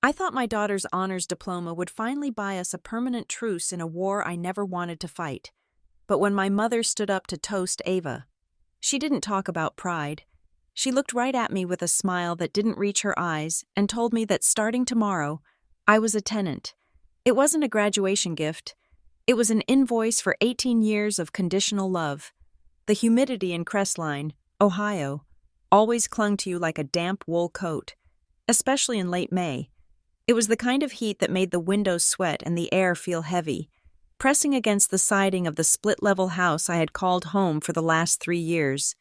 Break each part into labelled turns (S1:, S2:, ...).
S1: I thought my daughter's honors diploma would finally buy us a permanent truce in a war I never wanted to fight. But when my mother stood up to toast Ava, she didn't talk about pride. She looked right at me with a smile that didn't reach her eyes and told me that starting tomorrow, I was a tenant. It wasn't a graduation gift. It was an invoice for 18 years of conditional love. The humidity in Crestline, Ohio, always clung to you like a damp wool coat, especially in late May. It was the kind of heat that made the windows sweat and the air feel heavy, pressing against the siding of the split-level house I had called home for the last 3 years.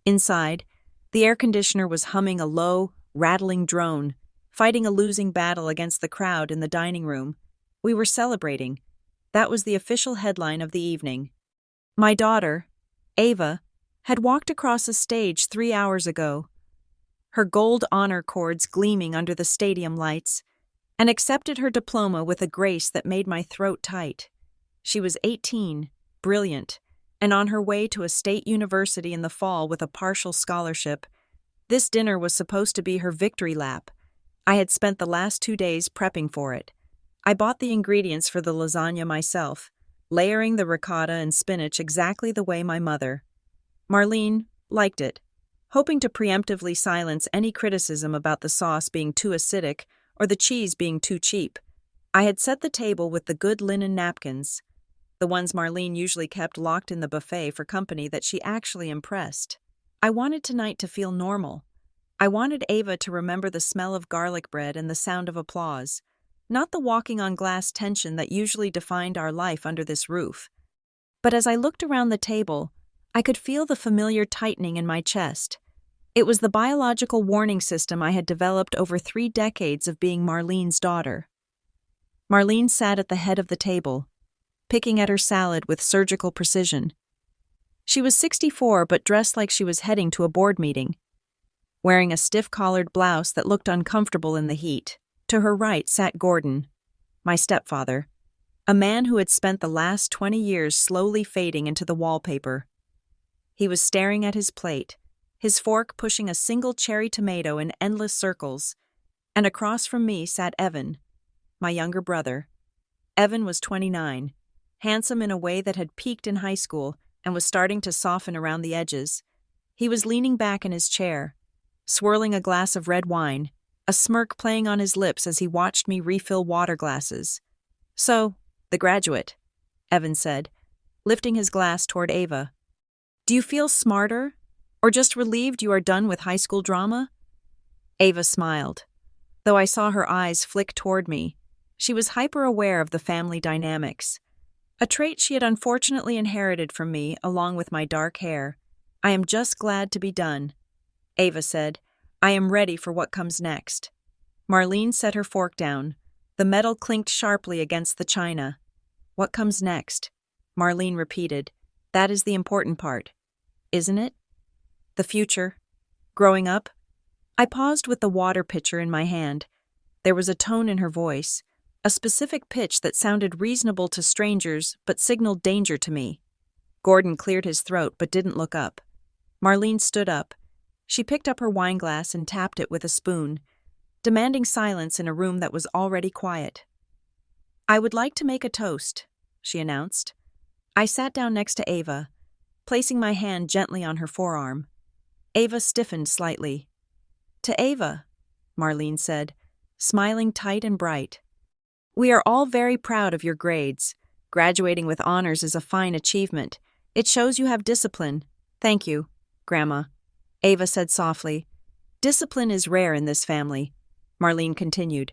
S1: Inside, the air conditioner was humming a low, rattling drone, fighting a losing battle against the crowd in the dining room. We were celebrating. That was the official headline of the evening. My daughter, Ava, had walked across a stage 3 hours ago, her gold honor cords gleaming under the stadium lights, and accepted her diploma with a grace that made my throat tight. She was 18, brilliant, and on her way to a state university in the fall with a partial scholarship. This dinner was supposed to be her victory lap. I had spent the last 2 days prepping for it. I bought the ingredients for the lasagna myself, layering the ricotta and spinach exactly the way my mother, Marlene, liked it, hoping to preemptively silence any criticism about the sauce being too acidic or the cheese being too cheap. I had set the table with the good linen napkins, the ones Marlene usually kept locked in the buffet for company that she actually impressed. I wanted tonight to feel normal. I wanted Ava to remember the smell of garlic bread and the sound of applause, not the walking on glass tension that usually defined our life under this roof. But as I looked around the table, I could feel the familiar tightening in my chest. It was the biological warning system I had developed over 3 decades of being Marlene's daughter. Marlene sat at the head of the table, picking at her salad with surgical precision. She was 64 but dressed like she was heading to a board meeting, wearing a stiff-collared blouse that looked uncomfortable in the heat. To her right sat Gordon, my stepfather, a man who had spent the last 20 years slowly fading into the wallpaper. He was staring at his plate, his fork pushing a single cherry tomato in endless circles, and across from me sat Evan, my younger brother. Evan was 29, handsome in a way that had peaked in high school and was starting to soften around the edges. He was leaning back in his chair, swirling a glass of red wine, a smirk playing on his lips as he watched me refill water glasses. "So, the graduate," Evan said, lifting his glass toward Ava. "Do you feel smarter, or just relieved you are done with high school drama?" Ava smiled. Though I saw her eyes flick toward me, she was hyper-aware of the family dynamics, a trait she had unfortunately inherited from me along with my dark hair. "I am just glad to be done," Ava said. "I am ready for what comes next." Marlene set her fork down. The metal clinked sharply against the china. "What comes next?" Marlene repeated. "That is the important part, isn't it? The future. Growing up." I paused with the water pitcher in my hand. There was a tone in her voice, a specific pitch that sounded reasonable to strangers but signaled danger to me. Gordon cleared his throat but didn't look up. Marlene stood up. She picked up her wineglass and tapped it with a spoon, demanding silence in a room that was already quiet. "I would like to make a toast," she announced. I sat down next to Ava, placing my hand gently on her forearm. Ava stiffened slightly. "To Ava," Marlene said, smiling tight and bright. "We are all very proud of your grades. Graduating with honors is a fine achievement. It shows you have discipline." "Thank you, Grandma," Ava said softly. "Discipline is rare in this family," Marlene continued,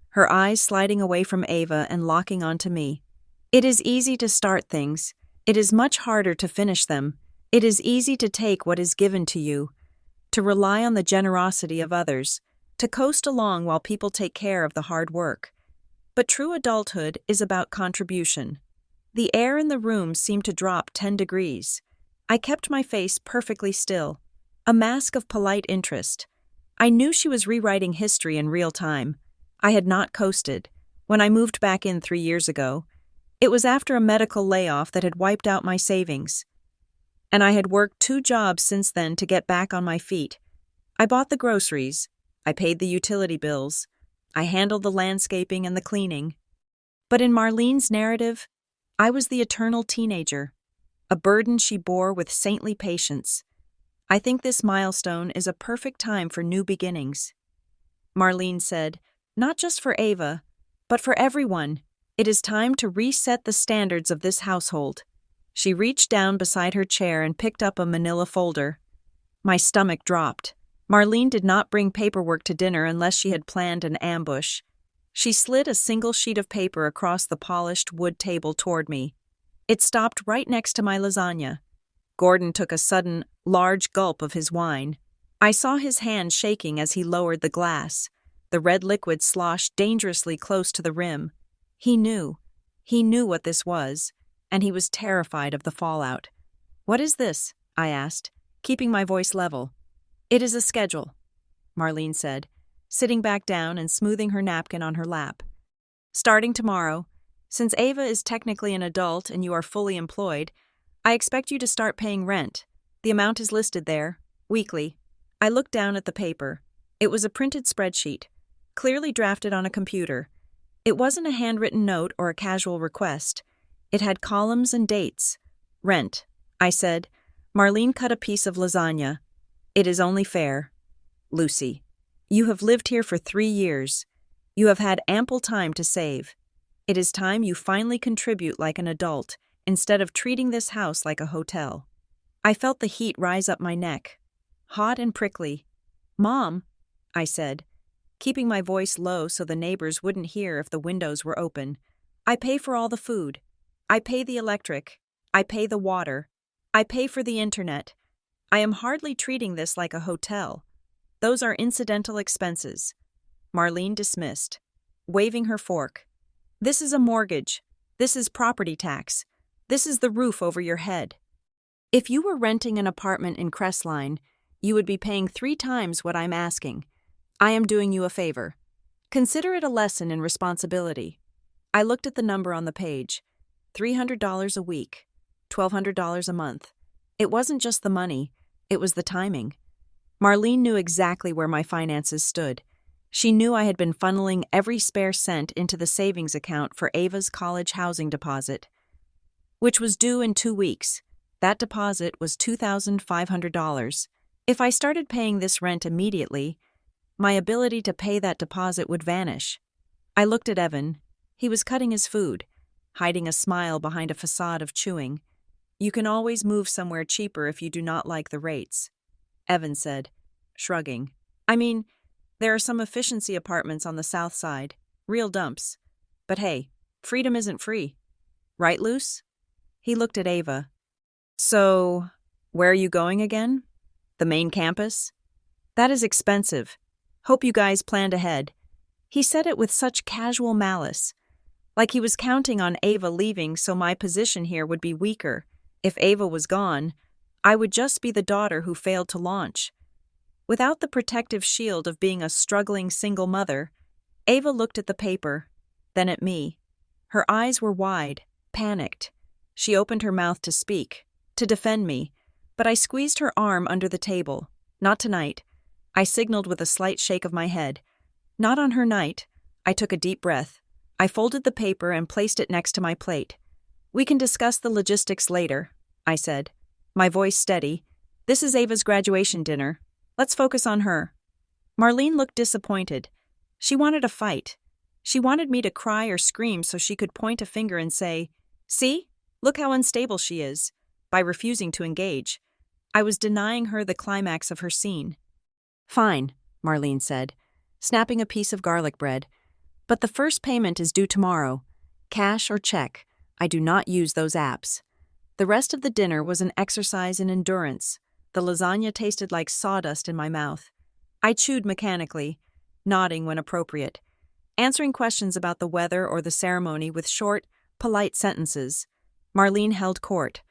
S1: her eyes sliding away from Ava and locking onto me. "It is easy to start things. It is much harder to finish them. It is easy to take what is given to you, to rely on the generosity of others, to coast along while people take care of the hard work. But true adulthood is about contribution." The air in the room seemed to drop 10 degrees. I kept my face perfectly still, a mask of polite interest. I knew she was rewriting history in real time. I had not coasted. When I moved back in 3 years ago, it was after a medical layoff that had wiped out my savings. And I had worked 2 jobs since then to get back on my feet. I bought the groceries. I paid the utility bills. I handled the landscaping and the cleaning. But in Marlene's narrative, I was the eternal teenager, a burden she bore with saintly patience. I think this milestone is a perfect time for new beginnings. Marlene said, not just for Ava, but for everyone. It is time to reset the standards of this household. She reached down beside her chair and picked up a manila folder. My stomach dropped. Marlene did not bring paperwork to dinner unless she had planned an ambush. She slid a single sheet of paper across the polished wood table toward me. It stopped right next to my lasagna. Gordon took a sudden, large gulp of his wine. I saw his hand shaking as he lowered the glass. The red liquid sloshed dangerously close to the rim. He knew what this was, and he was terrified of the fallout. "What is this?" I asked, keeping my voice level. "It is a schedule," Marlene said, sitting back down and smoothing her napkin on her lap. "Starting tomorrow, since Ava is technically an adult and you are fully employed, I expect you to start paying rent. The amount is listed there, weekly." I looked down at the paper. It was a printed spreadsheet, clearly drafted on a computer. It wasn't a handwritten note or a casual request. It had columns and dates. "Rent," I said. Marlene cut a piece of lasagna. "It is only fair. Lucy, you have lived here for 3 years. You have had ample time to save. It is time you finally contribute like an adult, instead of treating this house like a hotel." I felt the heat rise up my neck, hot and prickly. "Mom," I said, keeping my voice low so the neighbors wouldn't hear if the windows were open, "I pay for all the food. I pay the electric. I pay the water. I pay for the internet. I am hardly treating this like a hotel. Those are incidental expenses." Marlene dismissed, waving her fork. "This is a mortgage. This is property tax. This is the roof over your head. If you were renting an apartment in Crestline, you would be paying 3 times what I'm asking. I am doing you a favor. Consider it a lesson in responsibility." I looked at the number on the page. $300 a week, $1,200 a month. It wasn't just the money, it was the timing. Marlene knew exactly where my finances stood. She knew I had been funneling every spare cent into the savings account for Ava's college housing deposit, which was due in 2 weeks. That deposit was $2,500. If I started paying this rent immediately, my ability to pay that deposit would vanish. I looked at Evan. He was cutting his food, hiding a smile behind a facade of chewing. "You can always move somewhere cheaper if you do not like the rates," Evan said, shrugging. "I mean, there are some efficiency apartments on the south side, real dumps. But hey, freedom isn't free. Right, Luce?" He looked at Ava. "So, where are you going again? The main campus? That is expensive. Hope you guys planned ahead." He said it with such casual malice, like he was counting on Ava leaving so my position here would be weaker. If Ava was gone, I would just be the daughter who failed to launch. Without the protective shield of being a struggling single mother, Ava looked at the paper, then at me. Her eyes were wide, panicked. She opened her mouth to speak, to defend me, but I squeezed her arm under the table. "Not tonight." I signaled with a slight shake of my head. "Not on her night." I took a deep breath. I folded the paper and placed it next to my plate. "We can discuss the logistics later," I said, my voice steady. "This is Ava's graduation dinner. Let's focus on her." Marlene looked disappointed. She wanted a fight. She wanted me to cry or scream so she could point a finger and say, "See? Look how unstable she is," by refusing to engage. I was denying her the climax of her scene. "Fine," Marlene said, snapping a piece of garlic bread. "But the first payment is due tomorrow. Cash or check. I do not use those apps." The rest of the dinner was an exercise in endurance. The lasagna tasted like sawdust in my mouth. I chewed mechanically, nodding when appropriate, answering questions about the weather or the ceremony with short, polite sentences. Marlene held court,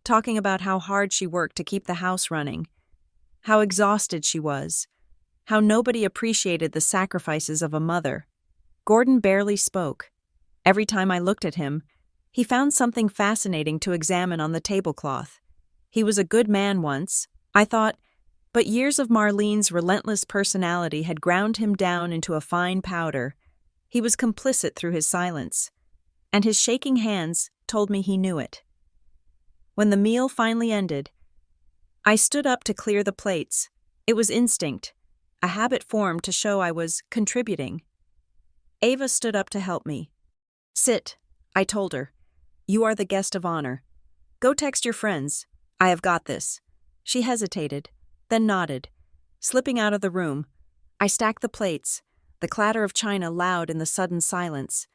S1: talking about how hard she worked to keep the house running, how exhausted she was, how nobody appreciated the sacrifices of a mother. Gordon barely spoke. Every time I looked at him, he found something fascinating to examine on the tablecloth. He was a good man once, I thought, But years of Marlene's relentless personality had ground him down into a fine powder. He was complicit through his silence, and his shaking hands told me he knew it. When the meal finally ended, I stood up to clear the plates. It was instinct, a habit formed to show I was contributing. Ava stood up to help me. "Sit," I told her. "You are the guest of honor. Go text your friends. I have got this." She hesitated, then nodded. Slipping out of the room, I stacked the plates, the clatter of china loud in the sudden silence.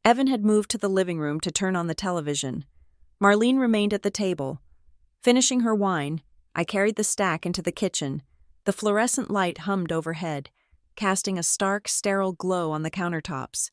S1: Evan had moved to the living room to turn on the television. Marlene remained at the table. Finishing her wine, I carried the stack into the kitchen. The fluorescent light hummed overhead, casting a stark, sterile glow on the countertops.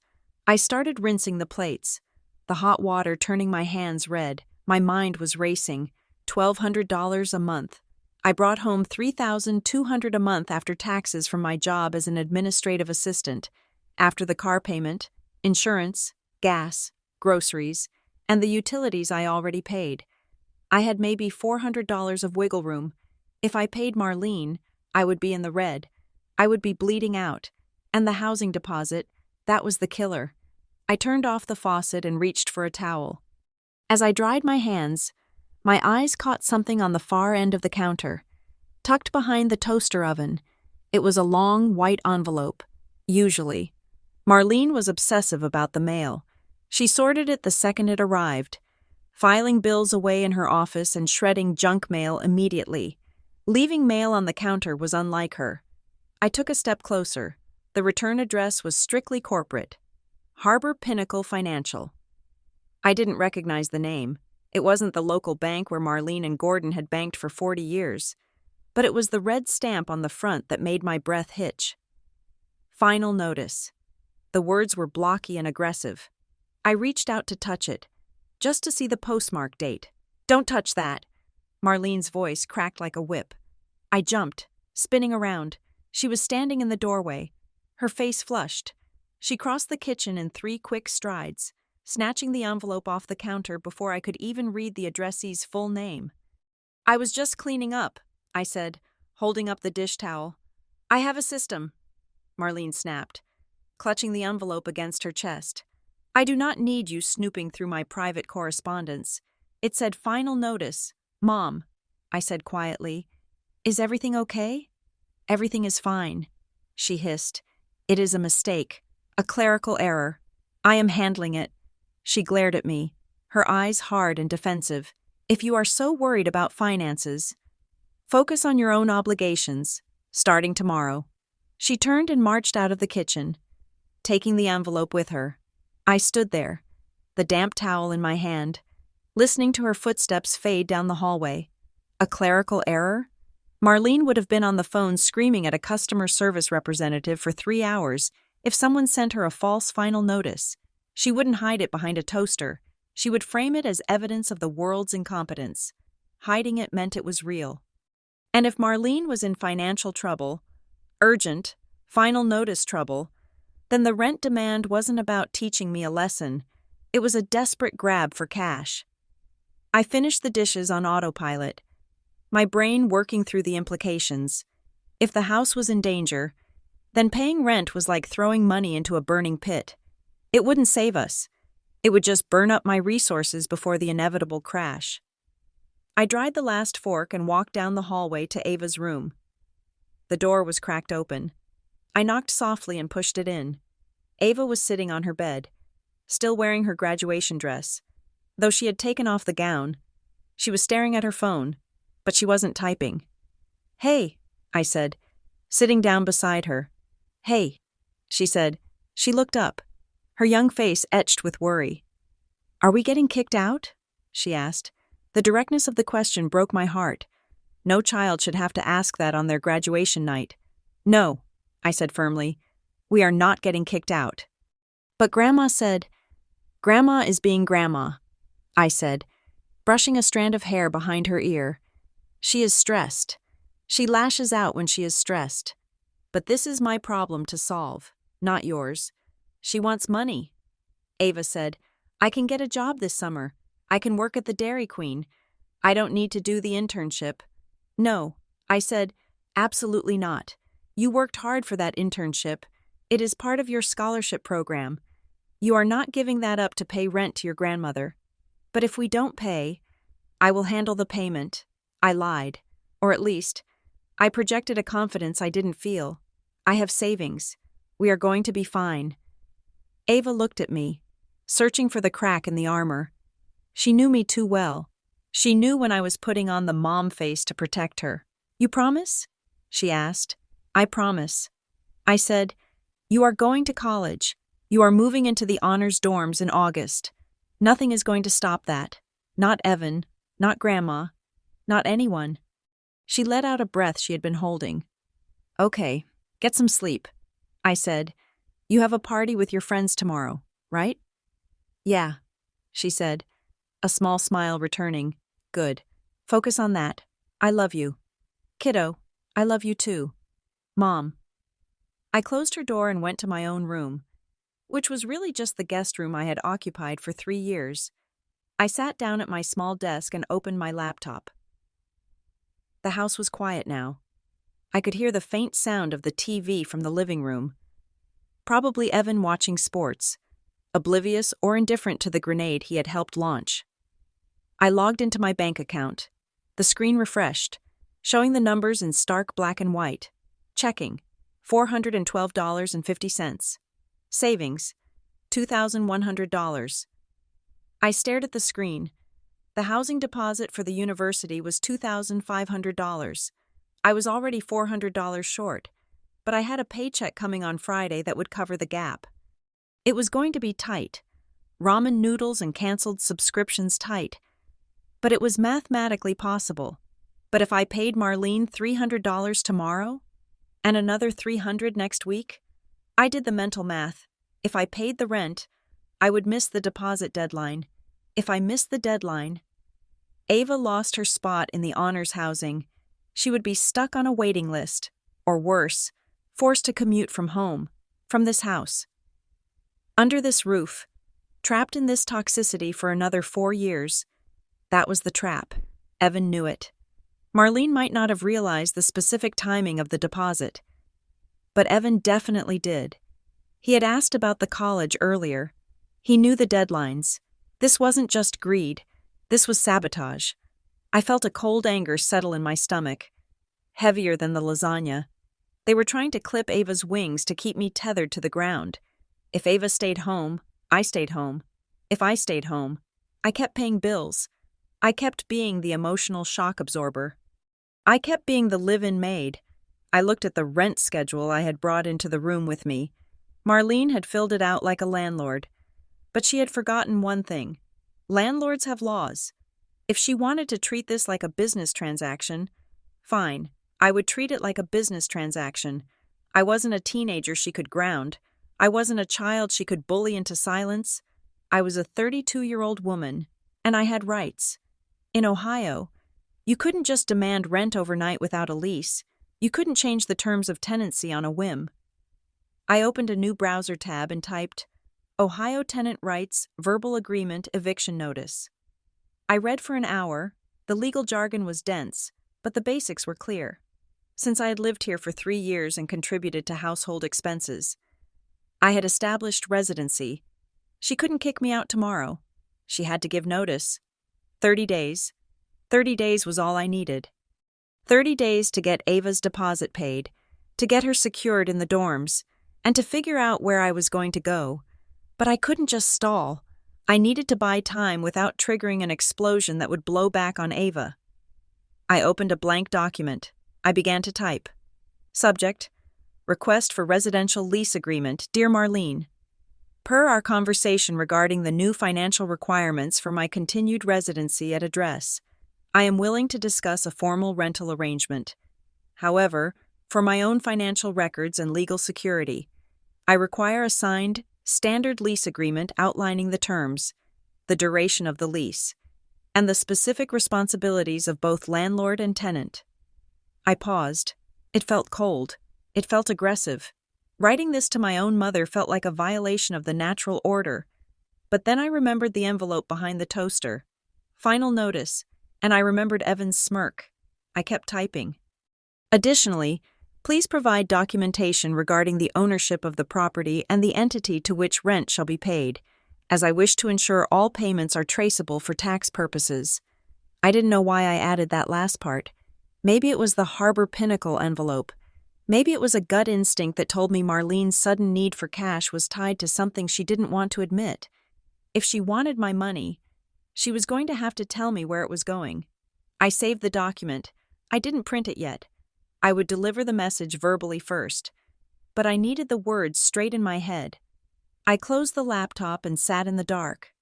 S1: I started rinsing the plates, the hot water turning my hands red. My mind was racing. $1,200 a month. I brought home $3,200 a month after taxes from my job as an administrative assistant, after the car payment, insurance, gas, groceries, and the utilities I already paid. I had maybe $400 of wiggle room. If I paid Marlene, I would be in the red. I would be bleeding out. And the housing deposit, that was the killer. I turned off the faucet and reached for a towel. As I dried my hands, my eyes caught something on the far end of the counter. Tucked behind the toaster oven, it was a long, white envelope. Usually. Marlene was obsessive about the mail. She sorted it the second it arrived, filing bills away in her office and shredding junk mail immediately. Leaving mail on the counter was unlike her. I took a step closer. The return address was strictly corporate. Harbor Pinnacle Financial. I didn't recognize the name. It wasn't the local bank where Marlene and Gordon had banked for 40 years. But it was the red stamp on the front that made my breath hitch. Final notice. The words were blocky and aggressive. I reached out to touch it, just to see the postmark date. "Don't touch that." Marlene's voice cracked like a whip. I jumped, spinning around. She was standing in the doorway, her face flushed. She crossed the kitchen in 3 quick strides, snatching the envelope off the counter before I could even read the addressee's full name. "I was just cleaning up," I said, holding up the dish towel. "I have a system," Marlene snapped, clutching the envelope against her chest. "I do not need you snooping through my private correspondence." It said final notice. "Mom," I said quietly, "is everything okay?" "Everything is fine," she hissed. "It is a mistake, a clerical error. I am handling it." She glared at me, her eyes hard and defensive. "If you are so worried about finances, focus on your own obligations, starting tomorrow." She turned and marched out of the kitchen, taking the envelope with her. I stood there, the damp towel in my hand, listening to her footsteps fade down the hallway. A clerical error? Marlene would have been on the phone screaming at a customer service representative for 3 hours if someone sent her a false final notice. She wouldn't hide it behind a toaster. She would frame it as evidence of the world's incompetence. Hiding it meant it was real. And if Marlene was in financial trouble, urgent, final notice trouble, then the rent demand wasn't about teaching me a lesson. It was a desperate grab for cash. I finished the dishes on autopilot, my brain working through the implications. If the house was in danger, then paying rent was like throwing money into a burning pit. It wouldn't save us. It would just burn up my resources before the inevitable crash. I dried the last fork and walked down the hallway to Ava's room. The door was cracked open. I knocked softly and pushed it in. Ava was sitting on her bed, still wearing her graduation dress. Though she had taken off the gown, she was staring at her phone, but she wasn't typing. "Hey," I said, sitting down beside her. "Hey," she said. She looked up, her young face etched with worry. "Are we getting kicked out?" she asked. The directness of the question broke my heart. No child should have to ask that on their graduation night. "No," I said firmly. "We are not getting kicked out." "But Grandma said—" "Grandma is being Grandma," I said, brushing a strand of hair behind her ear. "She is stressed. She lashes out when she is stressed. But this is my problem to solve, not yours. She wants money." Ava said, "I can get a job this summer. I can work at the Dairy Queen. I don't need to do the internship." "No," I said, Absolutely not. You worked hard for that internship. It is part of your scholarship program. You are not giving that up to pay rent to your grandmother. But if we don't pay, I will handle the payment. I lied. Or at least, I projected a confidence I didn't feel. I have savings. We are going to be fine. Ava looked at me, searching for the crack in the armor. She knew me too well. She knew when I was putting on the mom face to protect her. You promise? She asked. I promise. I said, you are going to college. You are moving into the honors dorms in August. Nothing is going to stop that. Not Evan, not Grandma, not anyone. She let out a breath she had been holding. Okay, get some sleep. I said, you have a party with your friends tomorrow, right? Yeah, she said, a small smile returning. Good. Focus on that. I love you. Kiddo, I love you too. Mom. I closed her door and went to my own room, which was really just the guest room I had occupied for 3 years. I sat down at my small desk and opened my laptop. The house was quiet now. I could hear the faint sound of the TV from the living room. Probably Evan watching sports, oblivious or indifferent to the grenade he had helped launch. I logged into my bank account. The screen refreshed, showing the numbers in stark black and white. Checking, $412.50. Savings, $2,100. I stared at the screen. The housing deposit for the university was $2,500. I was already $400 short, but I had a paycheck coming on Friday that would cover the gap. It was going to be tight. Ramen noodles and canceled subscriptions tight. But it was mathematically possible. But if I paid Marlene $300 tomorrow, and another $300 next week, I did the mental math. If I paid the rent, I would miss the deposit deadline. If I missed the deadline, Ava lost her spot in the honors housing. She would be stuck on a waiting list, or worse, forced to commute from home, from this house. Under this roof, trapped in this toxicity for another 4 years. That was the trap. Evan knew it. Marlene might not have realized the specific timing of the deposit, but Evan definitely did. He had asked about the college earlier. He knew the deadlines. This wasn't just greed. This was sabotage. I felt a cold anger settle in my stomach, heavier than the lasagna. They were trying to clip Ava's wings to keep me tethered to the ground. If Ava stayed home, I stayed home. If I stayed home, I kept paying bills. I kept being the emotional shock absorber. I kept being the live-in maid. I looked at the rent schedule I had brought into the room with me. Marlene had filled it out like a landlord. But she had forgotten one thing. Landlords have laws. If she wanted to treat this like a business transaction, fine, I would treat it like a business transaction. I wasn't a teenager she could ground. I wasn't a child she could bully into silence. I was a 32-year-old woman, and I had rights. In Ohio, you couldn't just demand rent overnight without a lease. You couldn't change the terms of tenancy on a whim. I opened a new browser tab and typed, Ohio Tenant Rights Verbal Agreement Eviction Notice. I read for an hour. The legal jargon was dense, but the basics were clear. Since I had lived here for 3 years and contributed to household expenses, I had established residency. She couldn't kick me out tomorrow. She had to give notice. 30 days. 30 days was all I needed. 30 days to get Ava's deposit paid, to get her secured in the dorms, and to figure out where I was going to go. But I couldn't just stall. I needed to buy time without triggering an explosion that would blow back on Ava. I opened a blank document. I began to type. Subject: Request for Residential Lease Agreement, Dear Marlene. Per our conversation regarding the new financial requirements for my continued residency at address, I am willing to discuss a formal rental arrangement. However, for my own financial records and legal security, I require a signed, standard lease agreement outlining the terms, the duration of the lease, and the specific responsibilities of both landlord and tenant. I paused. It felt cold. It felt aggressive. Writing this to my own mother felt like a violation of the natural order. But then I remembered the envelope behind the toaster. Final notice. And I remembered Evan's smirk. I kept typing. Additionally, please provide documentation regarding the ownership of the property and the entity to which rent shall be paid, as I wish to ensure all payments are traceable for tax purposes. I didn't know why I added that last part. Maybe it was the Harbor Pinnacle envelope. Maybe it was a gut instinct that told me Marlene's sudden need for cash was tied to something she didn't want to admit. If she wanted my money, she was going to have to tell me where it was going. I saved the document. I didn't print it yet. I would deliver the message verbally first, but I needed the words straight in my head. I closed the laptop and sat in the dark.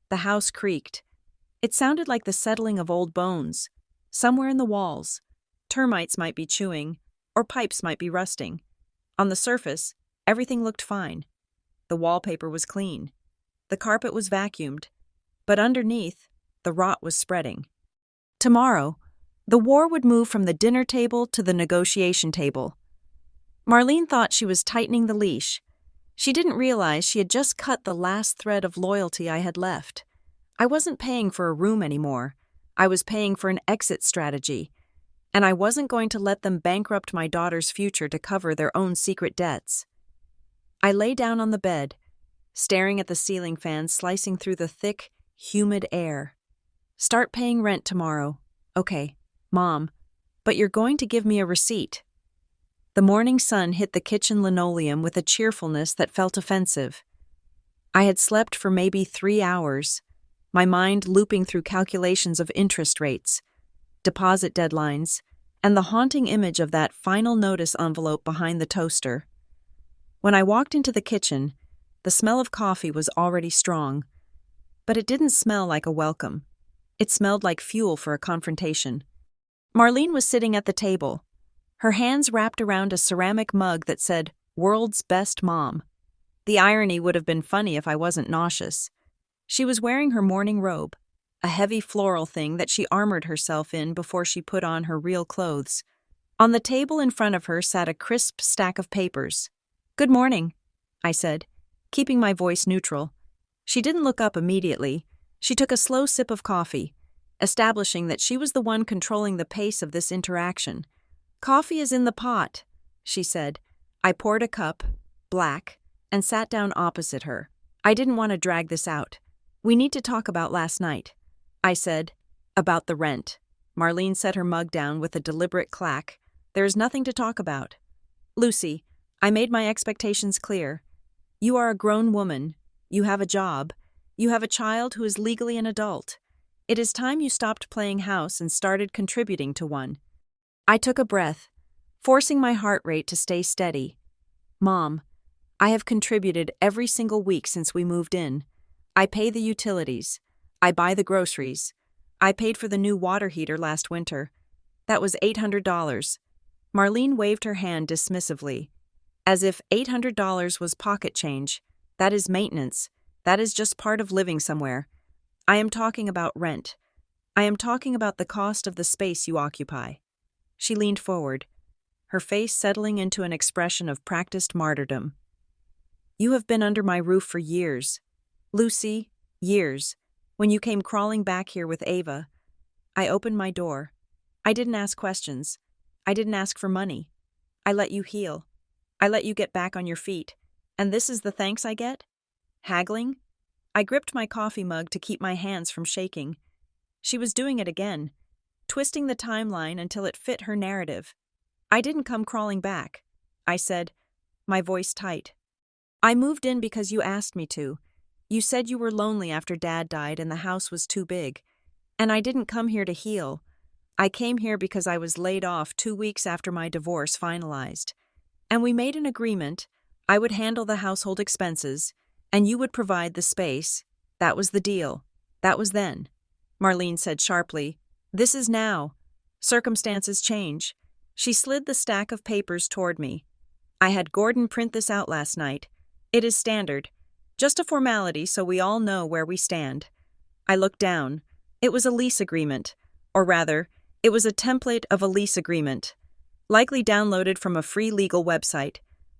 S1: The house creaked. It sounded like the settling of old bones. Somewhere in the walls, termites might be chewing, or pipes might be rusting. On the surface, everything looked fine. The wallpaper was clean. The carpet was vacuumed. But underneath, the rot was spreading. Tomorrow, the war would move from the dinner table to the negotiation table. Marlene thought she was tightening the leash. She didn't realize she had just cut the last thread of loyalty I had left. I wasn't paying for a room anymore. I was paying for an exit strategy. And I wasn't going to let them bankrupt my daughter's future to cover their own secret debts. I lay down on the bed, staring at the ceiling fan slicing through the thick, humid air. Start paying rent tomorrow. Okay, Mom, but you're going to give me a receipt. The morning sun hit the kitchen linoleum with a cheerfulness that felt offensive. I had slept for maybe 3 hours, my mind looping through calculations of interest rates, deposit deadlines, and the haunting image of that final notice envelope behind the toaster. When I walked into the kitchen, the smell of coffee was already strong, but it didn't smell like a welcome. It smelled like fuel for a confrontation. Marlene was sitting at the table, her hands wrapped around a ceramic mug that said, "World's Best Mom." The irony would have been funny if I wasn't nauseous. She was wearing her morning robe, a heavy floral thing that she armored herself in before she put on her real clothes. On the table in front of her sat a crisp stack of papers. "Good morning," I said, keeping my voice neutral. She didn't look up immediately. She took a slow sip of coffee, establishing that she was the one controlling the pace of this interaction. "Coffee is in the pot," she said. I poured a cup, black, and sat down opposite her. I didn't want to drag this out. "We need to talk about last night," I said. "About the rent." Marlene set her mug down with a deliberate clack. "There is nothing to talk about. Lucy, I made my expectations clear. You are a grown woman. You have a job. You have a child who is legally an adult. It is time you stopped playing house and started contributing to one." I took a breath, forcing my heart rate to stay steady. "Mom, I have contributed every single week since we moved in. I pay the utilities. I buy the groceries. I paid for the new water heater last winter. That was $800. Marlene waved her hand dismissively, as if $800 was pocket change. "That is maintenance. That is just part of living somewhere. I am talking about rent. I am talking about the cost of the space you occupy." She leaned forward, her face settling into an expression of practiced martyrdom. "You have been under my roof for years. Lucy, years. When you came crawling back here with Ava, I opened my door. I didn't ask questions. I didn't ask for money. I let you heal. I let you get back on your feet. And this is the thanks I get? Haggling?" I gripped my coffee mug to keep my hands from shaking. She was doing it again, twisting the timeline until it fit her narrative. "I didn't come crawling back," I said, my voice tight. "I moved in because you asked me to. You said you were lonely after Dad died and the house was too big. And I didn't come here to heal. I came here because I was laid off 2 weeks after my divorce finalized. And we made an agreement. I would handle the household expenses, and you would provide the space. That was the deal. That was then." Marlene said sharply, "This is now. Circumstances change." She slid the stack of papers toward me. "I had Gordon print this out last night. It is standard. Just a formality so we all know where we stand." I looked down. It was a lease agreement. Or rather, it was a template of a lease agreement, likely downloaded from a free legal website.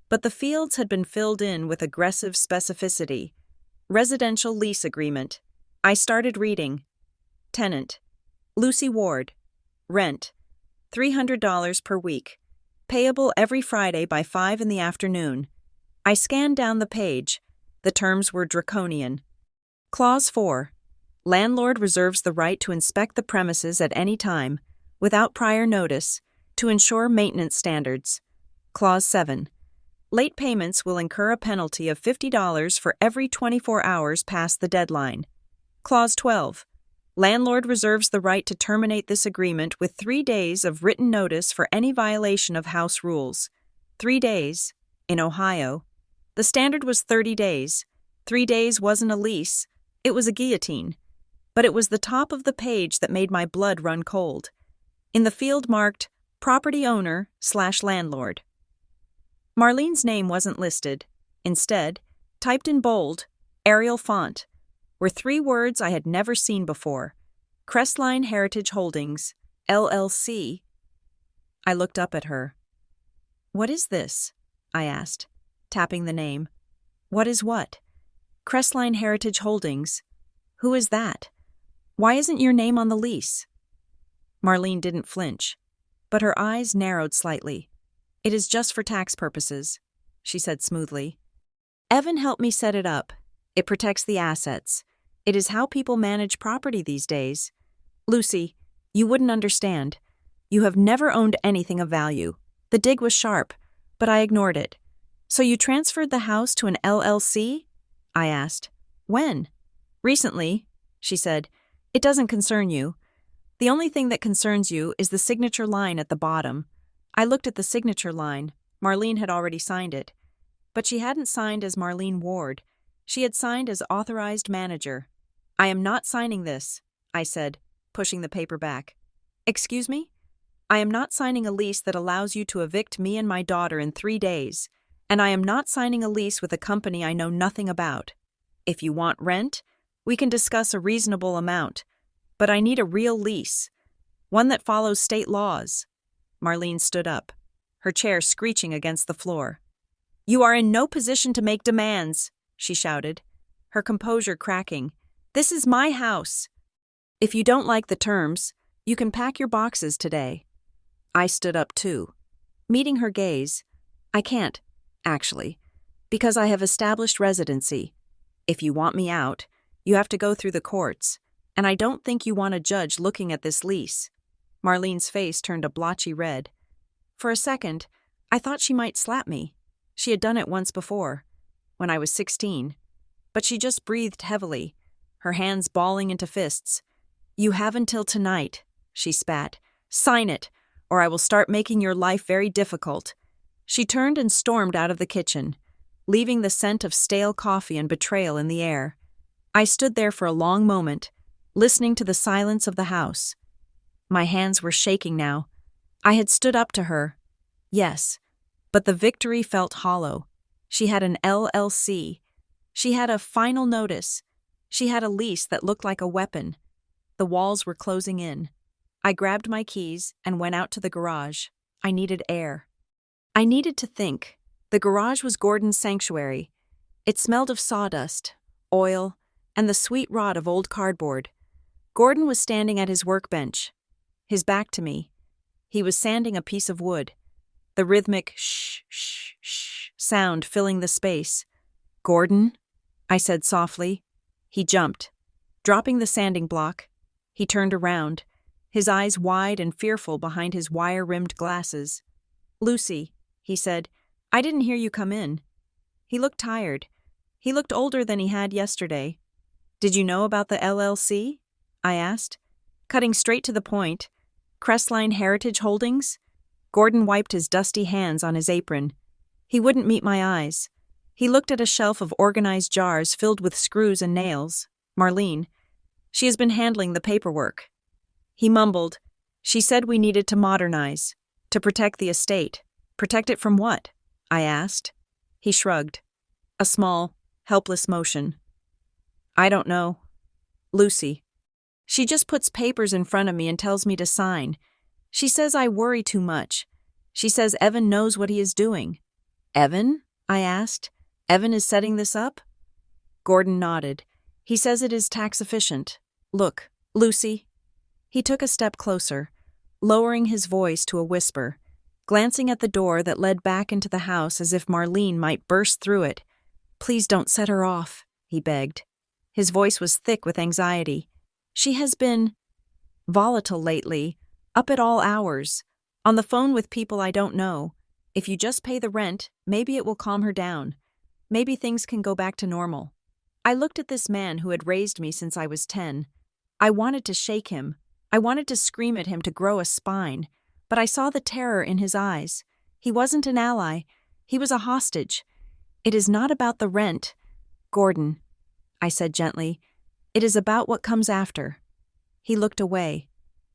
S1: But the fields had been filled in with aggressive specificity. Residential lease agreement. I started reading. Tenant: Lucy Ward. Rent: $300 per week. Payable every Friday by 5 in the afternoon. I scanned down the page. The terms were draconian. Clause 4. Landlord reserves the right to inspect the premises at any time, without prior notice, to ensure maintenance standards. Clause 7. Late payments will incur a penalty of $50 for every 24 hours past the deadline. Clause 12. Landlord reserves the right to terminate this agreement with 3 days of written notice for any violation of house rules. 3 days. In Ohio, the standard was 30 days. 3 days wasn't a lease, it was a guillotine. But it was the top of the page that made my blood run cold. In the field marked, property owner/landlord. Marlene's name wasn't listed. Instead, typed in bold, Arial font, were 3 words I had never seen before. Crestline Heritage Holdings, LLC. I looked up at her. "What is this?" I asked, tapping the name. "What is what?" "Crestline Heritage Holdings. Who is that? Why isn't your name on the lease?" Marlene didn't flinch, but her eyes narrowed slightly. "It is just for tax purposes," she said smoothly. "Evan helped me set it up. It protects the assets. It is how people manage property these days. Lucy, you wouldn't understand. You have never owned anything of value. The dig was sharp, but I ignored it. So you transferred the house to an LLC?" I asked. "When?" "Recently," she said. "It doesn't concern you. The only thing that concerns you is the signature line at the bottom." I looked at the signature line. Marlene had already signed it. But she hadn't signed as Marlene Ward. She had signed as authorized manager. "I am not signing this," I said, pushing the paper back. "Excuse me? I am not signing a lease that allows you to evict me and my daughter in 3 days, and I am not signing a lease with a company I know nothing about. If you want rent, we can discuss a reasonable amount, but I need a real lease, one that follows state laws." Marlene stood up, her chair screeching against the floor. "You are in no position to make demands," she shouted, her composure cracking. "This is my house. If you don't like the terms, you can pack your boxes today." I stood up too, meeting her gaze. "I can't, actually, because I have established residency. If you want me out, you have to go through the courts, and I don't think you want a judge looking at this lease." Marlene's face turned a blotchy red. For a second, I thought she might slap me. She had done it once before, when I was 16. But she just breathed heavily, her hands balling into fists. "You have until tonight," she spat. "Sign it, or I will start making your life very difficult." She turned and stormed out of the kitchen, leaving the scent of stale coffee and betrayal in the air. I stood there for a long moment, listening to the silence of the house. My hands were shaking now. I had stood up to her. Yes, but the victory felt hollow. She had an LLC. She had a final notice. She had a lease that looked like a weapon. The walls were closing in. I grabbed my keys and went out to the garage. I needed air. I needed to think. The garage was Gordon's sanctuary. It smelled of sawdust, oil, and the sweet rot of old cardboard. Gordon was standing at his workbench, his back to me. He was sanding a piece of wood, the rhythmic shh, shh, shh sound filling the space. "Gordon?" I said softly. He jumped. Dropping the sanding block, he turned around, his eyes wide and fearful behind his wire-rimmed glasses. "Lucy," he said, "I didn't hear you come in." He looked tired. He looked older than he had yesterday. "Did you know about the LLC?" I asked, cutting straight to the point. "Crestline Heritage Holdings?" Gordon wiped his dusty hands on his apron. He wouldn't meet my eyes. He looked at a shelf of organized jars filled with screws and nails. "Marlene, she has been handling the paperwork." He mumbled, "She said we needed to modernize, to protect the estate." "Protect it from what?" I asked. He shrugged. A small, helpless motion. "I don't know. Lucy. She just puts papers in front of me and tells me to sign. She says I worry too much. She says Evan knows what he is doing." "Evan?" I asked. "Evan is setting this up?" Gordon nodded. "He says it is tax efficient. Look, Lucy." He took a step closer, lowering his voice to a whisper, glancing at the door that led back into the house as if Marlene might burst through it. "Please don't set her off," he begged. His voice was thick with anxiety. "She has been volatile lately, up at all hours, on the phone with people I don't know. If you just pay the rent, maybe it will calm her down. Maybe things can go back to normal." I looked at this man who had raised me since I was 10. I wanted to shake him. I wanted to scream at him to grow a spine, but I saw the terror in his eyes. He wasn't an ally. He was a hostage. "It is not about the rent, Gordon," I said gently. "It is about what comes after." He looked away,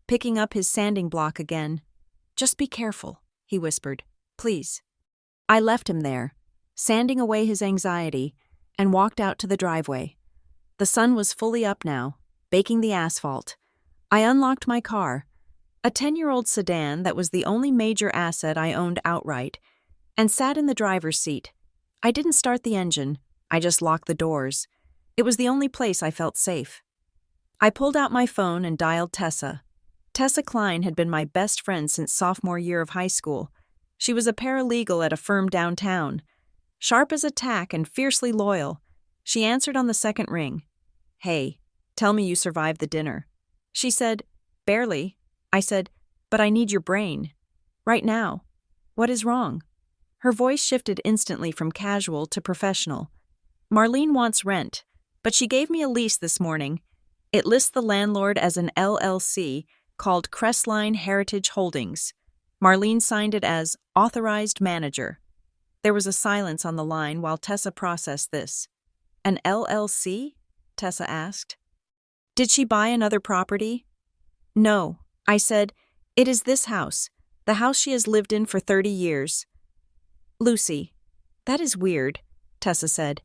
S1: picking up his sanding block again. "Just be careful," he whispered. "Please." I left him there, sanding away his anxiety, and walked out to the driveway. The sun was fully up now, baking the asphalt. I unlocked my car, a 10-year-old sedan that was the only major asset I owned outright, and sat in the driver's seat. I didn't start the engine, I just locked the doors. It was the only place I felt safe. I pulled out my phone and dialed Tessa. Tessa Klein had been my best friend since sophomore year of high school. She was a paralegal at a firm downtown. Sharp as a tack and fiercely loyal. She answered on the second ring. "Hey, tell me you survived the dinner." She said, "Barely." I said, "But I need your brain. Right now. What is wrong?" Her voice shifted instantly from casual to professional. "Marlene wants rent, but she gave me a lease this morning. It lists the landlord as an LLC called Crestline Heritage Holdings. Marlene signed it as authorized manager." There was a silence on the line while Tessa processed this. "An LLC?" Tessa asked. "Did she buy another property?" "No," I said. "It is this house, the house she has lived in for 30 years. "Lucy, that is weird," Tessa said.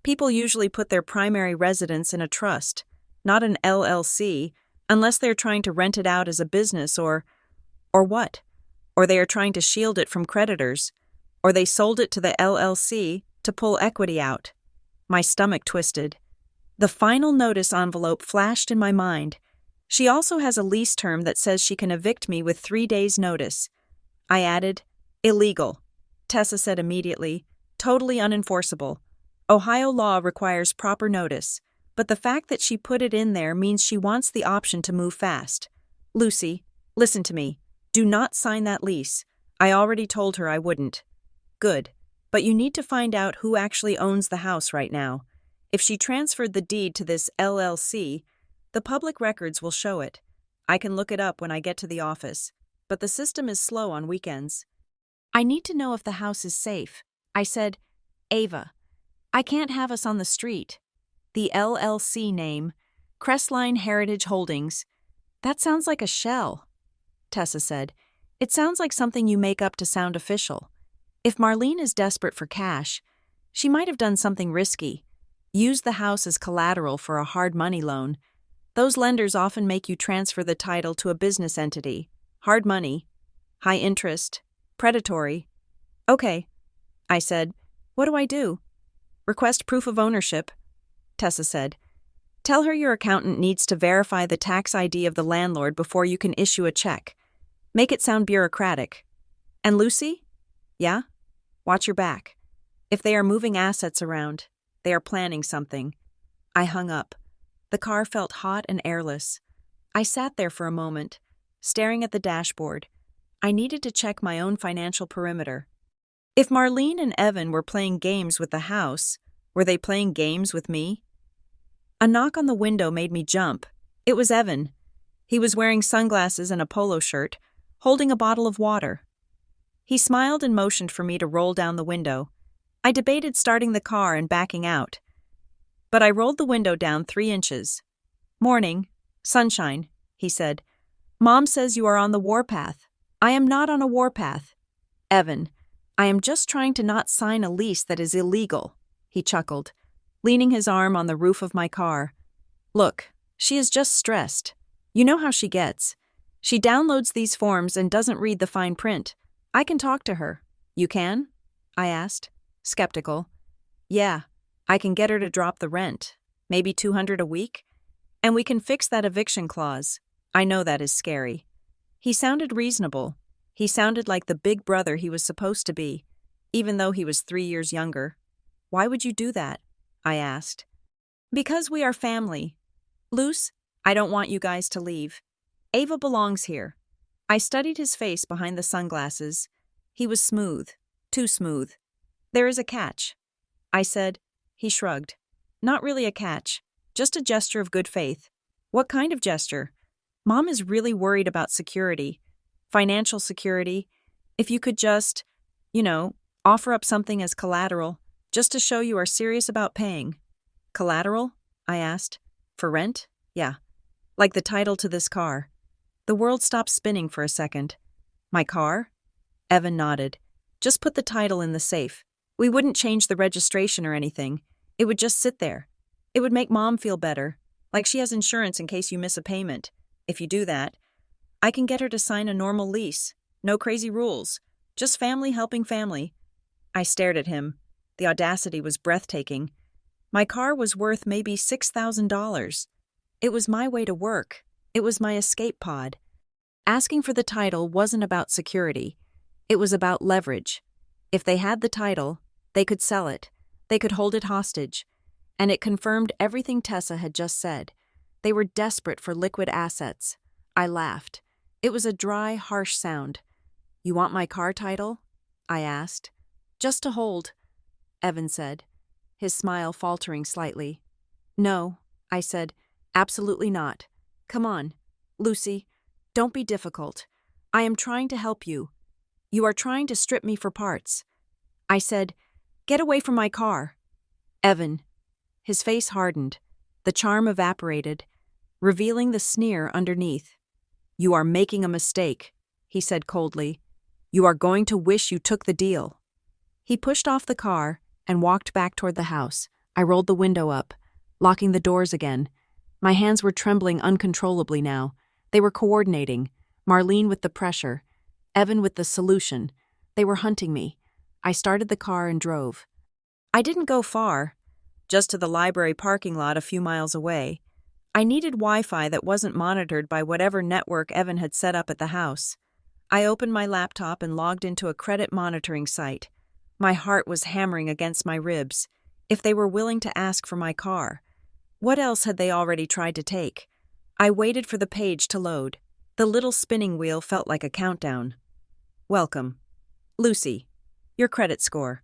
S1: "People usually put their primary residence in a trust, not an LLC, unless they're trying to rent it out as a business or what? Or they are trying to shield it from creditors. Or they sold it to the LLC to pull equity out." My stomach twisted. The final notice envelope flashed in my mind. She also has a lease term that says she can evict me with 3 days' notice. I added, "Illegal," Tessa said immediately. "Totally unenforceable. Ohio law requires proper notice, but the fact that she put it in there means she wants the option to move fast. Lucy, listen to me. Do not sign that lease. I already told her I wouldn't." "Good, but you need to find out who actually owns the house right now. If she transferred the deed to this LLC, the public records will show it. I can look it up when I get to the office, but the system is slow on weekends." "I need to know if the house is safe," I said. "Ava, I can't have us on the street. The LLC name, Crestline Heritage Holdings. That sounds like a shell," Tessa said. "It sounds like something you make up to sound official. If Marlene is desperate for cash, she might have done something risky. Used the house as collateral for a hard money loan. Those lenders often make you transfer the title to a business entity. Hard money. High interest. Predatory." "Okay," I said. "What do I do?" "Request proof of ownership," Tessa said. "Tell her your accountant needs to verify the tax ID of the landlord before you can issue a check. Make it sound bureaucratic. And Lucy? Yeah? Watch your back. If they are moving assets around, they are planning something." I hung up. The car felt hot and airless. I sat there for a moment, staring at the dashboard. I needed to check my own financial perimeter. If Marlene and Evan were playing games with the house, were they playing games with me? A knock on the window made me jump. It was Evan. He was wearing sunglasses and a polo shirt, holding a bottle of water. He smiled and motioned for me to roll down the window. I debated starting the car and backing out, but I rolled the window down 3 inches. "Morning. Sunshine," he said. "Mom says you are on the warpath. I am not on a warpath. Evan, I am just trying to not sign a lease that is illegal," he chuckled, leaning his arm on the roof of my car. "Look, she is just stressed. You know how she gets. She downloads these forms and doesn't read the fine print. I can talk to her." "You can?" I asked, skeptical. "Yeah, I can get her to drop the rent, maybe $200 a week, and we can fix that eviction clause. I know that is scary." He sounded reasonable. He sounded like the big brother he was supposed to be, even though he was 3 years younger. "Why would you do that?" I asked. "Because we are family. Luce, I don't want you guys to leave. Ava belongs here." I studied his face behind the sunglasses. He was smooth, too smooth. "There is a catch," I said. He shrugged. "Not really a catch, just a gesture of good faith." "What kind of gesture?" "Mom is really worried about security, financial security. If you could just, offer up something as collateral, just to show you are serious about paying." "Collateral?" I asked. "For rent?" "Yeah. Like the title to this car." The world stopped spinning for a second. "My car?" Evan nodded. "Just put the title in the safe. We wouldn't change the registration or anything. It would just sit there. It would make Mom feel better, like she has insurance in case you miss a payment. If you do that, I can get her to sign a normal lease. No crazy rules. Just family helping family." I stared at him. The audacity was breathtaking. My car was worth maybe $6,000. It was my way to work. It was my escape pod. Asking for the title wasn't about security. It was about leverage. If they had the title, they could sell it. They could hold it hostage. And it confirmed everything Tessa had just said. They were desperate for liquid assets. I laughed. It was a dry, harsh sound. "You want my car title?" I asked. "Just to hold," Evan said, his smile faltering slightly. "No," I said, "absolutely not. Come on, Lucy, don't be difficult. I am trying to help you. You are trying to strip me for parts." I said, "Get away from my car." "Evan." His face hardened. The charm evaporated, revealing the sneer underneath. "You are making a mistake," he said coldly. "You are going to wish you took the deal." He pushed off the car and walked back toward the house. I rolled the window up, locking the doors again. My hands were trembling uncontrollably now. They were coordinating, Marlene with the pressure, Evan with the solution. They were hunting me. I started the car and drove. I didn't go far, just to the library parking lot a few miles away. I needed Wi-Fi that wasn't monitored by whatever network Evan had set up at the house. I opened my laptop and logged into a credit monitoring site. My heart was hammering against my ribs. If they were willing to ask for my car, what else had they already tried to take? I waited for the page to load. The little spinning wheel felt like a countdown. "Welcome. Lucy. Your credit score.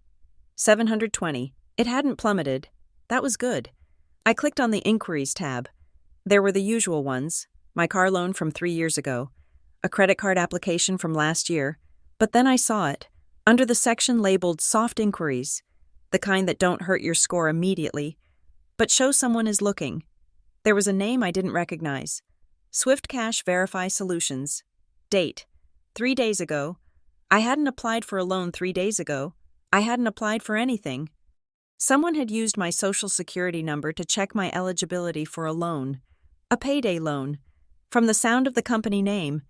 S1: 720. It hadn't plummeted. That was good. I clicked on the Inquiries tab. There were the usual ones: my car loan from 3 years ago, a credit card application from last year, but then I saw it, under the section labeled Soft Inquiries, the kind that don't hurt your score immediately, but show someone is looking. There was a name I didn't recognize. Swift Cash Verify Solutions. Date: 3 days ago. I hadn't applied for a loan 3 days ago. I hadn't applied for anything. Someone had used my social security number to check my eligibility for a loan. A payday loan. From the sound of the company name,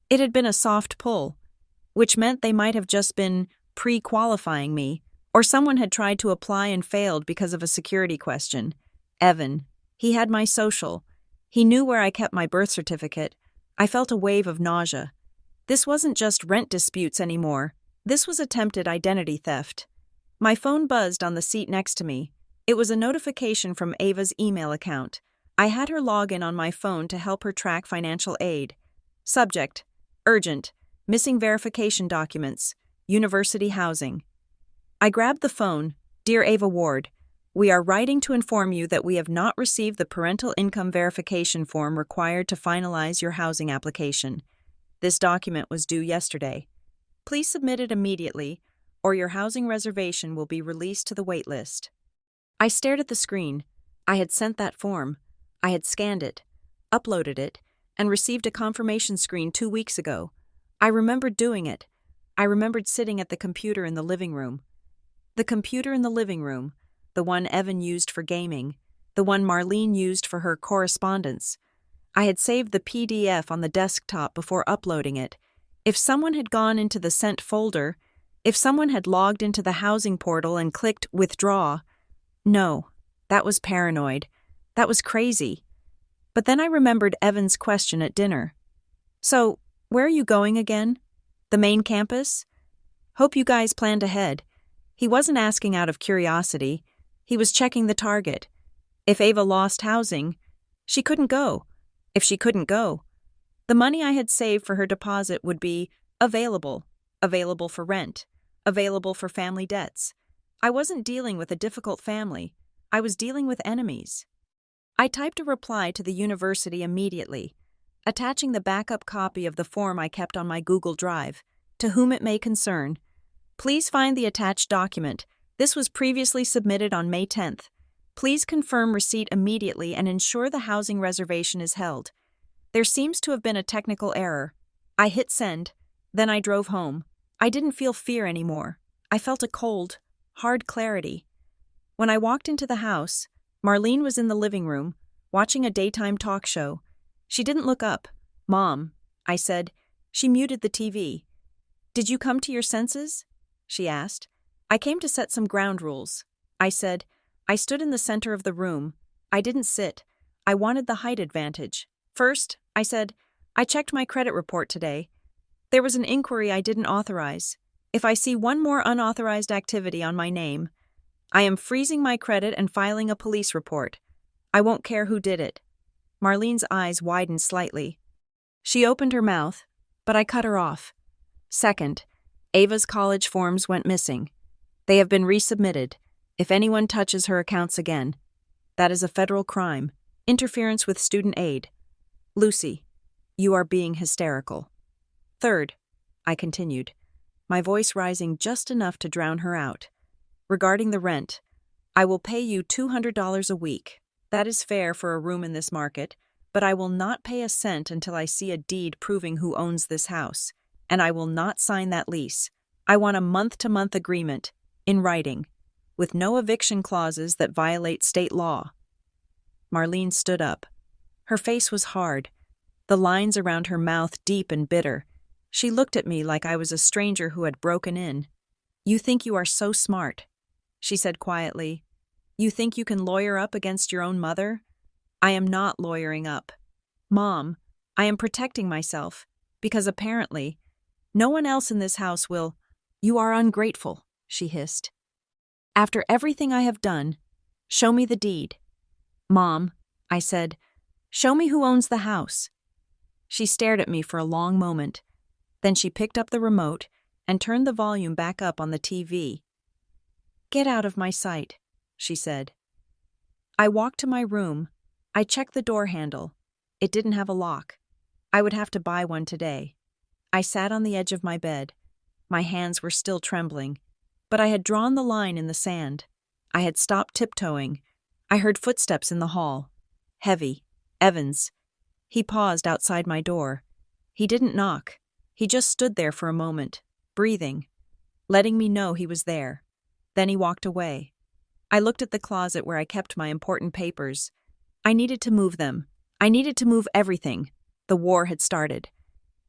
S1: it had been a soft pull, which meant they might have just been pre-qualifying me, or someone had tried to apply and failed because of a security question. Evan. He had my social. He knew where I kept my birth certificate. I felt a wave of nausea. This wasn't just rent disputes anymore. This was attempted identity theft. My phone buzzed on the seat next to me. It was a notification from Ava's email account. I had her log in on my phone to help her track financial aid. Subject: urgent, missing verification documents, university housing. I grabbed the phone. "Dear Ava Ward, we are writing to inform you that we have not received the parental income verification form required to finalize your housing application. This document was due yesterday. Please submit it immediately, or your housing reservation will be released to the wait list." I stared at the screen. I had sent that form. I had scanned it, uploaded it, and received a confirmation screen 2 weeks ago. I remembered doing it. I remembered sitting at the computer in the living room. The computer in the living room, the one Evan used for gaming, the one Marlene used for her correspondence. I had saved the PDF on the desktop before uploading it. If someone had gone into the sent folder, if someone had logged into the housing portal and clicked withdraw, no, that was paranoid. That was crazy. But then I remembered Evan's question at dinner. "So, Where are you going again? The main campus? Hope you guys planned ahead. He wasn't asking out of curiosity. He was checking the target. If Ava lost housing, she couldn't go. If she couldn't go, the money I had saved for her deposit would be available for rent, available for family debts. I wasn't dealing with a difficult family. I was dealing with enemies. I typed a reply to the university immediately, attaching the backup copy of the form I kept on my Google Drive, to whom it may concern. Please find the attached document. This was previously submitted on May 10th. Please confirm receipt immediately and ensure the housing reservation is held. There seems to have been a technical error. I hit send, then I drove home. I didn't feel fear anymore. I felt a cold, hard clarity. When I walked into the house, Marlene was in the living room, watching a daytime talk show. She didn't look up. "Mom," I said. She muted the TV. "Did you come to your senses?" she asked. "I came to set some ground rules," I said. I stood in the center of the room. I didn't sit. I wanted the height advantage. "First," I said, "I checked my credit report today. There was an inquiry I didn't authorize. If I see one more unauthorized activity on my name, I am freezing my credit and filing a police report. I won't care who did it." Marlene's eyes widened slightly. She opened her mouth, but I cut her off. "Second, Ava's college forms went missing. They have been resubmitted. If anyone touches her accounts again, that is a federal crime, interference with student aid. Lucy, you are being hysterical." "Third," I continued, my voice rising just enough to drown her out. "Regarding the rent, I will pay you $200 a week. That is fair for a room in this market, but I will not pay a cent until I see a deed proving who owns this house, and I will not sign that lease. I want a month-to-month agreement, in writing, with no eviction clauses that violate state law." Marlene stood up. Her face was hard, the lines around her mouth deep and bitter. She looked at me like I was a stranger who had broken in. "You think you are so smart," she said quietly. "You think you can lawyer up against your own mother? I am not lawyering up. Mom, I am protecting myself, because apparently, no one else in this house will—" "You are ungrateful," she hissed. "After everything I have done, show me the deed." "Mom," I said, "show me who owns the house." She stared at me for a long moment. Then she picked up the remote and turned the volume back up on the TV. "Get out of my sight," she said. I walked to my room. I checked the door handle. It didn't have a lock. I would have to buy one today. I sat on the edge of my bed. My hands were still trembling, but I had drawn the line in the sand. I had stopped tiptoeing. I heard footsteps in the hall. Heavy. Evans. He paused outside my door. He didn't knock. He just stood there for a moment, breathing, letting me know he was there. Then he walked away. I looked at the closet where I kept my important papers. I needed to move them. I needed to move everything. The war had started.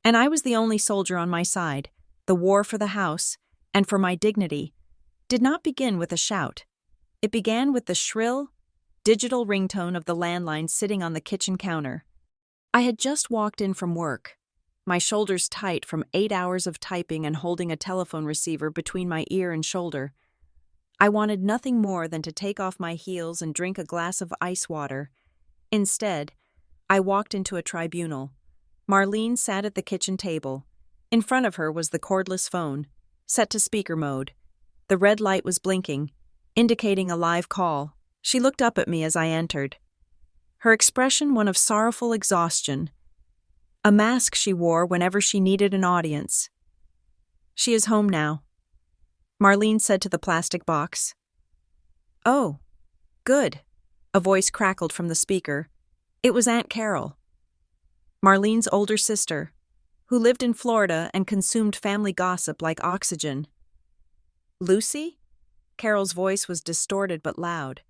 S1: And I was the only soldier on my side. The war for the house, and for my dignity, did not begin with a shout. It began with the shrill, digital ringtone of the landline sitting on the kitchen counter. I had just walked in from work, my shoulders tight from 8 hours of typing and holding a telephone receiver between my ear and shoulder. I wanted nothing more than to take off my heels and drink a glass of ice water. Instead, I walked into a tribunal. Marlene sat at the kitchen table. In front of her was the cordless phone, set to speaker mode. The red light was blinking, indicating a live call. She looked up at me as I entered. Her expression one of sorrowful exhaustion. A mask she wore whenever she needed an audience. "She is home now," Marlene said to the plastic box. "Oh, good," a voice crackled from the speaker. It was Aunt Carol, Marlene's older sister, who lived in Florida and consumed family gossip like oxygen. "Lucy?" Carol's voice was distorted but loud.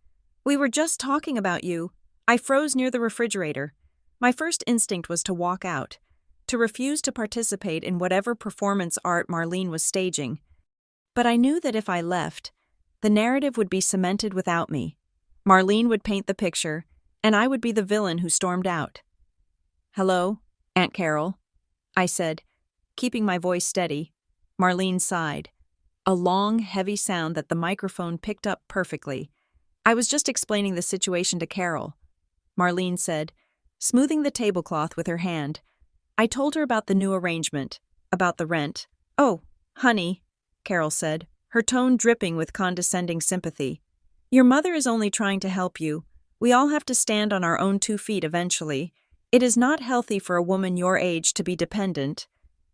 S1: "We were just talking about you. I froze near the refrigerator. My first instinct was to walk out, to refuse to participate in whatever performance art Marlene was staging. But I knew that if I left, the narrative would be cemented without me. Marlene would paint the picture, and I would be the villain who stormed out. "Hello, Aunt Carol." I said, keeping my voice steady. Marlene sighed. A long, heavy sound that the microphone picked up perfectly. I was just explaining the situation to Carol. Marlene said, smoothing the tablecloth with her hand. I told her about the new arrangement, about the rent. Oh, honey, Carol said, her tone dripping with condescending sympathy. Your mother is only trying to help you. We all have to stand on our own 2 feet eventually. It is not healthy for a woman your age to be dependent.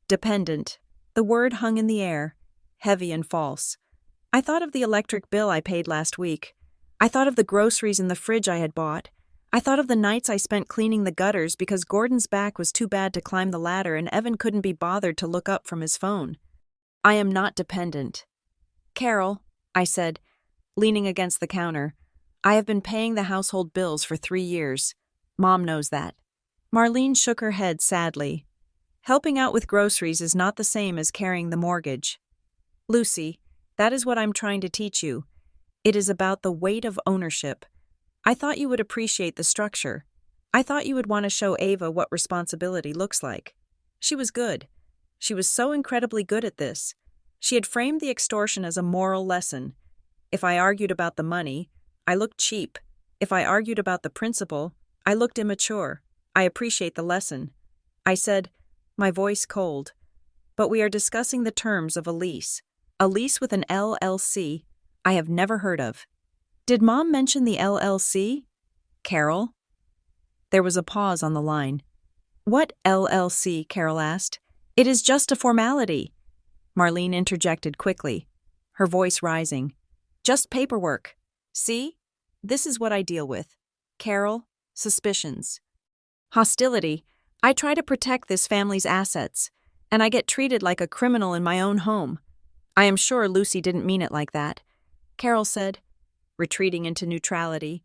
S1: Dependent. The word hung in the air, heavy and false. I thought of the electric bill I paid last week. I thought of the groceries in the fridge I had bought. I thought of the nights I spent cleaning the gutters because Gordon's back was too bad to climb the ladder and Evan couldn't be bothered to look up from his phone. I am not dependent. Carol, I said, leaning against the counter, I have been paying the household bills for 3 years. Mom knows that. Marlene shook her head sadly. Helping out with groceries is not the same as carrying the mortgage. Lucy, that is what I'm trying to teach you. It is about the weight of ownership. I thought you would appreciate the structure. I thought you would want to show Ava what responsibility looks like. She was good. She was so incredibly good at this. She had framed the extortion as a moral lesson. If I argued about the money, I looked cheap. If I argued about the principle, I looked immature. I appreciate the lesson. I said, my voice cold. But we are discussing the terms of a lease. A lease with an LLC I have never heard of. Did Mom mention the LLC? Carol? There was a pause on the line. What LLC? Carol asked. It is just a formality. Marlene interjected quickly, her voice rising. Just paperwork. See? This is what I deal with. Carol, suspicions. Hostility. I try to protect this family's assets, and I get treated like a criminal in my own home. I am sure Lucy didn't mean it like that. Carol said, retreating into neutrality.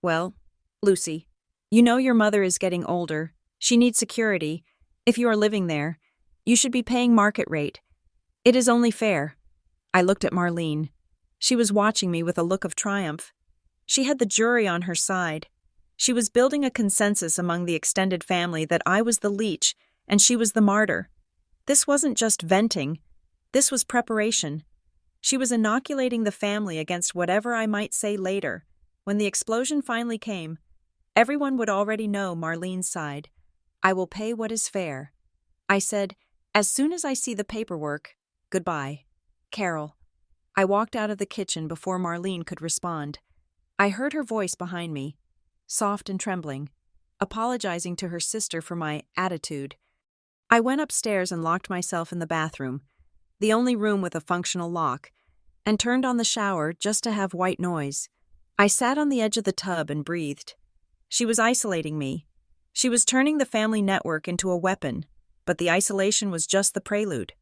S1: Well, Lucy, you know your mother is getting older. She needs security. If you are living there, you should be paying market rate. It is only fair. I looked at Marlene. She was watching me with a look of triumph. She had the jury on her side. She was building a consensus among the extended family that I was the leech and she was the martyr. This wasn't just venting. This was preparation. She was inoculating the family against whatever I might say later. When the explosion finally came, everyone would already know Marlene's side. I will pay what is fair. I said, as soon as I see the paperwork, goodbye. Carol. I walked out of the kitchen before Marlene could respond. I heard her voice behind me, soft and trembling, apologizing to her sister for my attitude. I went upstairs and locked myself in the bathroom, the only room with a functional lock, and turned on the shower just to have white noise. I sat on the edge of the tub and breathed. She was isolating me. She was turning the family network into a weapon, but the isolation was just the prelude.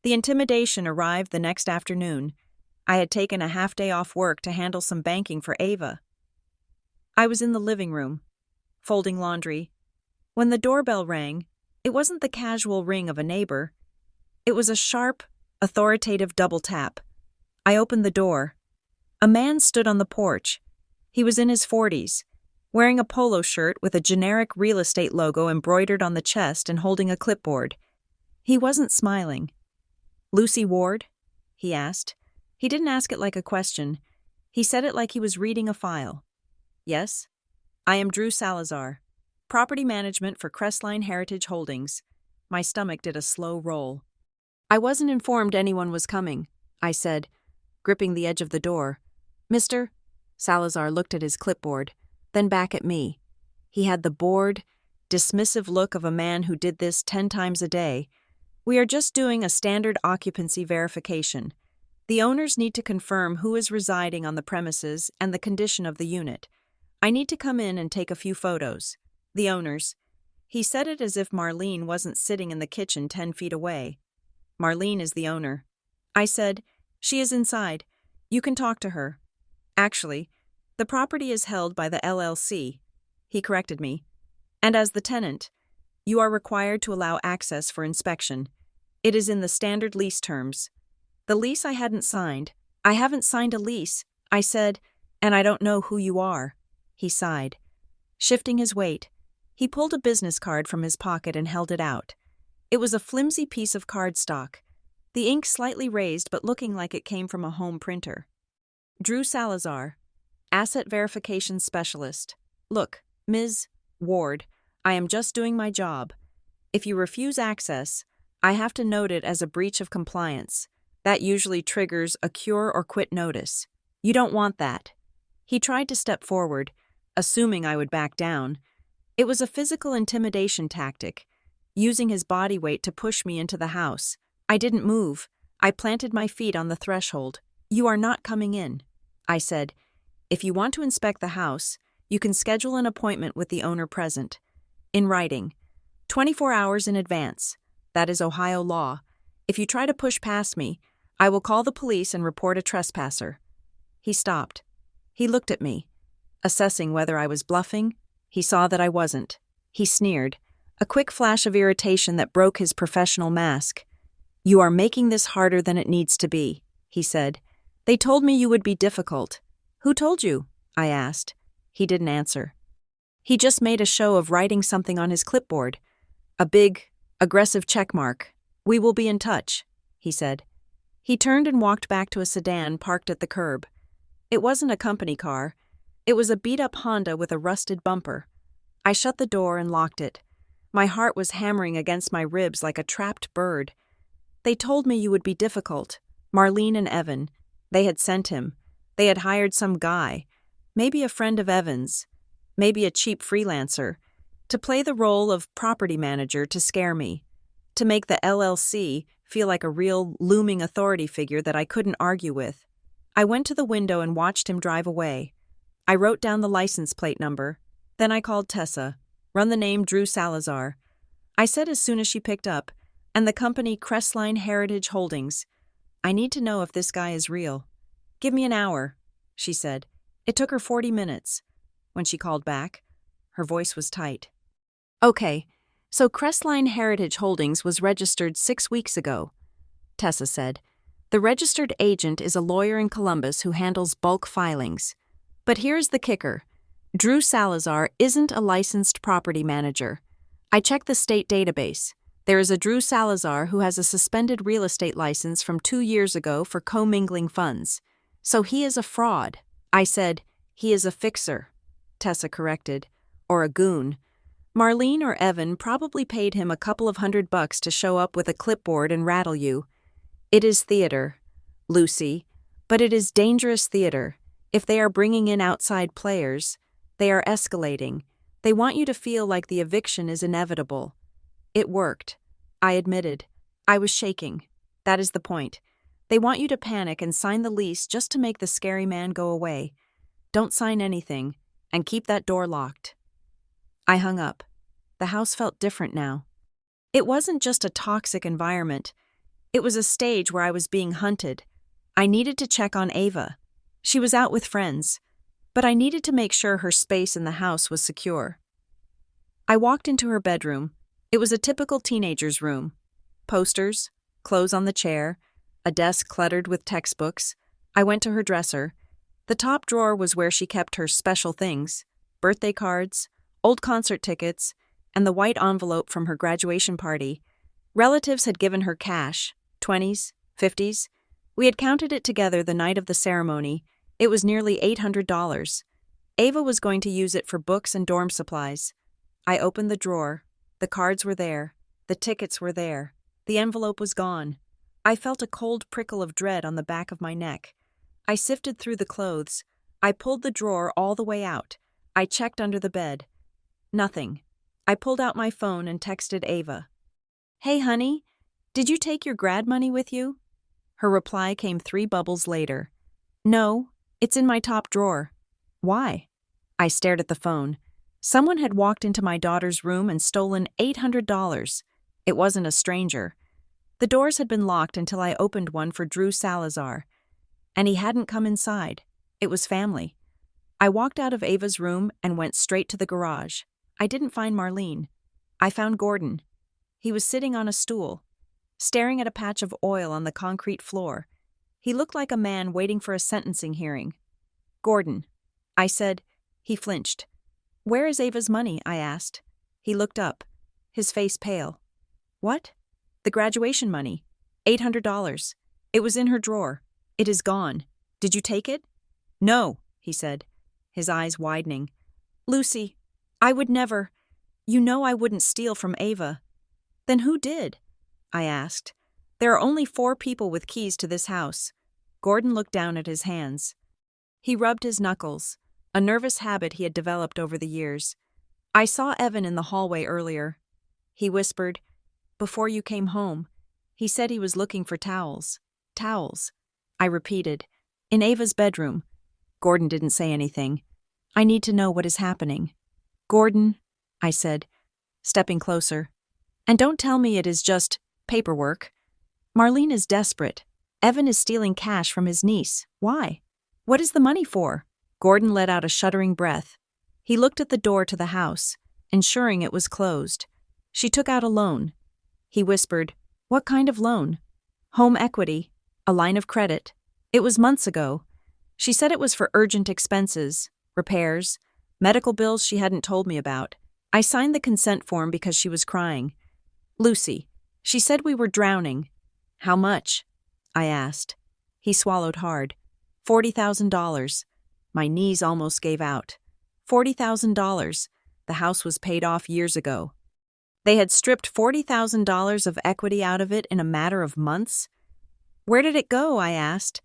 S1: The intimidation arrived the next afternoon. I had taken a half-day off work to handle some banking for Ava. I was in the living room, folding laundry. When the doorbell rang, it wasn't the casual ring of a neighbor. It was a sharp, authoritative double tap. I opened the door. A man stood on the porch. He was in his 40s, wearing a polo shirt with a generic real estate logo embroidered on the chest and holding a clipboard. He wasn't smiling. Lucy Ward? He asked. He didn't ask it like a question. He said it like he was reading a file. Yes? I am Drew Salazar, property management for Crestline Heritage Holdings. My stomach did a slow roll. I wasn't informed anyone was coming, I said, gripping the edge of the door. Mr. Salazar looked at his clipboard, then back at me. He had the bored, dismissive look of a man who did this 10 times a day. We are just doing a standard occupancy verification. The owners need to confirm who is residing on the premises and the condition of the unit. I need to come in and take a few photos. The owners. He said it as if Marlene wasn't sitting in the kitchen 10 feet away. Marlene is the owner. I said, she is inside. You can talk to her. Actually, the property is held by the LLC. He corrected me. And as the tenant, you are required to allow access for inspection. It is in the standard lease terms. The lease I hadn't signed. I haven't signed a lease. I said, and I don't know who you are. He sighed. Shifting his weight, He pulled a business card from his pocket and held it out. It was a flimsy piece of cardstock, the ink slightly raised but looking like it came from a home printer. Drew Salazar, Asset Verification Specialist. Look, Ms. Ward, I am just doing my job. If you refuse access, I have to note it as a breach of compliance. That usually triggers a cure or quit notice. You don't want that. He tried to step forward, assuming I would back down. It was a physical intimidation tactic, using his body weight to push me into the house. I didn't move. I planted my feet on the threshold. You are not coming in. I said, if you want to inspect the house, you can schedule an appointment with the owner present. In writing. 24 hours in advance. That is Ohio law. If you try to push past me, I will call the police and report a trespasser. He stopped. He looked at me, assessing whether I was bluffing. He saw that I wasn't. He sneered, a quick flash of irritation that broke his professional mask. You are making this harder than it needs to be, he said. They told me you would be difficult. Who told you? I asked. He didn't answer. He just made a show of writing something on his clipboard. A big, aggressive check mark. We will be in touch, he said. He turned and walked back to a sedan parked at the curb. It wasn't a company car. It was a beat-up Honda with a rusted bumper. I shut the door and locked it. My heart was hammering against my ribs like a trapped bird. They told me you would be difficult. Marlene and Evan. They had sent him. They had hired some guy, maybe a friend of Evan's, maybe a cheap freelancer, to play the role of property manager to scare me, to make the LLC feel like a real looming authority figure that I couldn't argue with. I went to the window and watched him drive away. I wrote down the license plate number. Then I called Tessa, run the name Drew Salazar. I said as soon as she picked up, and the company Crestline Heritage Holdings. I need to know if this guy is real. Give me an hour, she said. It took her 40 minutes. When she called back, her voice was tight. Okay, so Crestline Heritage Holdings was registered 6 weeks ago, Tessa said. The registered agent is a lawyer in Columbus who handles bulk filings. But here's the kicker. Drew Salazar isn't a licensed property manager. I checked the state database. There is a Drew Salazar who has a suspended real estate license from 2 years ago for commingling funds. So he is a fraud. I said, he is a fixer, Tessa corrected, or a goon. Marlene or Evan probably paid him a couple of $100 to show up with a clipboard and rattle you. It is theater, Lucy, but it is dangerous theater. If they are bringing in outside players, they are escalating. They want you to feel like the eviction is inevitable. It worked. I admitted. I was shaking. That is the point. They want you to panic and sign the lease just to make the scary man go away. Don't sign anything, and keep that door locked. I hung up. The house felt different now. It wasn't just a toxic environment. It was a stage where I was being hunted. I needed to check on Ava. She was out with friends, but I needed to make sure her space in the house was secure. I walked into her bedroom. It was a typical teenager's room. Posters, clothes on the chair, a desk cluttered with textbooks. I went to her dresser. The top drawer was where she kept her special things, birthday cards, old concert tickets, and the white envelope from her graduation party. Relatives had given her cash, 20s, 50s. We had counted it together the night of the ceremony. It was nearly $800. Ava was going to use it for books and dorm supplies. I opened the drawer. The cards were there. The tickets were there. The envelope was gone. I felt a cold prickle of dread on the back of my neck. I sifted through the clothes. I pulled the drawer all the way out. I checked under the bed. Nothing. I pulled out my phone and texted Ava. Hey, honey, did you take your grad money with you? Her reply came 3 bubbles later. No, it's in my top drawer. Why? I stared at the phone. Someone had walked into my daughter's room and stolen $800. It wasn't a stranger. The doors had been locked until I opened one for Drew Salazar. And he hadn't come inside. It was family. I walked out of Ava's room and went straight to the garage. I didn't find Marlene. I found Gordon. He was sitting on a stool, staring at a patch of oil on the concrete floor. He looked like a man waiting for a sentencing hearing. Gordon, I said. He flinched. Where is Ava's money? I asked. He looked up, his face pale. What? The graduation money. $800. It was in her drawer. It is gone. Did you take it? No, he said, his eyes widening. Lucy, I would never. You know I wouldn't steal from Ava. Then who did? I asked. There are only 4 people with keys to this house. Gordon looked down at his hands. He rubbed his knuckles, a nervous habit he had developed over the years. I saw Evan in the hallway earlier. He whispered, before you came home. He said he was looking for towels. Towels. I repeated. In Ava's bedroom. Gordon didn't say anything. I need to know what is happening. Gordon, I said, stepping closer. And don't tell me it is just paperwork. Marlene is desperate. Evan is stealing cash from his niece. Why? What is the money for? Gordon let out a shuddering breath. He looked at the door to the house, ensuring it was closed. She took out a loan. He whispered, what kind of loan? Home equity. A line of credit. It was months ago. She said it was for urgent expenses, repairs, medical bills she hadn't told me about. I signed the consent form because she was crying. Lucy, she said we were drowning. How much? I asked. He swallowed hard. $40,000. My knees almost gave out. $40,000. The house was paid off years ago. They had stripped $40,000 of equity out of it in a matter of months? Where did it go? I asked.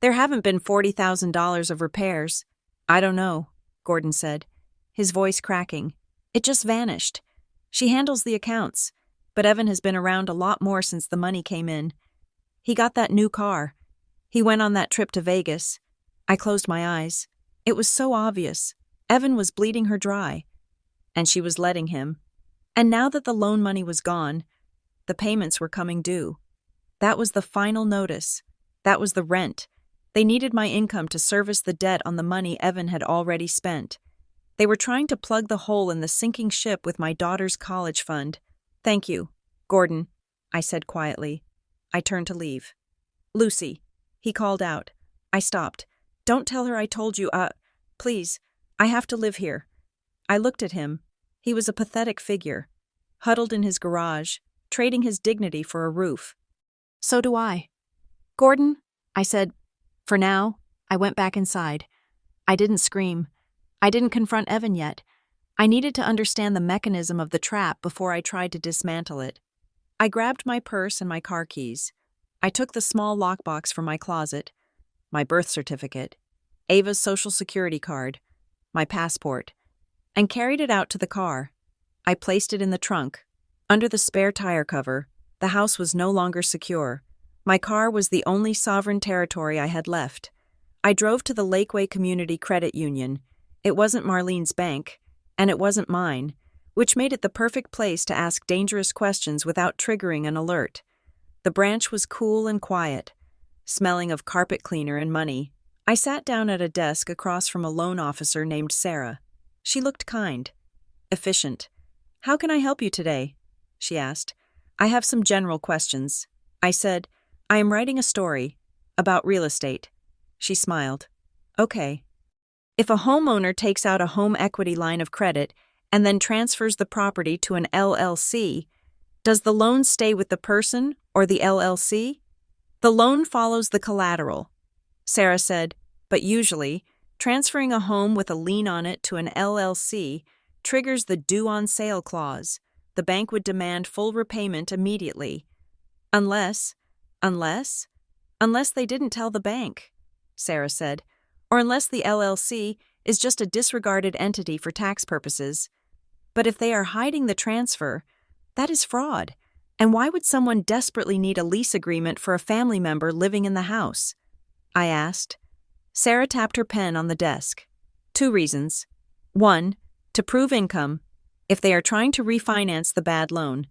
S1: There haven't been $40,000 of repairs. I don't know, Gordon said, his voice cracking. It just vanished. She handles the accounts, but Evan has been around a lot more since the money came in. He got that new car. He went on that trip to Vegas. I closed my eyes. It was so obvious. Evan was bleeding her dry. And she was letting him. And now that the loan money was gone, the payments were coming due. That was the final notice. That was the rent. They needed my income to service the debt on the money Evan had already spent. They were trying to plug the hole in the sinking ship with my daughter's college fund. Thank you, Gordon, I said quietly. I turned to leave. Lucy, he called out. I stopped. Don't tell her I told you, please, I have to live here. I looked at him. He was a pathetic figure, huddled in his garage, trading his dignity for a roof. So do I. Gordon, I said, for now. I went back inside. I didn't scream. I didn't confront Evan yet. I needed to understand the mechanism of the trap before I tried to dismantle it. I grabbed my purse and my car keys. I took the small lockbox from my closet, my birth certificate, Ava's social security card, my passport, and carried it out to the car. I placed it in the trunk. Under the spare tire cover, the house was no longer secure. My car was the only sovereign territory I had left. I drove to the Lakeway Community Credit Union. It wasn't Marlene's bank, and it wasn't mine, which made it the perfect place to ask dangerous questions without triggering an alert. The branch was cool and quiet, smelling of carpet cleaner and money. I sat down at a desk across from a loan officer named Sarah. She looked kind, efficient. How can I help you today? She asked. I have some general questions. I said, I am writing a story about real estate. She smiled. Okay. If a homeowner takes out a home equity line of credit and then transfers the property to an LLC, does the loan stay with the person or the LLC? The loan follows the collateral. Sarah said, but usually, transferring a home with a lien on it to an LLC triggers the due on sale clause. The bank would demand full repayment immediately. Unless they didn't tell the bank, Sarah said, or unless the LLC is just a disregarded entity for tax purposes. But if they are hiding the transfer, that is fraud. And why would someone desperately need a lease agreement for a family member living in the house? I asked. Sarah tapped her pen on the desk. 2 reasons. 1, to prove income. If they are trying to refinance the bad loan,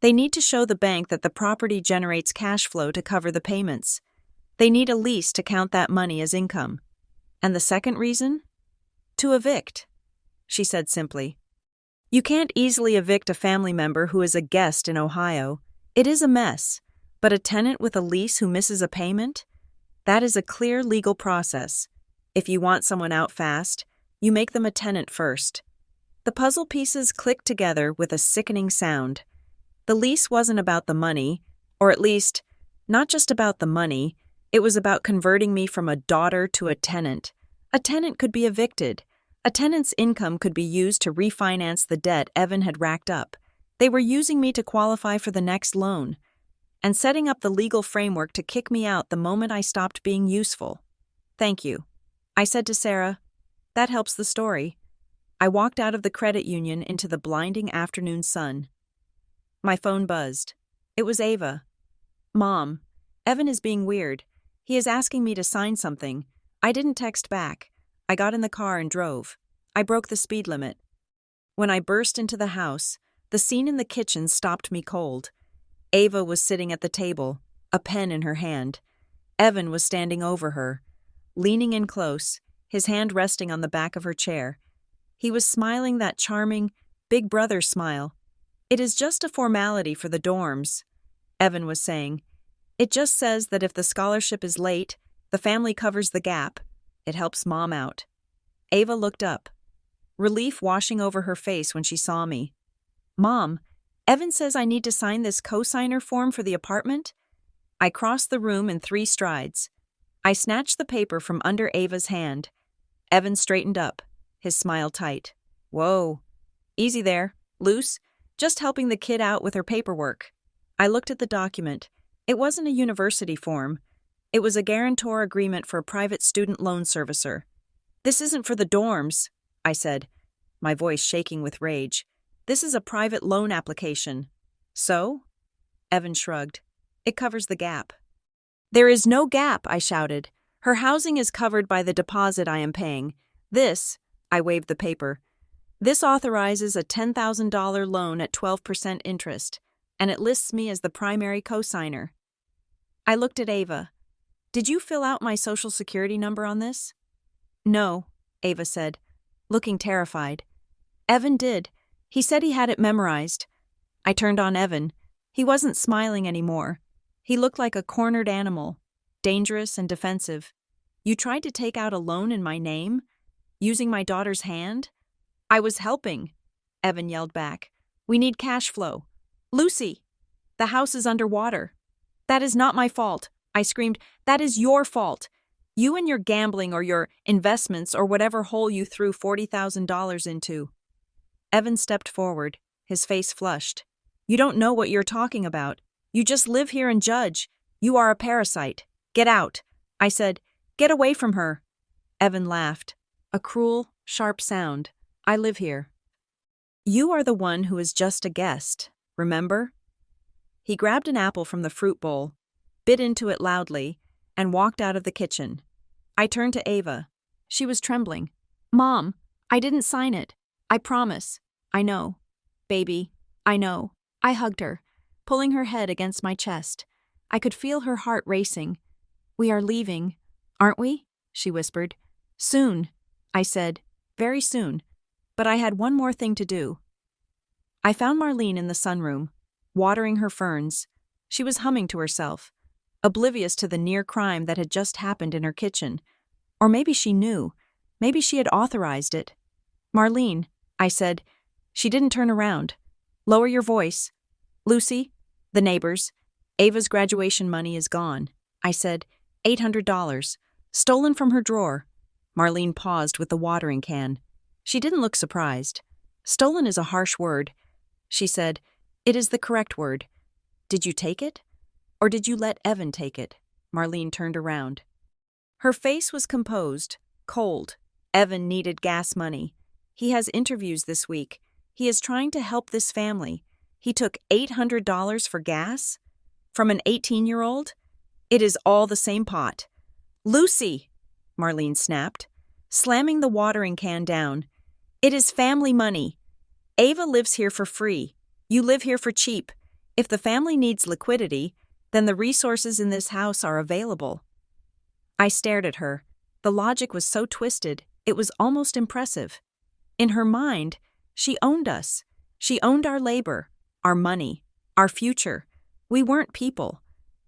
S1: they need to show the bank that the property generates cash flow to cover the payments. They need a lease to count that money as income. And the second reason? To evict, she said simply. You can't easily evict a family member who is a guest in Ohio. It is a mess, but a tenant with a lease who misses a payment? That is a clear legal process. If you want someone out fast, you make them a tenant first. The puzzle pieces clicked together with a sickening sound. The lease wasn't about the money, or at least, not just about the money, it was about converting me from a daughter to a tenant. A tenant could be evicted. A tenant's income could be used to refinance the debt Evan had racked up. They were using me to qualify for the next loan, and setting up the legal framework to kick me out the moment I stopped being useful. "Thank you," I said to Sarah. "That helps the story." I walked out of the credit union into the blinding afternoon sun. My phone buzzed. It was Ava. "Mom, Evan is being weird. He is asking me to sign something." I didn't text back. I got in the car and drove. I broke the speed limit. When I burst into the house, the scene in the kitchen stopped me cold. Ava was sitting at the table, a pen in her hand. Evan was standing over her, leaning in close, his hand resting on the back of her chair. He was smiling that charming, big brother smile. "It is just a formality for the dorms," Evan was saying. "It just says that if the scholarship is late, the family covers the gap. It helps Mom out." Ava looked up, relief washing over her face when she saw me. "Mom, Evan says I need to sign this cosigner form for the apartment?" I crossed the room in 3 strides. I snatched the paper from under Ava's hand. Evan straightened up, his smile tight. "Whoa. Easy there. Loose. Just helping the kid out with her paperwork." I looked at the document. It wasn't a university form. It was a guarantor agreement for a private student loan servicer. "This isn't for the dorms," I said, my voice shaking with rage. "This is a private loan application." "So?" Evan shrugged. "It covers the gap." "There is no gap," I shouted. "Her housing is covered by the deposit I am paying. This," I waved the paper, "this authorizes a $10,000 loan at 12% interest, and it lists me as the primary cosigner." I looked at Ava. "Did you fill out my social security number on this?" "No," Ava said, looking terrified. "Evan did. He said he had it memorized." I turned on Evan. He wasn't smiling anymore. He looked like a cornered animal, dangerous and defensive. "You tried to take out a loan in my name? Using my daughter's hand?" "I was helping," Evan yelled back. "We need cash flow." "Lucy, the house is underwater." "That is not my fault," I screamed. "That is your fault. You and your gambling or your investments or whatever hole you threw $40,000 into." Evan stepped forward, his face flushed. "You don't know what you're talking about. You just live here and judge. You are a parasite. Get out." I said, "Get away from her." Evan laughed. A cruel, sharp sound. "I live here. You are the one who is just a guest, remember?" He grabbed an apple from the fruit bowl, bit into it loudly, and walked out of the kitchen. I turned to Ava. She was trembling. "Mom, I didn't sign it. I promise." "I know. Baby, I know." I hugged her, pulling her head against my chest. I could feel her heart racing. "We are leaving, aren't we?" she whispered. "Soon," I said. "Very soon. But I had one more thing to do." I found Marlene in the sunroom, watering her ferns. She was humming to herself, oblivious to the near crime that had just happened in her kitchen. Or maybe she knew. Maybe she had authorized it. "Marlene," I said. She didn't turn around. "Lower your voice." "Lucy, the neighbors, Ava's graduation money is gone," I said. $800. Stolen from her drawer." Marlene paused with the watering can. She didn't look surprised. "Stolen is a harsh word," she said. "It is the correct word. Did you take it? Or did you let Evan take it?" Marlene turned around. Her face was composed, cold. "Evan needed gas money. He has interviews this week. He is trying to help this family. He took $800 for gas? From an 18-year-old? It is all the same pot." "Lucy," Marlene snapped, slamming the watering can down. "It is family money. Ava lives here for free. You live here for cheap. If the family needs liquidity, then the resources in this house are available." I stared at her. The logic was so twisted, it was almost impressive. In her mind, she owned us. She owned our labor, our money, our future. We weren't people.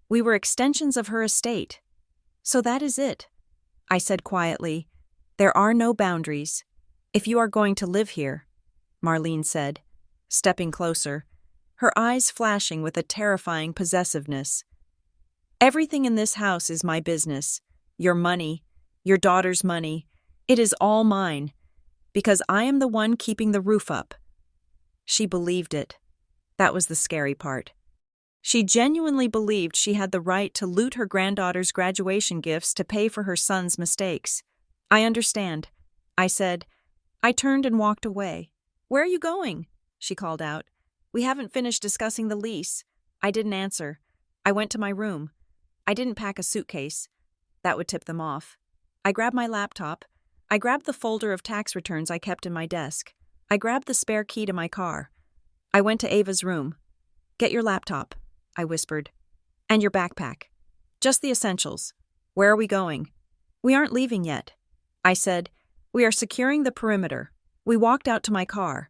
S1: We were extensions of her estate. "So that is it," I said quietly. "There are no boundaries. If you are going to live here, Marlene said, stepping closer, her eyes flashing with a terrifying possessiveness. Everything in this house is my business. Your money, your daughter's money. It is all mine, because I am the one keeping the roof up. She believed it. That was the scary part. She genuinely believed she had the right to loot her granddaughter's graduation gifts to pay for her son's mistakes. I understand, I said. I turned and walked away. Where are you going? She called out. We haven't finished discussing the lease. I didn't answer. I went to my room. I didn't pack a suitcase. That would tip them off. I grabbed my laptop. I grabbed the folder of tax returns I kept in my desk. I grabbed the spare key to my car. I went to Ava's room. Get your laptop, I whispered. And your backpack. Just the essentials. Where are we going? We aren't leaving yet. I said, we are securing the perimeter. We walked out to my car.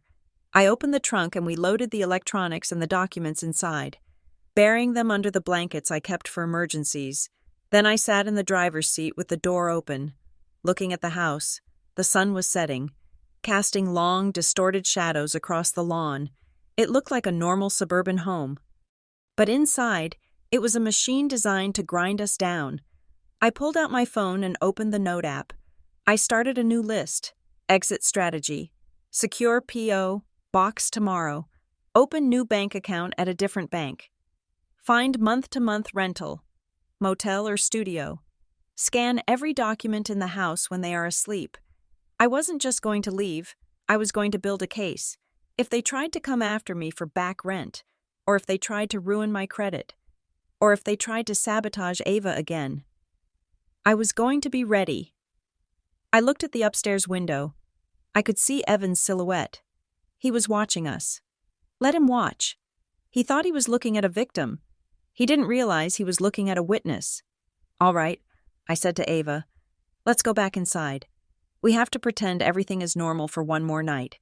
S1: I opened the trunk and we loaded the electronics and the documents inside, burying them under the blankets I kept for emergencies. Then I sat in the driver's seat with the door open, looking at the house. The sun was setting, casting long, distorted shadows across the lawn. It looked like a normal suburban home. But inside, it was a machine designed to grind us down. I pulled out my phone and opened the Note app. I started a new list. Exit strategy. Secure PO. Box tomorrow. Open new bank account at a different bank. Find month-to-month rental. Motel or studio. Scan every document in the house when they are asleep. I wasn't just going to leave. I was going to build a case. If they tried to come after me for back rent, or if they tried to ruin my credit, or if they tried to sabotage Ava again, I was going to be ready. I looked at the upstairs window. I could see Evan's silhouette. He was watching us. Let him watch. He thought he was looking at a victim. He didn't realize he was looking at a witness. All right, I said to Ava. Let's go back inside. We have to pretend everything is normal for one more night.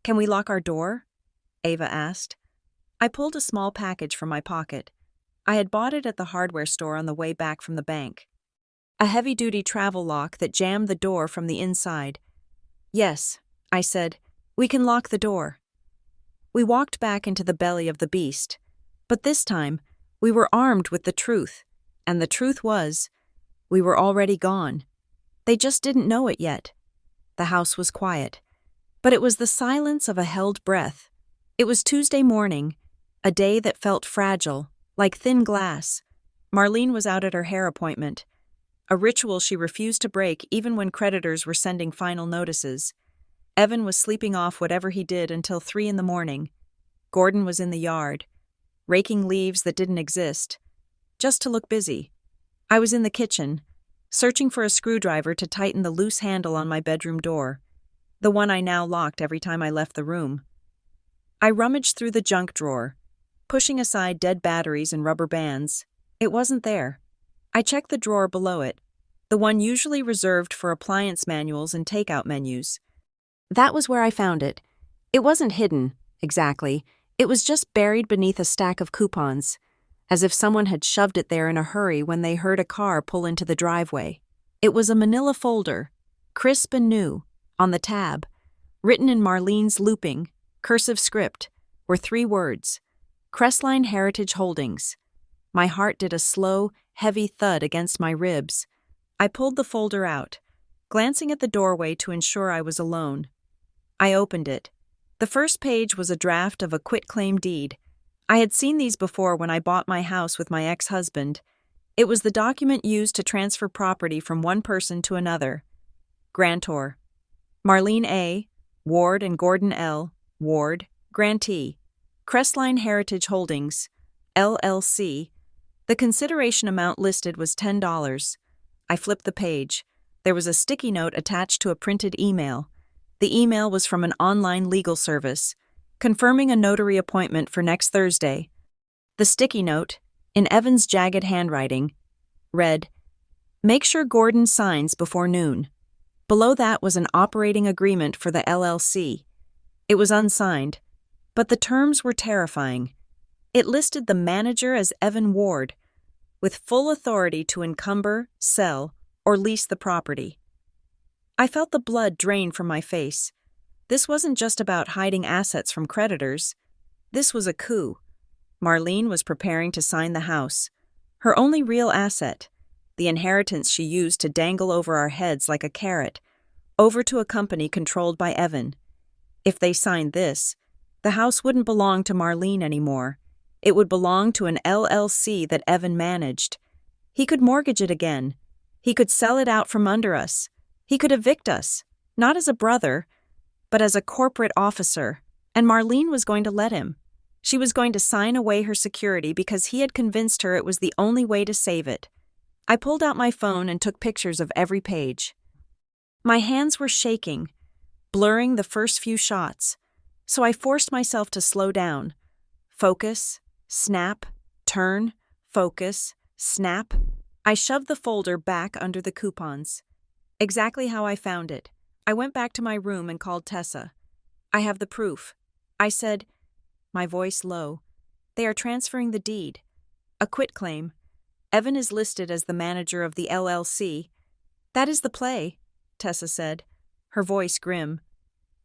S1: Can we lock our door? Ava asked. I pulled a small package from my pocket. I had bought it at the hardware store on the way back from the bank. A heavy-duty travel lock that jammed the door from the inside. Yes, I said. We can lock the door. We walked back into the belly of the beast. But this time, we were armed with the truth. And the truth was, we were already gone. They just didn't know it yet. The house was quiet. But it was the silence of a held breath. It was Tuesday morning, a day that felt fragile, like thin glass. Marlene was out at her hair appointment, a ritual she refused to break even when creditors were sending final notices. Evan was sleeping off whatever he did until 3 a.m. Gordon was in the yard, raking leaves that didn't exist, just to look busy. I was in the kitchen, searching for a screwdriver to tighten the loose handle on my bedroom door, the one I now locked every time I left the room. I rummaged through the junk drawer, pushing aside dead batteries and rubber bands. It wasn't there. I checked the drawer below it, the one usually reserved for appliance manuals and takeout menus. That was where I found it. It wasn't hidden, exactly. It was just buried beneath a stack of coupons, as if someone had shoved it there in a hurry when they heard a car pull into the driveway. It was a manila folder, crisp and new. On the tab, written in Marlene's looping, cursive script, were 3 words: Crestline Heritage Holdings. My heart did a slow, heavy thud against my ribs. I pulled the folder out, glancing at the doorway to ensure I was alone. I opened it. The first page was a draft of a quitclaim deed. I had seen these before when I bought my house with my ex-husband. It was the document used to transfer property from one person to another. Grantor: Marlene A., Ward and Gordon L., Ward, grantee. Crestline Heritage Holdings, LLC. The consideration amount listed was $10. I flipped the page. There was a sticky note attached to a printed email. The email was from an online legal service, confirming a notary appointment for next Thursday. The sticky note, in Evan's jagged handwriting, read, "Make sure Gordon signs before noon." Below that was an operating agreement for the LLC. It was unsigned, but the terms were terrifying. It listed the manager as Evan Ward, with full authority to encumber, sell, or lease the property. I felt the blood drain from my face. This wasn't just about hiding assets from creditors. This was a coup. Marlene was preparing to sign the house, her only real asset, the inheritance she used to dangle over our heads like a carrot, over to a company controlled by Evan. If they signed this, the house wouldn't belong to Marlene anymore. It would belong to an LLC that Evan managed. He could mortgage it again. He could sell it out from under us. He could evict us, not as a brother, but as a corporate officer, and Marlene was going to let him. She was going to sign away her security because he had convinced her it was the only way to save it. I pulled out my phone and took pictures of every page. My hands were shaking, blurring the first few shots, so I forced myself to slow down. Focus, snap, turn, focus, snap. I shoved the folder back under the coupons. Exactly how I found it. I went back to my room and called Tessa. "I have the proof," I said, my voice low. "They are transferring the deed. A quitclaim. Evan is listed as the manager of the LLC. "That is the play," Tessa said, her voice grim.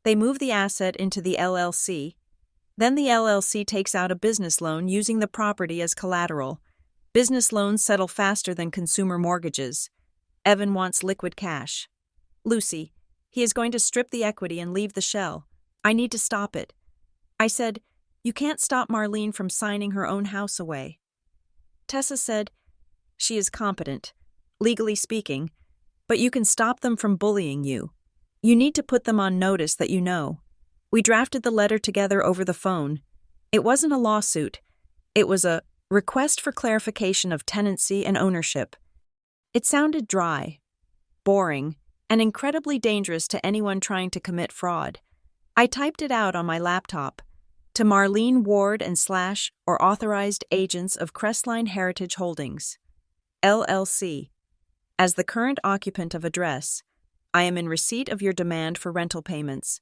S1: "They move the asset into the LLC. Then the LLC takes out a business loan using the property as collateral. Business loans settle faster than consumer mortgages. Evan wants liquid cash. Lucy, he is going to strip the equity and leave the shell. I need to stop it." I said, "You can't stop Marlene from signing her own house away." Tessa said, "She is competent, legally speaking, but you can stop them from bullying you. You need to put them on notice that you know." We drafted the letter together over the phone. It wasn't a lawsuit. It was a request for clarification of tenancy and ownership. It sounded dry, boring, and incredibly dangerous to anyone trying to commit fraud. I typed it out on my laptop. To Marlene Ward and / or authorized agents of Crestline Heritage Holdings, LLC. As the current occupant of address, I am in receipt of your demand for rental payments.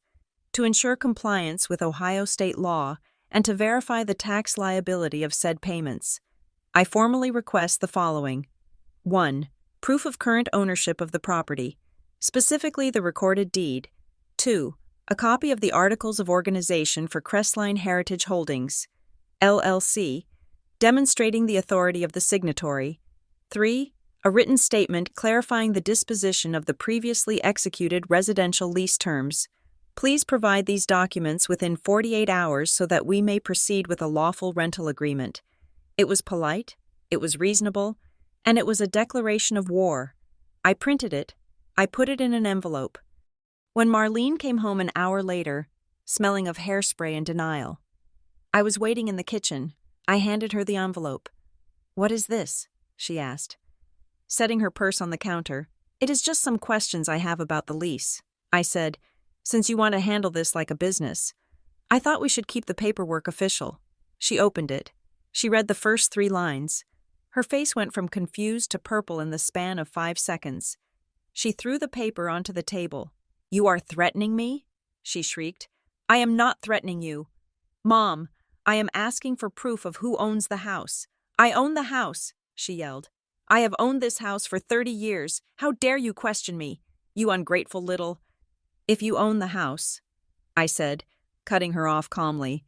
S1: To ensure compliance with Ohio state law and to verify the tax liability of said payments, I formally request the following. 1. Proof of current ownership of the property, specifically the recorded deed. 2. A copy of the Articles of Organization for Crestline Heritage Holdings, LLC, demonstrating the authority of the signatory. 3. A written statement clarifying the disposition of the previously executed residential lease terms. Please provide these documents within 48 hours so that we may proceed with a lawful rental agreement. It was polite, it was reasonable, and it was a declaration of war. I printed it. I put it in an envelope. When Marlene came home an hour later, smelling of hairspray and denial, I was waiting in the kitchen. I handed her the envelope. "What is this?" she asked. Setting her purse on the counter, "It is just some questions I have about the lease," I said, "since you want to handle this like a business. I thought we should keep the paperwork official." She opened it. She read the first 3 lines. Her face went from confused to purple in the span of 5 seconds. She threw the paper onto the table. "You are threatening me?" she shrieked. "I am not threatening you. Mom, I am asking for proof of who owns the house. I own the house," she yelled. "I have owned this house for 30 years. How dare you question me, you ungrateful little—" "If you own the house," I said, cutting her off calmly,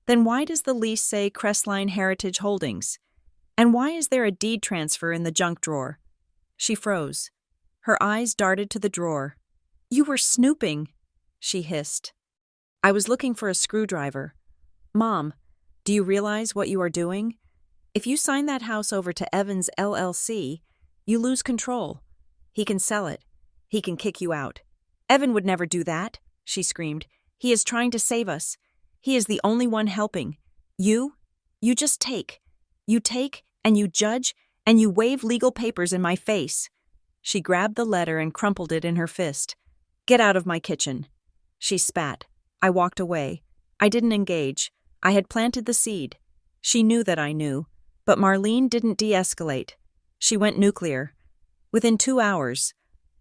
S1: "then why does the lease say Crestline Heritage Holdings? And why is there a deed transfer in the junk drawer?" She froze. Her eyes darted to the drawer. "You were snooping," she hissed. "I was looking for a screwdriver. Mom, do you realize what you are doing? If you sign that house over to Evans LLC, you lose control. He can sell it. He can kick you out." "Evan would never do that," she screamed. "He is trying to save us. He is the only one helping. You just take. You take, and you judge, and you wave legal papers in my face." She grabbed the letter and crumpled it in her fist. "Get out of my kitchen." She spat. I walked away. I didn't engage. I had planted the seed. She knew that I knew. But Marlene didn't de-escalate. She went nuclear. Within 2 hours,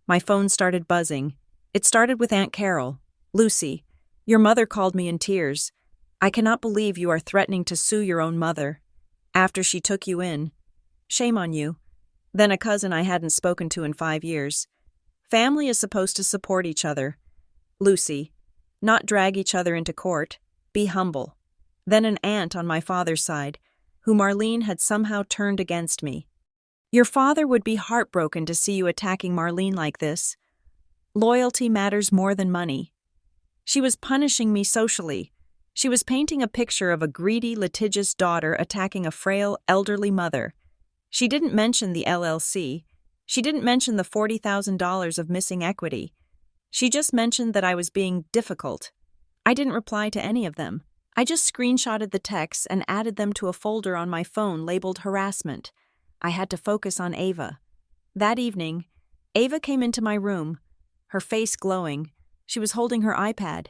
S1: my phone started buzzing. It started with Aunt Carol. "Lucy, your mother called me in tears. I cannot believe you are threatening to sue your own mother. After she took you in. Shame on you." Then a cousin I hadn't spoken to in 5 years. "Family is supposed to support each other. Lucy, not drag each other into court, be humble. Then an aunt on my father's side, who Marlene had somehow turned against me. Your father would be heartbroken to see you attacking Marlene like this. Loyalty matters more than money. She was punishing me socially. She was painting a picture of a greedy, litigious daughter attacking a frail, elderly mother. She didn't mention the LLC. She didn't mention the $40,000 of missing equity. She just mentioned that I was being difficult. I didn't reply to any of them. I just screenshotted the texts and added them to a folder on my phone labeled harassment. I had to focus on Ava. That evening, Ava came into my room, her face glowing. She was holding her iPad.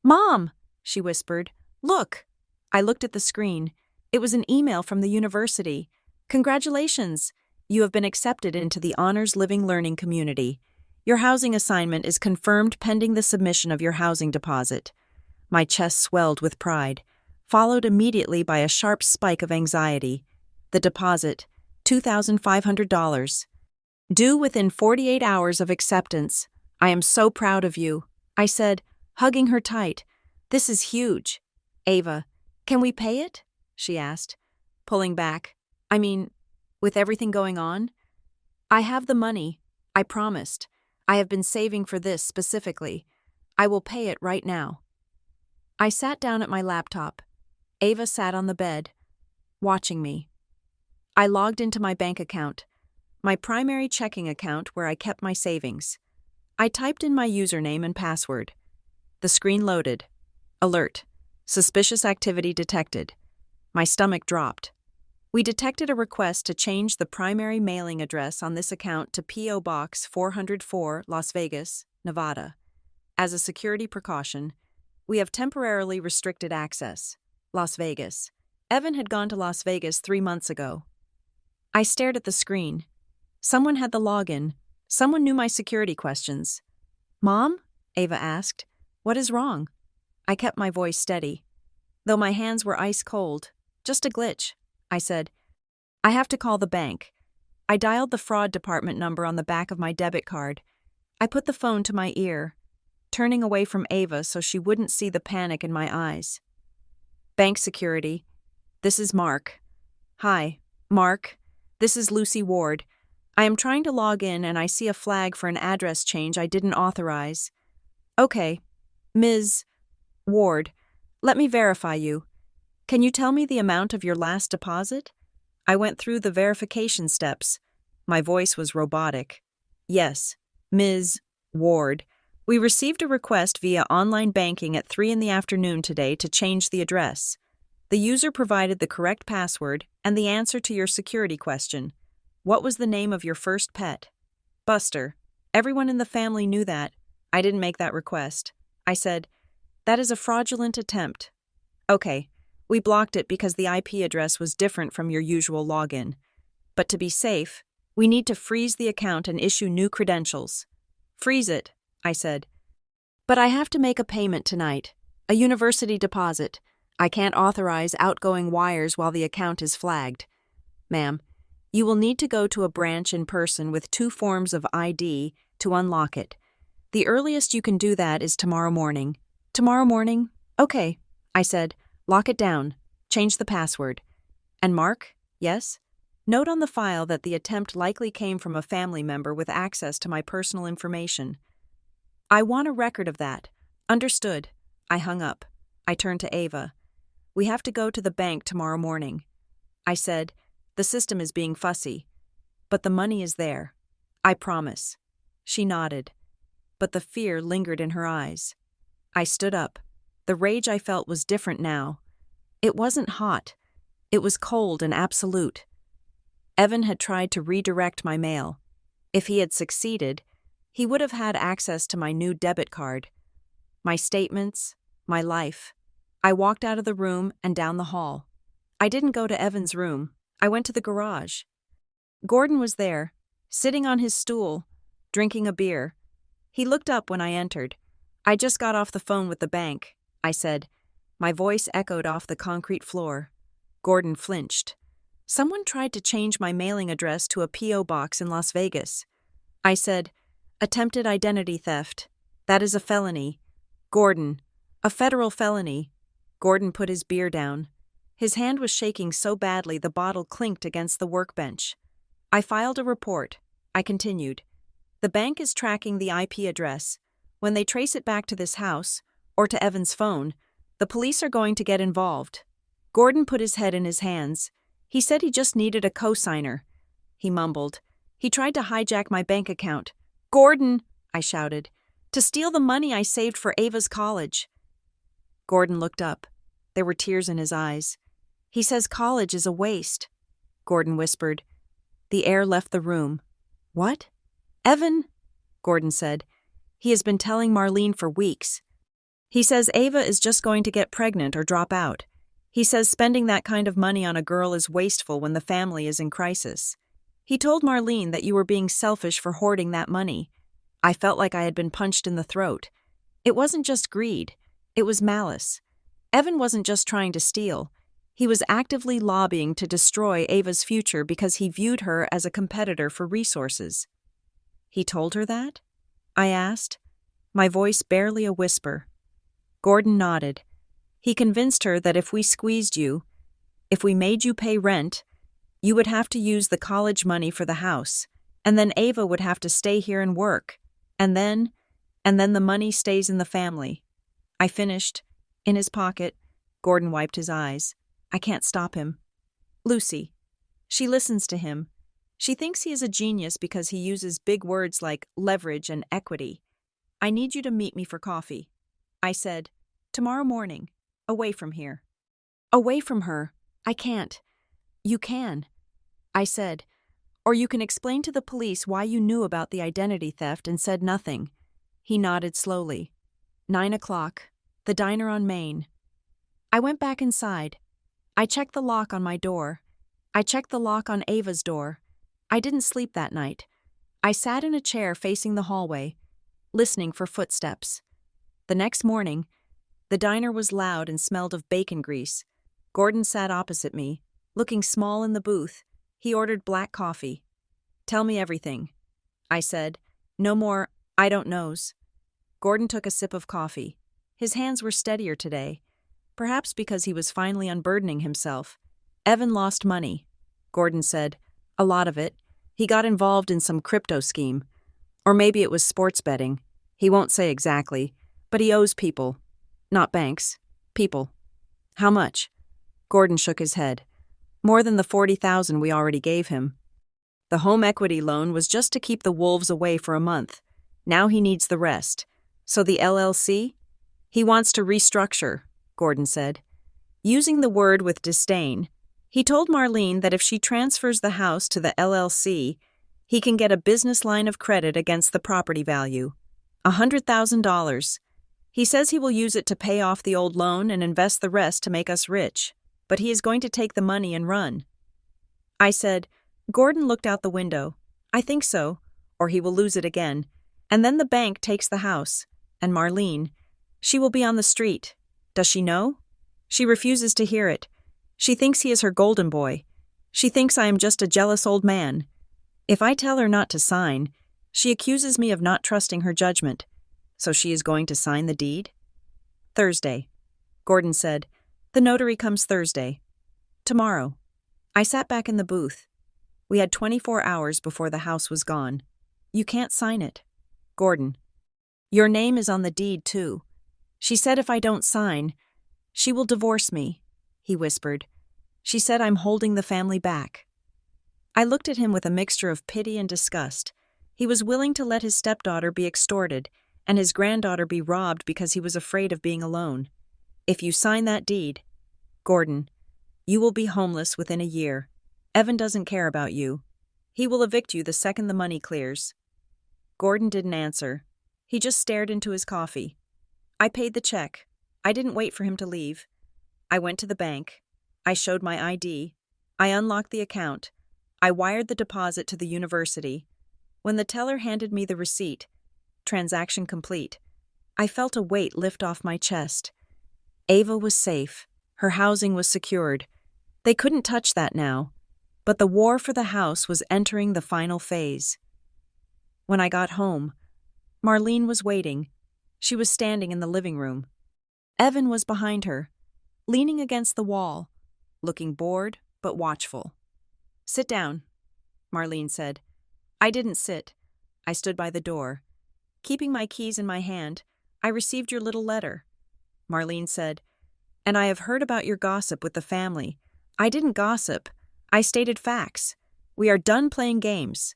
S1: "Mom," she whispered, "look." I looked at the screen. It was an email from the university. "Congratulations. You have been accepted into the Honors Living Learning community. Your housing assignment is confirmed pending the submission of your housing deposit." My chest swelled with pride, followed immediately by a sharp spike of anxiety. The deposit, $2,500. Due within 48 hours of acceptance. "I am so proud of you," I said, hugging her tight. "This is huge." "Ava, can we pay it?" she asked, pulling back. "I mean, with everything going on?" "I have the money. I promised. I have been saving for this specifically. I will pay it right now." I sat down at my laptop. Ava sat on the bed, watching me. I logged into my bank account, my primary checking account where I kept my savings. I typed in my username and password. The screen loaded. Alert. Suspicious activity detected. My stomach dropped. We detected a request to change the primary mailing address on this account to P.O. Box 404, Las Vegas, Nevada. As a security precaution, we have temporarily restricted access. Las Vegas. Evan had gone to Las Vegas 3 months ago. I stared at the screen. Someone had the login. Someone knew my security questions. "Mom?" Ava asked. "What is wrong?" I kept my voice steady, though my hands were ice cold. "Just a glitch," I said. "I have to call the bank." I dialed the fraud department number on the back of my debit card. I put the phone to my ear, turning away from Ava so she wouldn't see the panic in my eyes. "Bank security. This is Mark." "Hi, Mark. This is Lucy Ward. I am trying to log in and I see a flag for an address change I didn't authorize." "Okay, Ms. Ward, let me verify you. Can you tell me the amount of your last deposit?" I went through the verification steps. My voice was robotic. "Yes, Ms. Ward. We received a request via online banking at 3 in the afternoon today to change the address. The user provided the correct password and the answer to your security question. What was the name of your first pet?" "Buster. Everyone in the family knew that. I didn't make that request." I said, "That is a fraudulent attempt." "Okay, we blocked it because the IP address was different from your usual login. But to be safe, we need to freeze the account and issue new credentials." "Freeze it," I said. "But I have to make a payment tonight. A university deposit. I can't authorize outgoing wires while the account is flagged." "Ma'am, you will need to go to a branch in person with 2 forms of ID to unlock it. The earliest you can do that is tomorrow morning." "Tomorrow morning? Okay," I said. "Lock it down. Change the password." "And Mark?" "Yes?" "Note on the file that the attempt likely came from a family member with access to my personal information." "I want a record of that." "Understood." I hung up. I turned to Ava. "We have to go to the bank tomorrow morning." I said, "The system is being fussy, but the money is there. I promise." She nodded, but the fear lingered in her eyes. I stood up. The rage I felt was different now. It wasn't hot. It was cold and absolute. Evan had tried to redirect my mail. If he had succeeded, he would have had access to my new debit card, my statements, my life. I walked out of the room and down the hall. I didn't go to Evan's room. I went to the garage. Gordon was there, sitting on his stool, drinking a beer. He looked up when I entered. "I just got off the phone with the bank," I said. My voice echoed off the concrete floor. Gordon flinched. "Someone tried to change my mailing address to a P.O. box in Las Vegas." I said, "Attempted identity theft. That is a felony." "Gordon, A federal felony. Gordon put his beer down. His hand was shaking so badly the bottle clinked against the workbench. I filed a report. I continued. The bank is tracking the IP address. When they trace it back to this house, or to Evan's phone, the police are going to get involved. Gordon put his head in his hands. He said he just needed a cosigner. He mumbled. He tried to hijack my bank account. Gordon, I shouted, to steal the money I saved for Ava's college. Gordon looked up. There were tears in his eyes. He says college is a waste, Gordon whispered. The air left the room. What? Evan, Gordon said. He has been telling Marlene for weeks. He says Ava is just going to get pregnant or drop out. He says spending that kind of money on a girl is wasteful when the family is in crisis. He told Marlene that you were being selfish for hoarding that money. I felt like I had been punched in the throat. It wasn't just greed. It was malice. Evan wasn't just trying to steal. He was actively lobbying to destroy Ava's future because he viewed her as a competitor for resources. He told her that? I asked, my voice barely a whisper. Gordon nodded. He convinced her that if we squeezed you, if we made you pay rent, you would have to use the college money for the house, and then Ava would have to stay here and work, and then the money stays in the family. I finished. In his pocket, Gordon wiped his eyes. I can't stop him. Lucy. She listens to him. She thinks he is a genius because he uses big words like leverage and equity. I need you to meet me for coffee. I said, tomorrow morning, away from here. Away from her. I can't. You can. I said, or you can explain to the police why you knew about the identity theft and said nothing. He nodded slowly. 9 o'clock, the diner on Main. I went back inside. I checked the lock on my door. I checked the lock on Ava's door. I didn't sleep that night. I sat in a chair facing the hallway, listening for footsteps. The next morning, the diner was loud and smelled of bacon grease. Gordon sat opposite me, looking small in the booth. He ordered black coffee. Tell me everything, I said. No more, I don't knows. Gordon took a sip of coffee. His hands were steadier today, perhaps because he was finally unburdening himself. Evan lost money, Gordon said. A lot of it. He got involved in some crypto scheme. Or maybe it was sports betting. He won't say exactly, but he owes people. Not banks. People. How much? Gordon shook his head. More than the $40,000 we already gave him. The home equity loan was just to keep the wolves away for a month. Now he needs the rest. So the LLC? He wants to restructure, Gordon said. Using the word with disdain, he told Marlene that if she transfers the house to the LLC, he can get a business line of credit against the property value. $100,000. He says he will use it to pay off the old loan and invest the rest to make us rich, but he is going to take the money and run. I said, Gordon looked out the window. I think so, or he will lose it again. And then the bank takes the house. And Marlene, she will be on the street. Does she know? She refuses to hear it. She thinks he is her golden boy. She thinks I am just a jealous old man. If I tell her not to sign, she accuses me of not trusting her judgment. So she is going to sign the deed? Thursday. Gordon said, the notary comes Thursday. Tomorrow. I sat back in the booth. We had 24 hours before the house was gone. You can't sign it. Gordon. Your name is on the deed, too. She said if I don't sign, she will divorce me, he whispered. She said I'm holding the family back. I looked at him with a mixture of pity and disgust. He was willing to let his stepdaughter be extorted and his granddaughter be robbed because he was afraid of being alone. If you sign that deed, Gordon, you will be homeless within a year. Evan doesn't care about you. He will evict you the second the money clears. Gordon didn't answer. He just stared into his coffee. I paid the check. I didn't wait for him to leave. I went to the bank. I showed my ID. I unlocked the account. I wired the deposit to the university. When the teller handed me the receipt, transaction complete, I felt a weight lift off my chest. Ava was safe. Her housing was secured. They couldn't touch that now. But the war for the house was entering the final phase. When I got home, Marlene was waiting. She was standing in the living room. Evan was behind her, leaning against the wall, looking bored but watchful. "Sit down," Marlene said. I didn't sit. I stood by the door. Keeping my keys in my hand, I received your little letter. Marlene said, "And I have heard about your gossip with the family. I didn't gossip. I stated facts. We are done playing games,"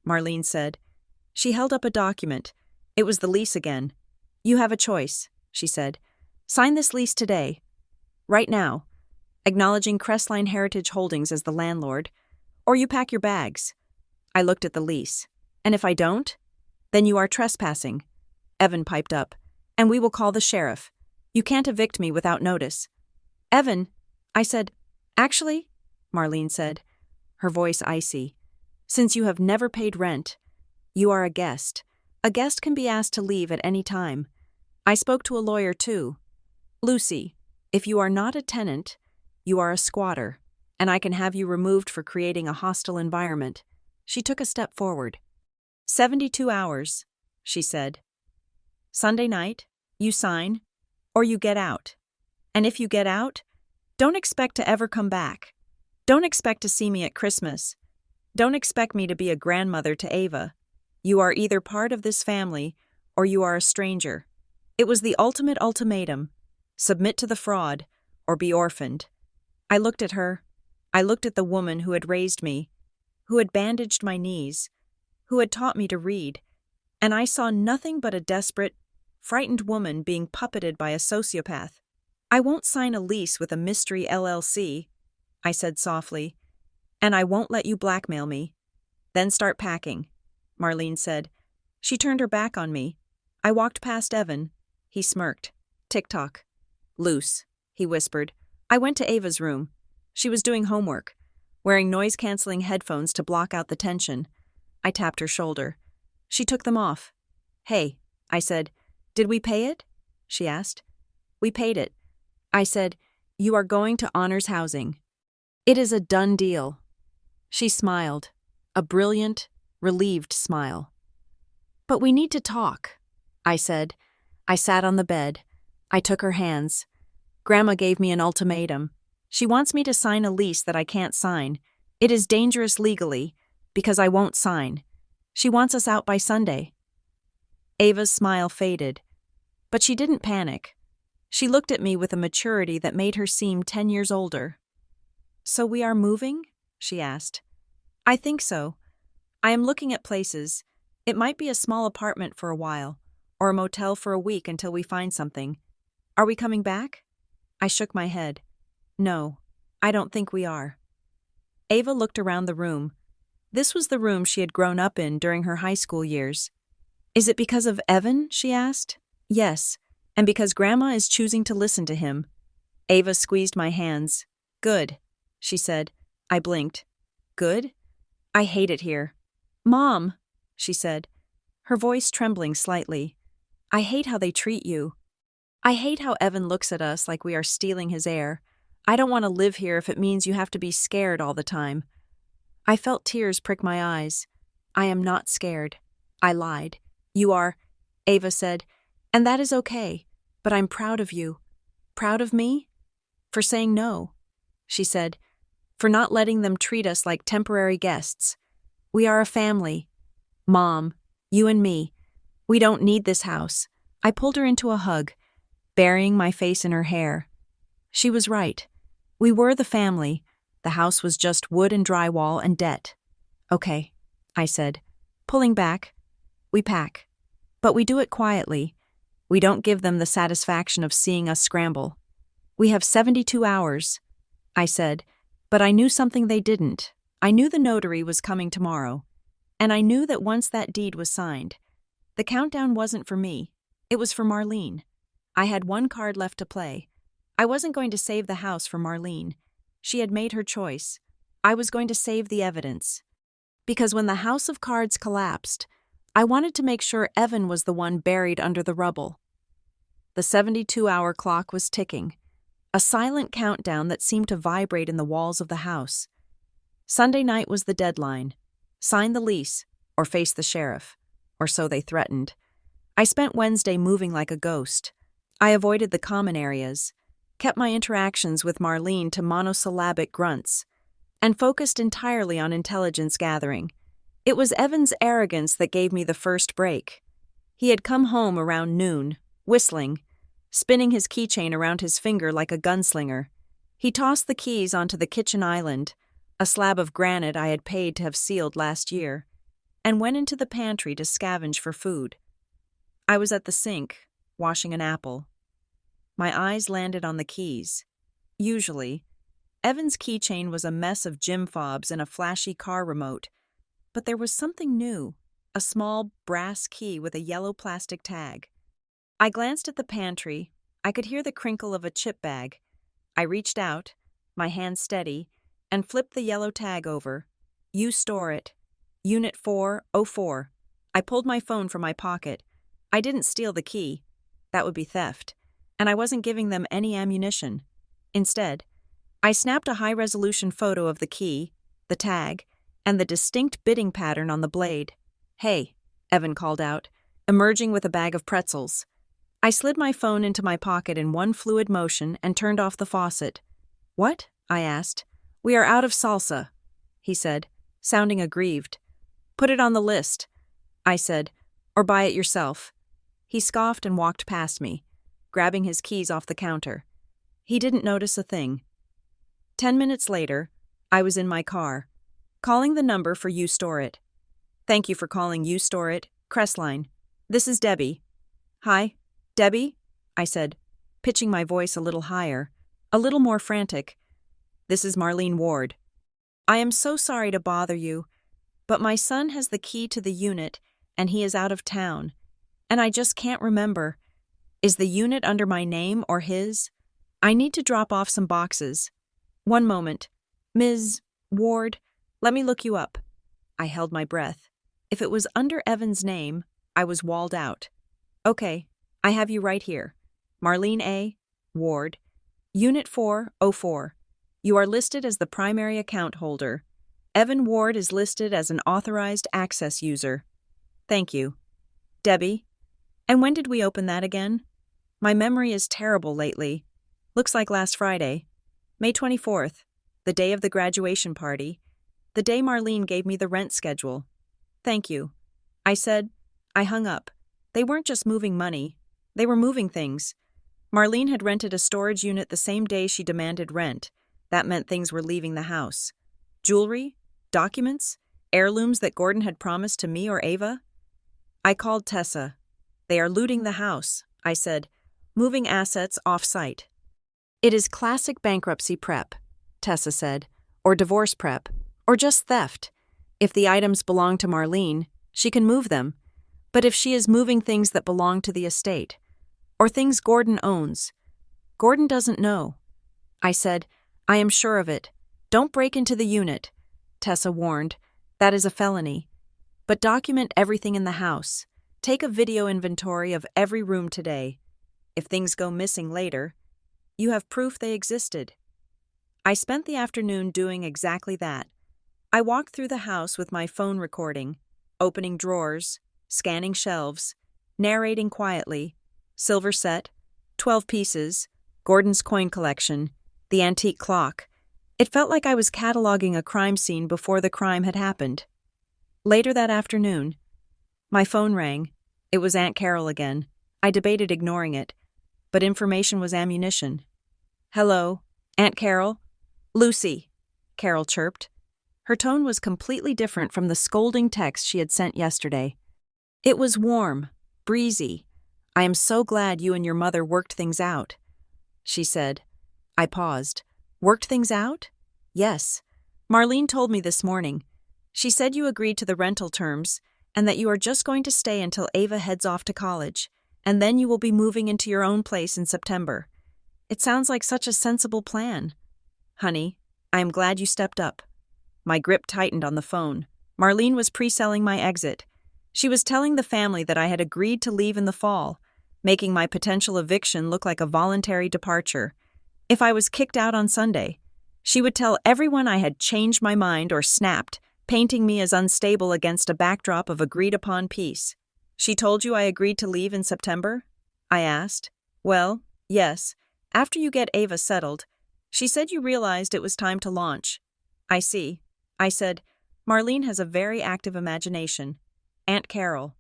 S1: Marlene said. She held up a document. It was the lease again. "You have a choice," she said. "Sign this lease today. Right now, acknowledging Crestline Heritage Holdings as the landlord, or you pack your bags." I looked at the lease. "And if I don't?" "Then you are trespassing," Evan piped up, "and we will call the sheriff. You can't evict me without notice." "Evan," I said. "Actually," Marlene said, her voice icy, "since you have never paid rent, you are a guest. A guest can be asked to leave at any time. I spoke to a lawyer too. Lucy, if you are not a tenant, you are a squatter, and I can have you removed for creating a hostile environment." She took a step forward. 72 hours, she said. "Sunday night, you sign, or you get out. And if you get out, don't expect to ever come back. Don't expect to see me at Christmas. Don't expect me to be a grandmother to Ava. You are either part of this family, or you are a stranger." It was the ultimate ultimatum: submit to the fraud, or be orphaned. I looked at her. I looked at the woman who had raised me, who had bandaged my knees, who had taught me to read, and I saw nothing but a desperate, frightened woman being puppeted by a sociopath. "I won't sign a lease with a mystery LLC," I said softly, "and I won't let you blackmail me." "Then start packing," Marlene said. She turned her back on me. I walked past Evan. He smirked. "Tick-tock." "Loose," he whispered. I went to Ava's room. She was doing homework, wearing noise-canceling headphones to block out the tension. I tapped her shoulder. She took them off. "Hey," I said. "Did we pay it?" she asked. "We paid it." I said, "You are going to Honors Housing. It is a done deal." She smiled, a brilliant, relieved smile. "But we need to talk," I said. I sat on the bed. I took her hands. "Grandma gave me an ultimatum. She wants me to sign a lease that I can't sign. It is dangerous legally, because I won't sign. She wants us out by Sunday." Ava's smile faded, but she didn't panic. She looked at me with a maturity that made her seem 10 years older. "So we are moving?" she asked. "I think so. I am looking at places. It might be a small apartment for a while, or a motel for a week until we find something. Are we coming back?" I shook my head. "No, I don't think we are." Ava looked around the room. This was the room she had grown up in during her high school years. "Is it because of Evan?" she asked. "Yes, and because Grandma is choosing to listen to him." Ava squeezed my hands. "Good," she said. I blinked. "Good? I hate it here." "Mom," she said, her voice trembling slightly. "I hate how they treat you. I hate how Evan looks at us like we are stealing his air. I don't want to live here if it means you have to be scared all the time." I felt tears prick my eyes. "I am not scared." I lied. "You are," Ava said, "and that is okay, but I'm proud of you." "Proud of me?" "For saying no," she said, "for not letting them treat us like temporary guests. We are a family. Mom, you and me. We don't need this house." I pulled her into a hug, burying my face in her hair. She was right. We were the family. The house was just wood and drywall and debt. "Okay," I said, pulling back. "We pack. But we do it quietly. We don't give them the satisfaction of seeing us scramble. We have 72 hours, I said, but I knew something they didn't. I knew the notary was coming tomorrow, and I knew that once that deed was signed, the countdown wasn't for me. It was for Marlene. I had one card left to play. I wasn't going to save the house for Marlene. She had made her choice. I was going to save the evidence. Because when the house of cards collapsed, I wanted to make sure Evan was the one buried under the rubble. The 72-hour clock was ticking, a silent countdown that seemed to vibrate in the walls of the house. Sunday night was the deadline. Sign the lease, or face the sheriff, or so they threatened. I spent Wednesday moving like a ghost. I avoided the common areas, kept my interactions with Marlene to monosyllabic grunts, and focused entirely on intelligence gathering. It was Evan's arrogance that gave me the first break. He had come home around noon, whistling, spinning his keychain around his finger like a gunslinger. He tossed the keys onto the kitchen island, a slab of granite I had paid to have sealed last year, and went into the pantry to scavenge for food. I was at the sink, washing an apple. My eyes landed on the keys. Usually, Evan's keychain was a mess of gym fobs and a flashy car remote, but there was something new, a small brass key with a yellow plastic tag. I glanced at the pantry. I could hear the crinkle of a chip bag. I reached out, my hand steady, and flipped the yellow tag over. You store it. Unit 404. I pulled my phone from my pocket. I didn't steal the key. That would be theft. And I wasn't giving them any ammunition. Instead, I snapped a high-resolution photo of the key, the tag, and the distinct bidding pattern on the blade. "Hey," Evan called out, emerging with a bag of pretzels. I slid my phone into my pocket in one fluid motion and turned off the faucet. "What?" I asked. "We are out of salsa," he said, sounding aggrieved. "Put it on the list," I said, "or buy it yourself." He scoffed and walked past me, grabbing his keys off the counter. He didn't notice a thing. 10 minutes later, I was in my car, calling the number for You Store It. "Thank you for calling You Store It, Crestline. This is Debbie." "Hi, Debbie?" I said, pitching my voice a little higher, a little more frantic. "This is Marlene Ward. I am so sorry to bother you, but my son has the key to the unit and he is out of town, and I just can't remember. Is the unit under my name or his? I need to drop off some boxes. One moment. Ms. Ward, let me look you up." I held my breath. If it was under Evan's name, I was walled out. "Okay, I have you right here. Marlene A. Ward, Unit 404. You are listed as the primary account holder. Evan Ward is listed as an authorized access user. Thank you. Debbie, and when did we open that again? My memory is terrible lately. Looks like last Friday. May 24th, the day of the graduation party, the day Marlene gave me the rent schedule. Thank you," I said. I hung up. They weren't just moving money. They were moving things. Marlene had rented a storage unit the same day she demanded rent. That meant things were leaving the house. Jewelry, documents, heirlooms that Gordon had promised to me or Ava. I called Tessa. "They are looting the house," I said, "moving assets off-site." "It is classic bankruptcy prep," Tessa said, "or divorce prep, or just theft. If the items belong to Marlene, she can move them. But if she is moving things that belong to the estate, or things Gordon owns, Gordon doesn't know." I said, "I am sure of it. Don't break into the unit," Tessa warned. "That is a felony. But document everything in the house. Take a video inventory of every room today. If things go missing later, you have proof they existed." I spent the afternoon doing exactly that. I walked through the house with my phone recording, opening drawers, scanning shelves, narrating quietly. Silver set, 12 pieces, Gordon's coin collection, the antique clock. It felt like I was cataloging a crime scene before the crime had happened. Later that afternoon, my phone rang. It was Aunt Carol again. I debated ignoring it, but information was ammunition. "Hello, Aunt Carol?" "Lucy," Carol chirped. Her tone was completely different from the scolding text she had sent yesterday. It was warm, breezy. "I am so glad you and your mother worked things out," she said. I paused. "Worked things out?" "Yes. Marlene told me this morning. She said you agreed to the rental terms and that you are just going to stay until Ava heads off to college, and then you will be moving into your own place in September. It sounds like such a sensible plan. Honey, I am glad you stepped up." My grip tightened on the phone. Marlene was pre-selling my exit. She was telling the family that I had agreed to leave in the fall, making my potential eviction look like a voluntary departure. If I was kicked out on Sunday, she would tell everyone I had changed my mind or snapped, painting me as unstable against a backdrop of agreed-upon peace. "She told you I agreed to leave in September?" I asked. Well, yes. After you get Ava settled, she said you realized it was time to launch. I see. I said, Marlene has a very active imagination. Aunt Carol.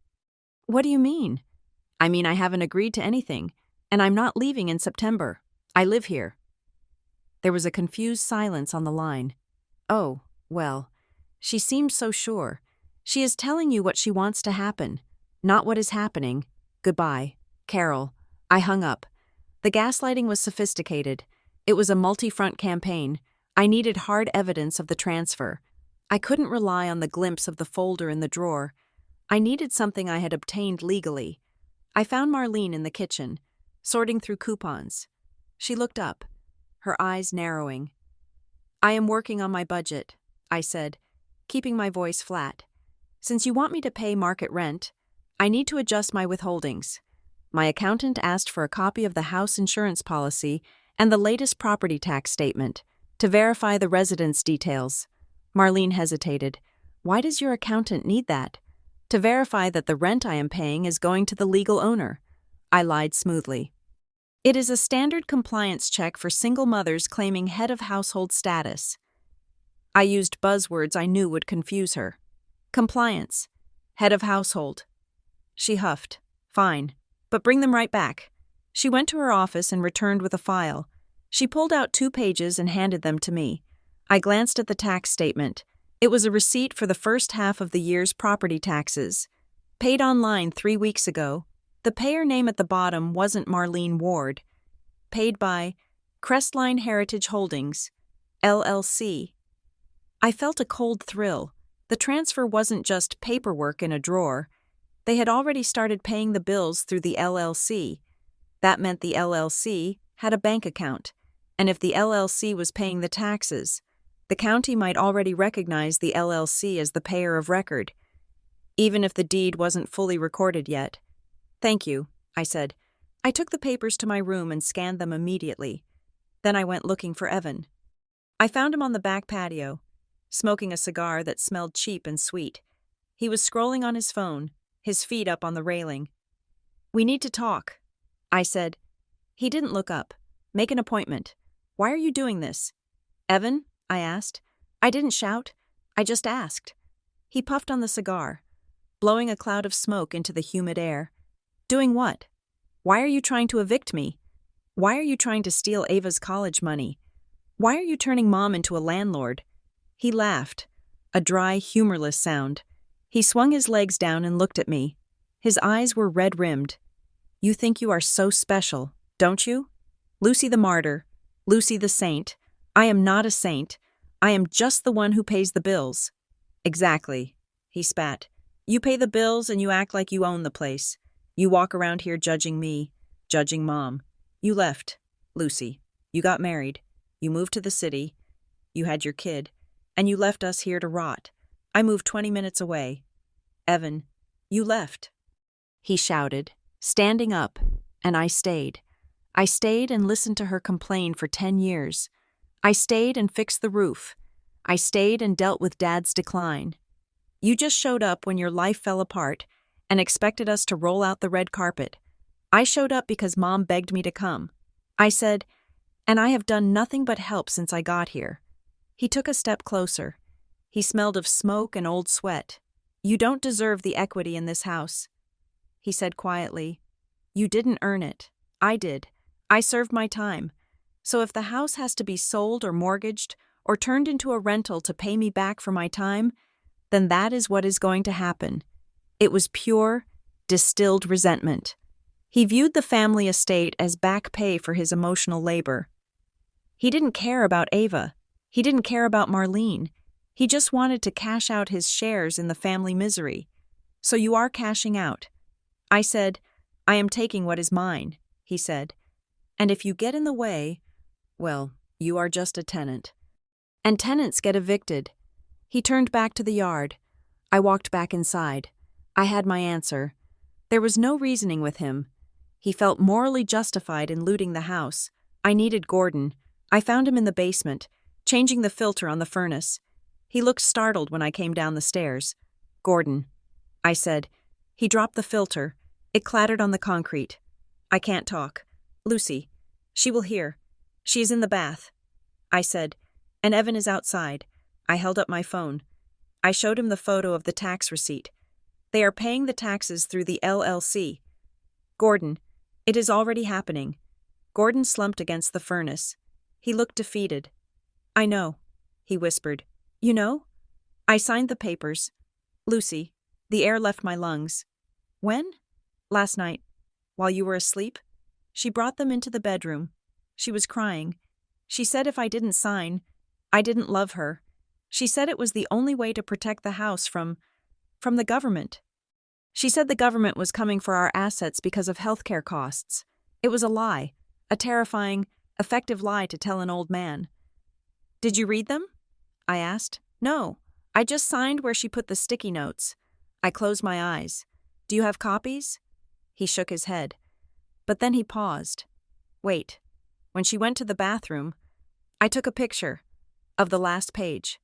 S1: What do you mean? I mean, I haven't agreed to anything, and I'm not leaving in September. I live here. There was a confused silence on the line. Oh, well, she seems so sure. She is telling you what she wants to happen, not what is happening. Goodbye, Carol. I hung up. The gaslighting was sophisticated. It was a multi-front campaign. I needed hard evidence of the transfer. I couldn't rely on the glimpse of the folder in the drawer. I needed something I had obtained legally. I found Marlene in the kitchen, sorting through coupons. She looked up, her eyes narrowing. I am working on my budget, I said, keeping my voice flat. Since you want me to pay market rent, I need to adjust my withholdings. My accountant asked for a copy of the house insurance policy and the latest property tax statement to verify the residence details. Marlene hesitated. Why does your accountant need that? To verify that the rent I am paying is going to the legal owner. I lied smoothly. It is a standard compliance check for single mothers claiming head of household status. I used buzzwords I knew would confuse her. Compliance. Head of household. She huffed. Fine. But bring them right back. She went to her office and returned with a file. She pulled out 2 pages and handed them to me. I glanced at the tax statement. It was a receipt for the first half of the year's property taxes. Paid online 3 weeks ago. The payer name at the bottom wasn't Marlene Ward. Paid by Crestline Heritage Holdings, LLC. I felt a cold thrill. The transfer wasn't just paperwork in a drawer. They had already started paying the bills through the LLC. That meant the LLC had a bank account, and if the LLC was paying the taxes, the county might already recognize the LLC as the payer of record, even if the deed wasn't fully recorded yet. Thank you, I said. I took the papers to my room and scanned them immediately. Then I went looking for Evan. I found him on the back patio, smoking a cigar that smelled cheap and sweet. He was scrolling on his phone, his feet up on the railing. We need to talk, I said. He didn't look up. Make an appointment. Why are you doing this? Evan? I asked. I didn't shout. I just asked. He puffed on the cigar, blowing a cloud of smoke into the humid air. Doing what? Why are you trying to evict me? Why are you trying to steal Ava's college money? Why are you turning Mom into a landlord? He laughed, a dry, humorless sound. He swung his legs down and looked at me. His eyes were red-rimmed. You think you are so special, don't you? Lucy the martyr, Lucy the saint. I am not a saint. I am just the one who pays the bills. Exactly, he spat. You pay the bills and you act like you own the place. You walk around here judging me, judging Mom. You left, Lucy. You got married. You moved to the city. You had your kid. And you left us here to rot. I moved 20 minutes away. Evan, you left. He shouted, standing up, and I stayed. I stayed and listened to her complain for 10 years. I stayed and fixed the roof. I stayed and dealt with Dad's decline. You just showed up when your life fell apart and expected us to roll out the red carpet. I showed up because Mom begged me to come. I said, and I have done nothing but help since I got here. He took a step closer. He smelled of smoke and old sweat. You don't deserve the equity in this house, he said quietly. You didn't earn it. I did. I served my time. So if the house has to be sold or mortgaged or turned into a rental to pay me back for my time, then that is what is going to happen. It was pure, distilled resentment. He viewed the family estate as back pay for his emotional labor. He didn't care about Ava. He didn't care about Marlene. He just wanted to cash out his shares in the family misery. So you are cashing out. I said, I am taking what is mine, he said. And if you get in the way, well, you are just a tenant. And tenants get evicted. He turned back to the yard. I walked back inside. I had my answer. There was no reasoning with him. He felt morally justified in looting the house. I needed Gordon. I found him in the basement, changing the filter on the furnace. He looked startled when I came down the stairs. Gordon, I said. He dropped the filter. It clattered on the concrete. I can't talk. Lucy. She will hear. She is in the bath. I said, and Evan is outside. I held up my phone. I showed him the photo of the tax receipt. They are paying the taxes through the LLC. Gordon, it is already happening. Gordon slumped against the furnace. He looked defeated. I know, he whispered. You know? I signed the papers. Lucy, the air left my lungs. When? Last night. While you were asleep? She brought them into the bedroom. She was crying. She said if I didn't sign, I didn't love her. She said it was the only way to protect the house from the government. She said the government was coming for our assets because of healthcare costs. It was a lie, a terrifying, effective lie to tell an old man. Did you read them? I asked. No, I just signed where she put the sticky notes. I closed my eyes. Do you have copies? He shook his head. But then he paused. Wait. When she went to the bathroom, I took a picture of the last page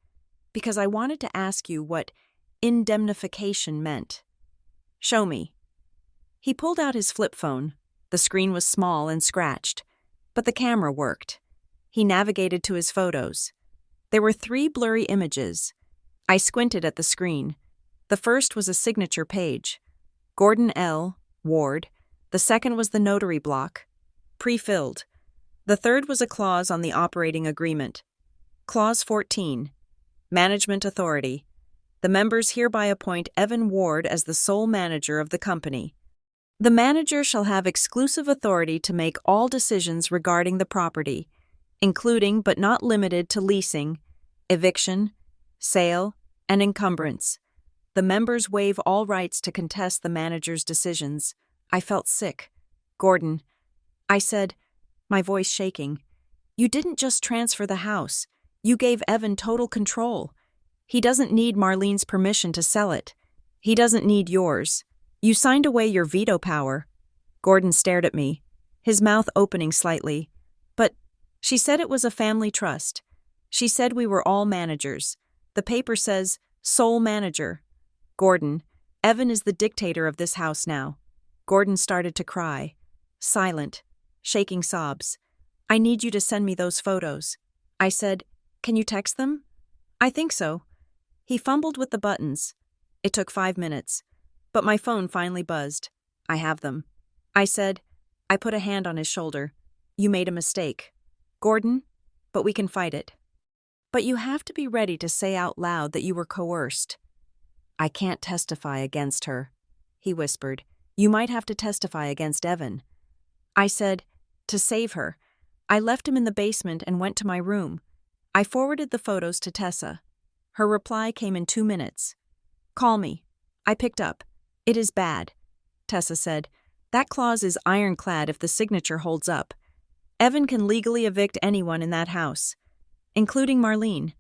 S1: because I wanted to ask you what indemnification meant. Show me. He pulled out his flip phone. The screen was small and scratched, but the camera worked. He navigated to his photos. There were 3 blurry images. I squinted at the screen. The first was a signature page. Gordon L. Ward. The second was the notary block, pre-filled. The third was a clause on the operating agreement. Clause 14. Management Authority. The members hereby appoint Evan Ward as the sole manager of the company. The manager shall have exclusive authority to make all decisions regarding the property, including but not limited to leasing, eviction, sale, and encumbrance. The members waive all rights to contest the manager's decisions. I felt sick. Gordon, I said, my voice shaking, you didn't just transfer the house. You gave Evan total control. He doesn't need Marlene's permission to sell it. He doesn't need yours. You signed away your veto power. Gordon stared at me, his mouth opening slightly. But she said it was a family trust. She said we were all managers. The paper says sole manager. Gordon, Evan is the dictator of this house now. Gordon started to cry, silent, shaking sobs. I need you to send me those photos. I said, can you text them? I think so. He fumbled with the buttons. It took 5 minutes, but my phone finally buzzed. I have them. I said, I put a hand on his shoulder. You made a mistake. Gordon, but we can fight it. But you have to be ready to say out loud that you were coerced. I can't testify against her, he whispered. You might have to testify against Evan. I said, to save her. I left him in the basement and went to my room. I forwarded the photos to Tessa. Her reply came in 2 minutes. Call me. I picked up. It is bad, Tessa said. That clause is ironclad if the signature holds up. Evan can legally evict anyone in that house, including Marlene.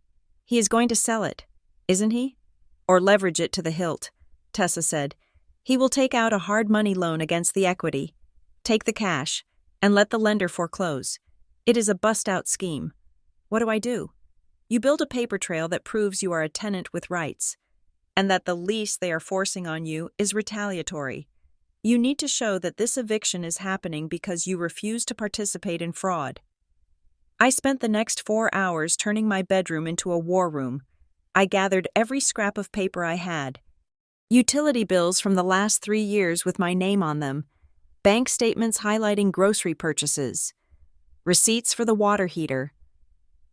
S1: He is going to sell it, isn't he? Or leverage it to the hilt, Tessa said. He will take out a hard money loan against the equity, take the cash, and let the lender foreclose. It is a bust-out scheme. What do I do? You build a paper trail that proves you are a tenant with rights, and that the lease they are forcing on you is retaliatory. You need to show that this eviction is happening because you refuse to participate in fraud. I spent the next 4 hours turning my bedroom into a war room. I gathered every scrap of paper I had. Utility bills from the last 3 years with my name on them, bank statements highlighting grocery purchases, receipts for the water heater,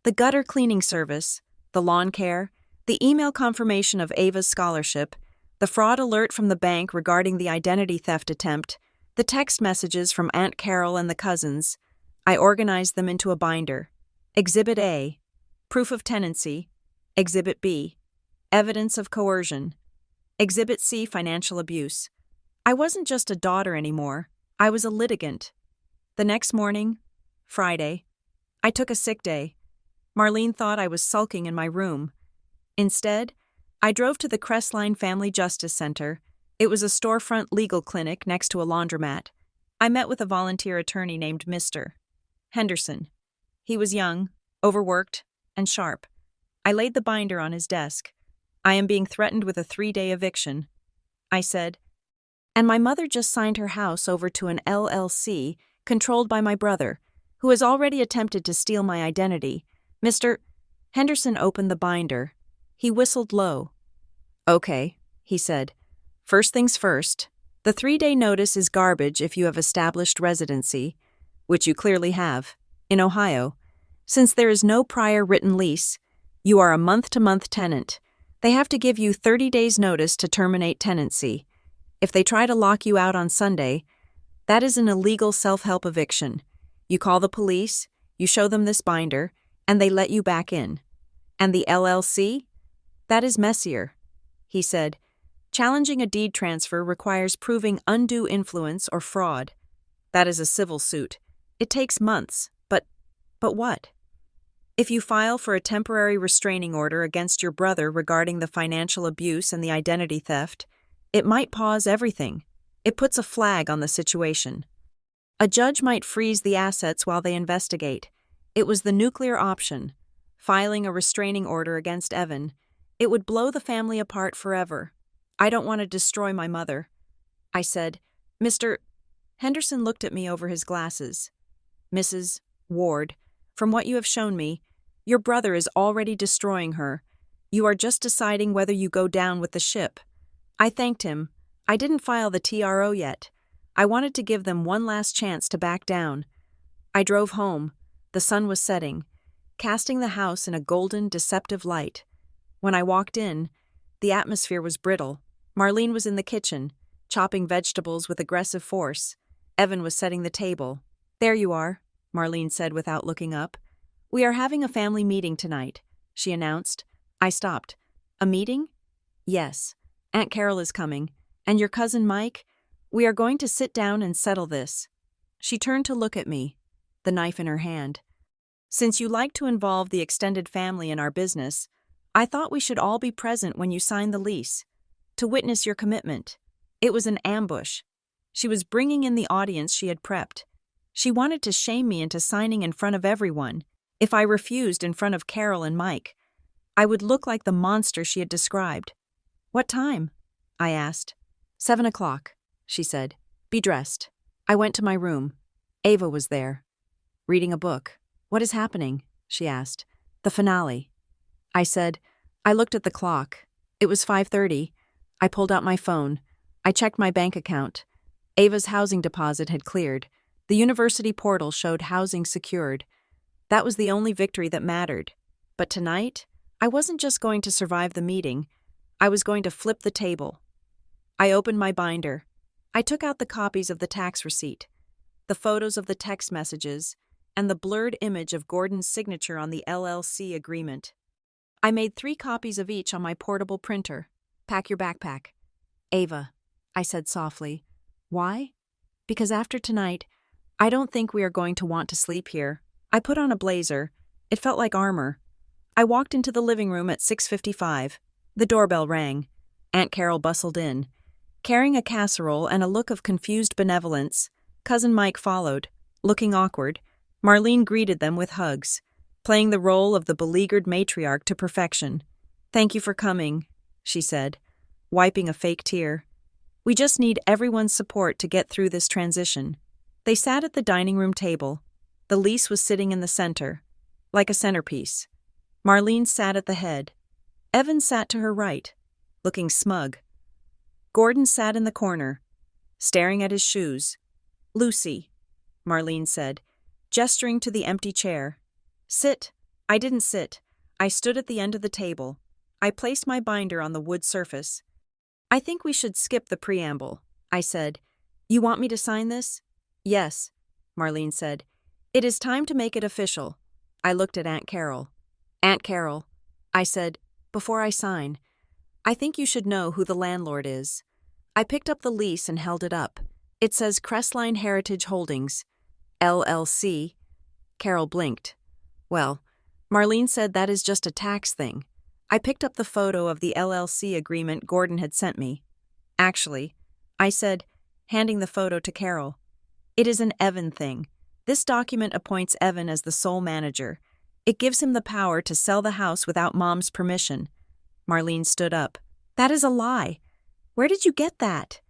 S1: the gutter cleaning service, the lawn care, the email confirmation of Ava's scholarship, the fraud alert from the bank regarding the identity theft attempt, the text messages from Aunt Carol and the cousins. I organized them into a binder. Exhibit A, proof of tenancy. Exhibit B, evidence of coercion. Exhibit C, financial abuse. I wasn't just a daughter anymore. I was a litigant. The next morning, Friday, I took a sick day. Marlene thought I was sulking in my room. Instead, I drove to the Crestline Family Justice Center. It was a storefront legal clinic next to a laundromat. I met with a volunteer attorney named Mr. Henderson. He was young, overworked, and sharp. I laid the binder on his desk. I am being threatened with a 3-day eviction. I said, and my mother just signed her house over to an LLC controlled by my brother, who has already attempted to steal my identity. Mr. Henderson opened the binder. He whistled low. Okay, he said. First things first. The 3-day notice is garbage if you have established residency, which you clearly have, in Ohio. Since there is no prior written lease, you are a month-to-month tenant. They have to give you 30 days' notice to terminate tenancy. If they try to lock you out on Sunday, that is an illegal self-help eviction. You call the police, you show them this binder, and they let you back in. And the LLC? That is messier, he said. Challenging a deed transfer requires proving undue influence or fraud. That is a civil suit. It takes months, but what? If you file for a temporary restraining order against your brother regarding the financial abuse and the identity theft, it might pause everything. It puts a flag on the situation. A judge might freeze the assets while they investigate. It was the nuclear option. Filing a restraining order against Evan. It would blow the family apart forever. I don't want to destroy my mother. I said, Mr. Henderson looked at me over his glasses. Mrs. Ward, from what you have shown me, your brother is already destroying her. You are just deciding whether you go down with the ship. I thanked him. I didn't file the TRO yet. I wanted to give them one last chance to back down. I drove home. The sun was setting, casting the house in a golden, deceptive light. When I walked in, the atmosphere was brittle. Marlene was in the kitchen, chopping vegetables with aggressive force. Evan was setting the table. There you are, Marlene said without looking up. We are having a family meeting tonight, she announced. I stopped. A meeting? Yes. Aunt Carol is coming. And your cousin Mike? We are going to sit down and settle this. She turned to look at me, the knife in her hand. Since you like to involve the extended family in our business, I thought we should all be present when you sign the lease, to witness your commitment. It was an ambush. She was bringing in the audience she had prepped. She wanted to shame me into signing in front of everyone. If I refused in front of Carol and Mike, I would look like the monster she had described. What time? I asked. 7 o'clock, she said. Be dressed. I went to my room. Ava was there, reading a book. What is happening? She asked. The finale. I said. I looked at the clock. It was 5:30. I pulled out my phone. I checked my bank account. Ava's housing deposit had cleared. The university portal showed housing secured. That was the only victory that mattered. But tonight, I wasn't just going to survive the meeting. I was going to flip the table. I opened my binder. I took out the copies of the tax receipt, the photos of the text messages, and the blurred image of Gordon's signature on the LLC agreement. I made 3 copies of each on my portable printer. Pack your backpack. Ava, I said softly. Why? Because after tonight, I don't think we are going to want to sleep here. I put on a blazer. It felt like armor. I walked into the living room at 6:55. The doorbell rang. Aunt Carol bustled in. Carrying a casserole and a look of confused benevolence, Cousin Mike followed, looking awkward. Marlene greeted them with hugs, playing the role of the beleaguered matriarch to perfection. Thank you for coming, she said, wiping a fake tear. We just need everyone's support to get through this transition. They sat at the dining room table. The lease was sitting in the center, like a centerpiece. Marlene sat at the head. Evan sat to her right, looking smug. Gordon sat in the corner, staring at his shoes. Lucy, Marlene said, gesturing to the empty chair. Sit. I didn't sit. I stood at the end of the table. I placed my binder on the wood surface. I think we should skip the preamble, I said. You want me to sign this? Yes, Marlene said. It is time to make it official. I looked at Aunt Carol. Aunt Carol, I said, before I sign, I think you should know who the landlord is. I picked up the lease and held it up. It says Crestline Heritage Holdings, LLC. Carol blinked. Well, Marlene said that is just a tax thing. I picked up the photo of the LLC agreement Gordon had sent me. Actually, I said, handing the photo to Carol, it is an Evan thing. This document appoints Evan as the sole manager. It gives him the power to sell the house without Mom's permission. Marlene stood up. That is a lie. Where did you get that?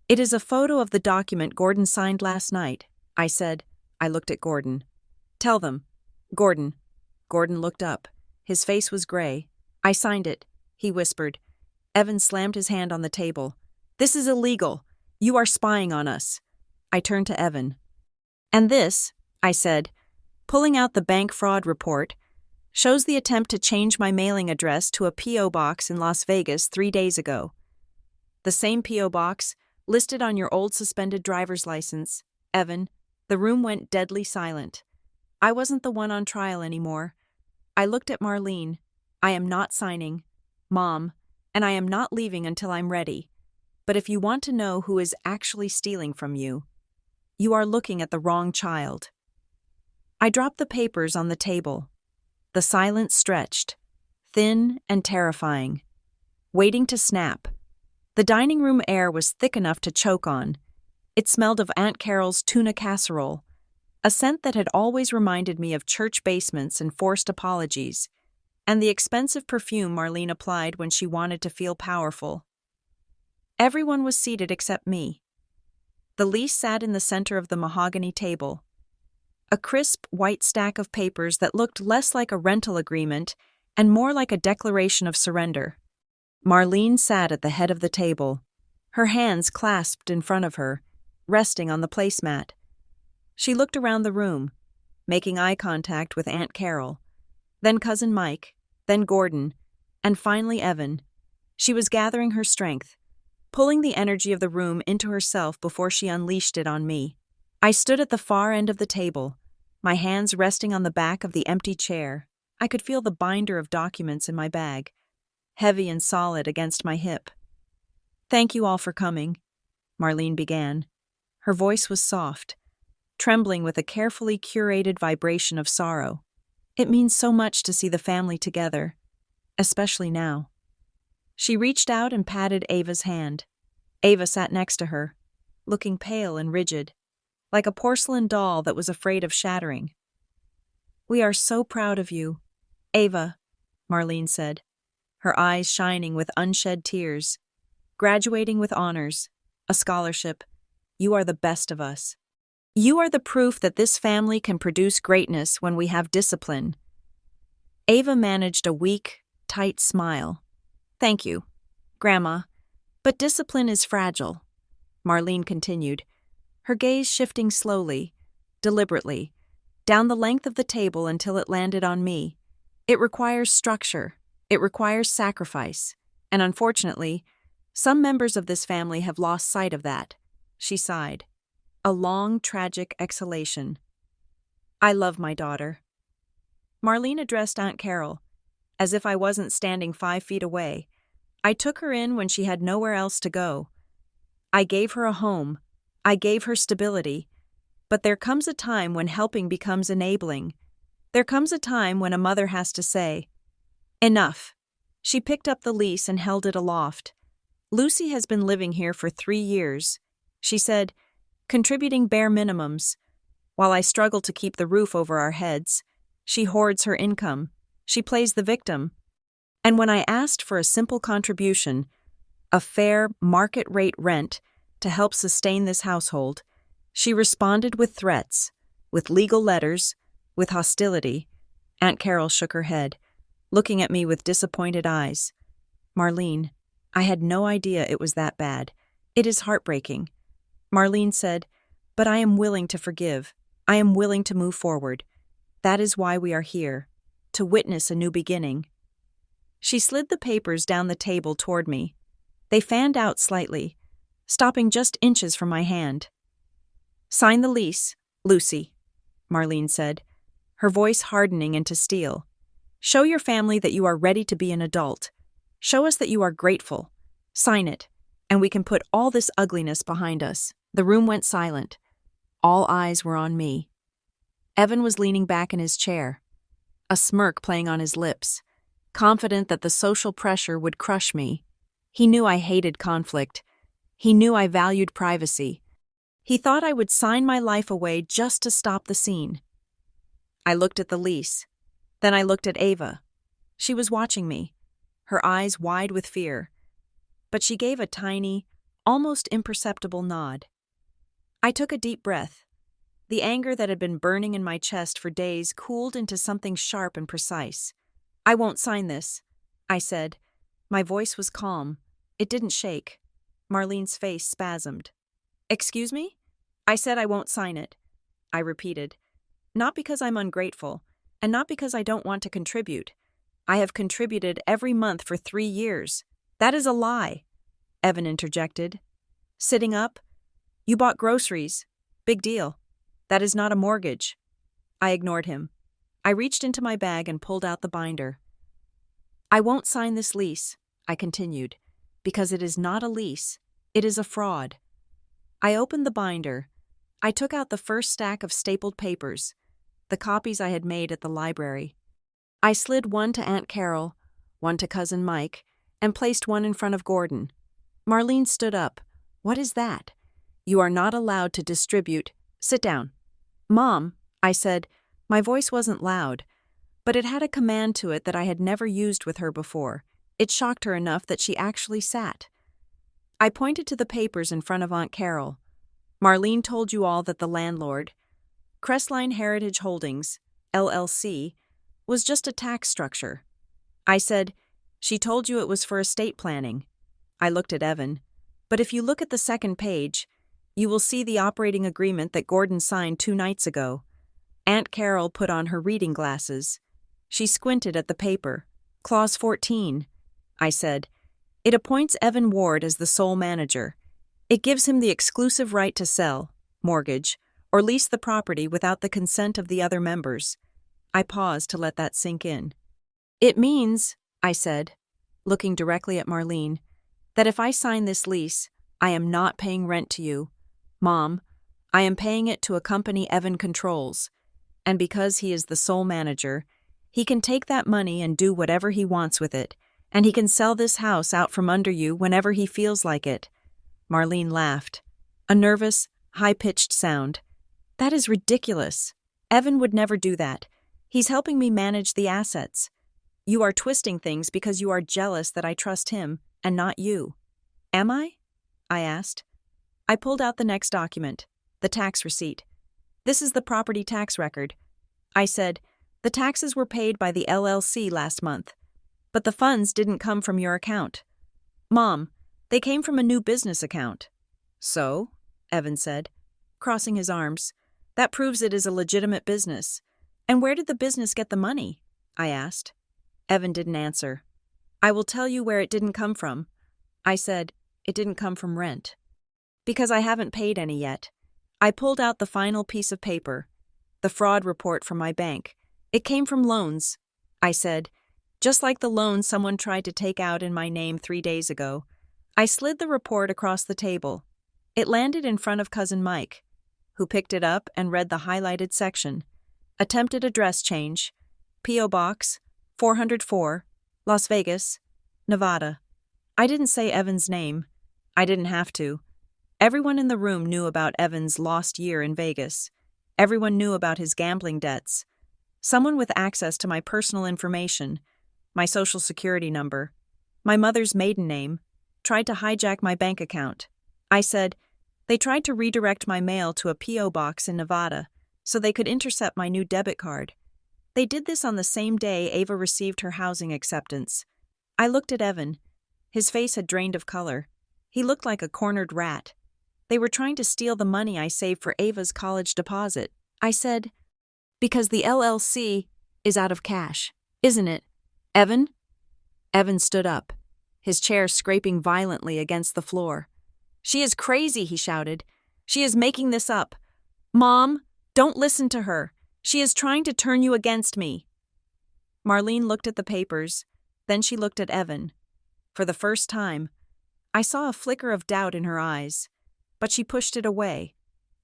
S1: It is a photo of the document Gordon signed last night, I said. I looked at Gordon. Tell them. Gordon. Gordon looked up. His face was gray. I signed it, he whispered. Evan slammed his hand on the table. This is illegal. You are spying on us. I turned to Evan. And this, I said, pulling out the bank fraud report, shows the attempt to change my mailing address to a P.O. box in Las Vegas 3 days ago. The same P.O. box listed on your old suspended driver's license. Evan, the room went deadly silent. I wasn't the one on trial anymore. I looked at Marlene. I am not signing. Mom, and I am not leaving until I'm ready. But if you want to know who is actually stealing from you, you are looking at the wrong child. I dropped the papers on the table. The silence stretched, thin and terrifying, waiting to snap. The dining room air was thick enough to choke on. It smelled of Aunt Carol's tuna casserole, a scent that had always reminded me of church basements and forced apologies, and the expensive perfume Marlene applied when she wanted to feel powerful. Everyone was seated except me. The lease sat in the center of the mahogany table, a crisp white stack of papers that looked less like a rental agreement and more like a declaration of surrender. Marlene sat at the head of the table, her hands clasped in front of her, resting on the placemat. She looked around the room, making eye contact with Aunt Carol, then Cousin Mike, then Gordon, and finally Evan. She was gathering her strength, pulling the energy of the room into herself before she unleashed it on me. I stood at the far end of the table, my hands resting on the back of the empty chair. I could feel the binder of documents in my bag, heavy and solid against my hip. Thank you all for coming, Marlene began. Her voice was soft, trembling with a carefully curated vibration of sorrow. It means so much to see the family together, especially now. She reached out and patted Ava's hand. Ava sat next to her, looking pale and rigid, like a porcelain doll that was afraid of shattering. We are so proud of you, Ava, Marlene said, her eyes shining with unshed tears. Graduating with honors, a scholarship, you are the best of us. You are the proof that this family can produce greatness when we have discipline. Ava managed a weak, tight smile. Thank you, Grandma, but discipline is fragile, Marlene continued, her gaze shifting slowly, deliberately, down the length of the table until it landed on me. It requires structure, it requires sacrifice, and unfortunately, some members of this family have lost sight of that. She sighed. A long, tragic exhalation. I love my daughter. Marlene addressed Aunt Carol, as if I wasn't standing 5 feet away. I took her in when she had nowhere else to go. I gave her a home. I gave her stability. But there comes a time when helping becomes enabling. There comes a time when a mother has to say, enough. She picked up the lease and held it aloft. Lucy has been living here for 3 years, she said, contributing bare minimums. While I struggle to keep the roof over our heads, she hoards her income. She plays the victim. And when I asked for a simple contribution, a fair market-rate rent to help sustain this household, she responded with threats, with legal letters, with hostility. Aunt Carol shook her head, looking at me with disappointed eyes. Marlene, I had no idea it was that bad. It is heartbreaking. Marlene said, but I am willing to forgive. I am willing to move forward. That is why we are here, to witness a new beginning. She slid the papers down the table toward me. They fanned out slightly, stopping just inches from my hand. Sign the lease, Lucy, Marlene said, her voice hardening into steel. Show your family that you are ready to be an adult. Show us that you are grateful. Sign it, and we can put all this ugliness behind us. The room went silent. All eyes were on me. Evan was leaning back in his chair, a smirk playing on his lips, confident that the social pressure would crush me. He knew I hated conflict. He knew I valued privacy. He thought I would sign my life away just to stop the scene. I looked at the lease. Then I looked at Ava. She was watching me, her eyes wide with fear. But she gave a tiny, almost imperceptible nod. I took a deep breath. The anger that had been burning in my chest for days cooled into something sharp and precise. "I won't sign this," I said. My voice was calm. It didn't shake. Marlene's face spasmed. "Excuse me?" "I said I won't sign it," I repeated. "Not because I'm ungrateful, and not because I don't want to contribute. I have contributed every month for 3 years. That is a lie," Evan interjected. Sitting up, "You bought groceries. Big deal. That is not a mortgage." I ignored him. I reached into my bag and pulled out the binder. "I won't sign this lease," I continued, "because it is not a lease. It is a fraud." I opened the binder. I took out the first stack of stapled papers, the copies I had made at the library. I slid one to Aunt Carol, one to Cousin Mike, and placed one in front of Gordon. Marlene stood up. "What is that?" "You are not allowed to distribute. Sit down." "Mom," I said. My voice wasn't loud, but it had a command to it that I had never used with her before. It shocked her enough that she actually sat. I pointed to the papers in front of Aunt Carol. "Marlene told you all that the landlord, Crestline Heritage Holdings, LLC, was just a tax structure." I said, "She told you it was for estate planning." I looked at Evan. "But if you look at the second page, you will see the operating agreement that Gordon signed 2 nights ago." Aunt Carol put on her reading glasses. She squinted at the paper. "Clause 14, I said. "It appoints Evan Ward as the sole manager. It gives him the exclusive right to sell, mortgage, or lease the property without the consent of the other members." I paused to let that sink in. "It means," I said, looking directly at Marlene, "that if I sign this lease, I am not paying rent to you. Mom, I am paying it to a company Evan controls. And because he is the sole manager, he can take that money and do whatever he wants with it, and he can sell this house out from under you whenever he feels like it." Marlene laughed. A nervous, high-pitched sound. "That is ridiculous. Evan would never do that. He's helping me manage the assets. You are twisting things because you are jealous that I trust him, and not you." "Am I?" I asked. I pulled out the next document, the tax receipt. "This is the property tax record." I said, "The taxes were paid by the LLC last month, but the funds didn't come from your account." "Mom, they came from a new business account." "So?" Evan said, crossing his arms. "That proves it is a legitimate business. And where did the business get the money?" I asked. Evan didn't answer. "I will tell you where it didn't come from." I said, "It didn't come from rent." "Because I haven't paid any yet." I pulled out the final piece of paper, the fraud report from my bank. "It came from loans," I said, "just like the loan someone tried to take out in my name 3 days ago." I slid the report across the table. It landed in front of Cousin Mike, who picked it up and read the highlighted section. "Attempted address change. P.O. Box, 404, Las Vegas, Nevada." I didn't say Evan's name. I didn't have to. Everyone in the room knew about Evan's lost year in Vegas. Everyone knew about his gambling debts. Someone with access to my personal information, my social security number, my mother's maiden name, tried to hijack my bank account. I said, "They tried to redirect my mail to a P.O. box in Nevada so they could intercept my new debit card. They did this on the same day Ava received her housing acceptance." I looked at Evan. His face had drained of color. He looked like a cornered rat. "They were trying to steal the money I saved for Ava's college deposit." I said, "Because the LLC is out of cash, isn't it, Evan?" Evan stood up, his chair scraping violently against the floor. "She is crazy," he shouted. "She is making this up. Mom, don't listen to her. She is trying to turn you against me." Marlene looked at the papers, then she looked at Evan. For the first time, I saw a flicker of doubt in her eyes, but she pushed it away.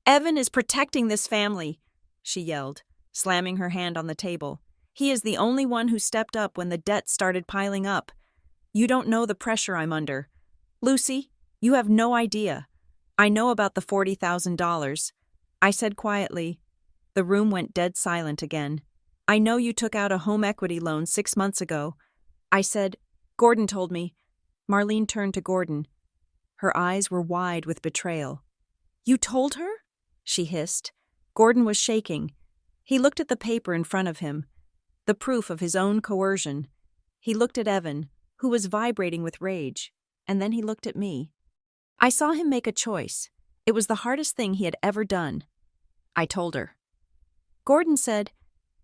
S1: "Evan is protecting this family," she yelled, slamming her hand on the table. "He is the only one who stepped up when the debt started piling up. You don't know the pressure I'm under. Lucy, you have no idea. I know about the $40,000. I said quietly. The room went dead silent again. "I know you took out a home equity loan 6 months ago." I said, "Gordon told me." Marlene turned to Gordon. Her eyes were wide with betrayal. "You told her?" she hissed. Gordon was shaking. He looked at the paper in front of him, the proof of his own coercion. He looked at Evan, who was vibrating with rage, and then he looked at me. I saw him make a choice. It was the hardest thing he had ever done. I told her. Gordon said.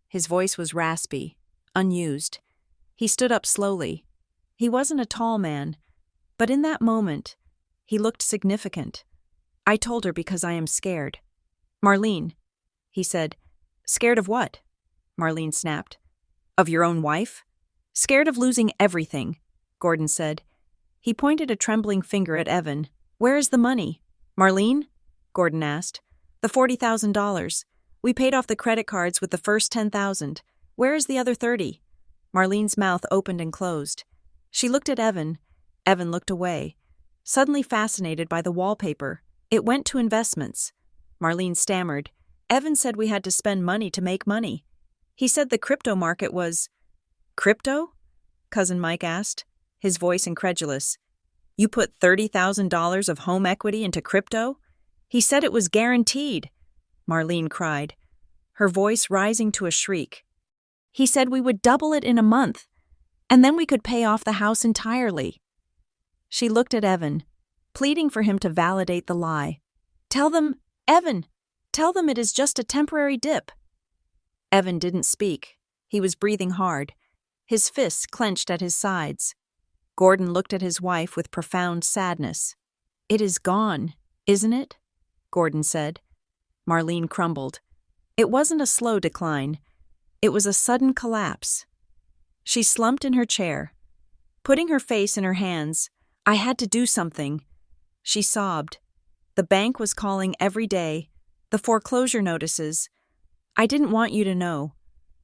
S1: His voice was raspy, unused. He stood up slowly. He wasn't a tall man, but in that moment, he looked significant. I told her because I am scared. Marlene, he said. Scared of what? Marlene snapped. Of your own wife? Scared of losing everything, Gordon said. He pointed a trembling finger at Evan. Where is the money? Marlene? Gordon asked. The $40,000. We paid off the credit cards with the first $10,000. Where is the other $30,000? Marlene's mouth opened and closed. She looked at Evan. Evan looked away, suddenly fascinated by the wallpaper. It went to investments. Marlene stammered. Evan said we had to spend money to make money. He said the crypto market was… Crypto? Cousin Mike asked, his voice incredulous. You put $30,000 of home equity into crypto? He said it was guaranteed, Marlene cried, her voice rising to a shriek. He said we would double it in a month, and then we could pay off the house entirely. She looked at Evan, pleading for him to validate the lie. Tell them, Evan, tell them it is just a temporary dip. Evan didn't speak. He was breathing hard, his fists clenched at his sides. Gordon looked at his wife with profound sadness. It is gone, isn't it? Gordon said. Marlene crumbled. It wasn't a slow decline. It was a sudden collapse. She slumped in her chair. Putting her face in her hands, I had to do something. She sobbed. The bank was calling every day. The foreclosure notices. I didn't want you to know.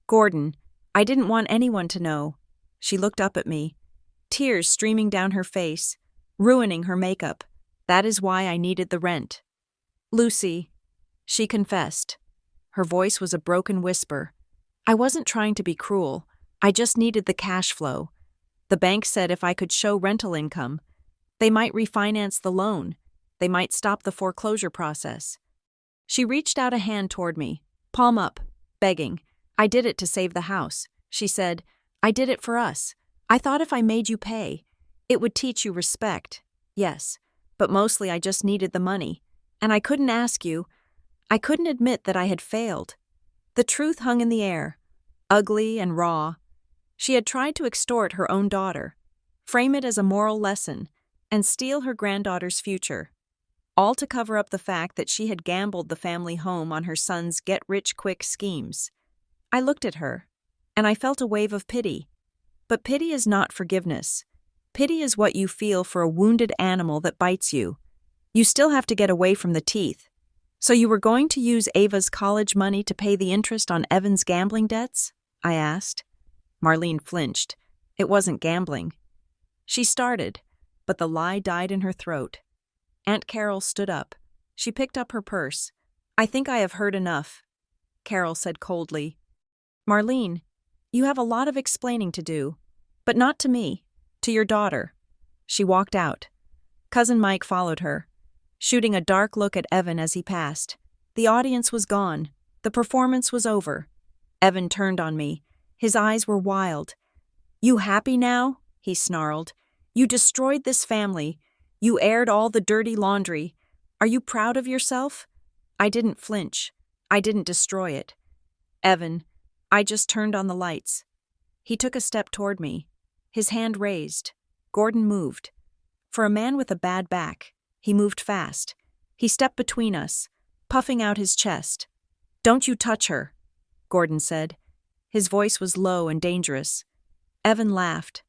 S1: Gordon, I didn't want anyone to know. She looked up at me, tears streaming down her face, ruining her makeup. That is why I needed the rent. Lucy, she confessed. Her voice was a broken whisper. I wasn't trying to be cruel. I just needed the cash flow. The bank said if I could show rental income, they might refinance the loan. They might stop the foreclosure process. She reached out a hand toward me, palm up, begging. I did it to save the house. She said, I did it for us. I thought if I made you pay, it would teach you respect. Yes, but mostly I just needed the money. And I couldn't ask you. I couldn't admit that I had failed. The truth hung in the air, ugly and raw. She had tried to extort her own daughter, frame it as a moral lesson, and steal her granddaughter's future, all to cover up the fact that she had gambled the family home on her son's get-rich-quick schemes. I looked at her, and I felt a wave of pity. But pity is not forgiveness. Pity is what you feel for a wounded animal that bites you. You still have to get away from the teeth. So you were going to use Ava's college money to pay the interest on Evan's gambling debts? I asked. Marlene flinched. It wasn't gambling. She started, but the lie died in her throat. Aunt Carol stood up. She picked up her purse. I think I have heard enough, Carol said coldly. Marlene, you have a lot of explaining to do, but not to me, to your daughter. She walked out. Cousin Mike followed her, shooting a dark look at Evan as he passed. The audience was gone. The performance was over. Evan turned on me. His eyes were wild. You happy now? He snarled. You destroyed this family. You aired all the dirty laundry. Are you proud of yourself? I didn't flinch. I didn't destroy it. Evan, I just turned on the lights. He took a step toward me, his hand raised. Gordon moved. For a man with a bad back, he moved fast. He stepped between us, puffing out his chest. Don't you touch her, Gordon said. His voice was low and dangerous. Evan laughed,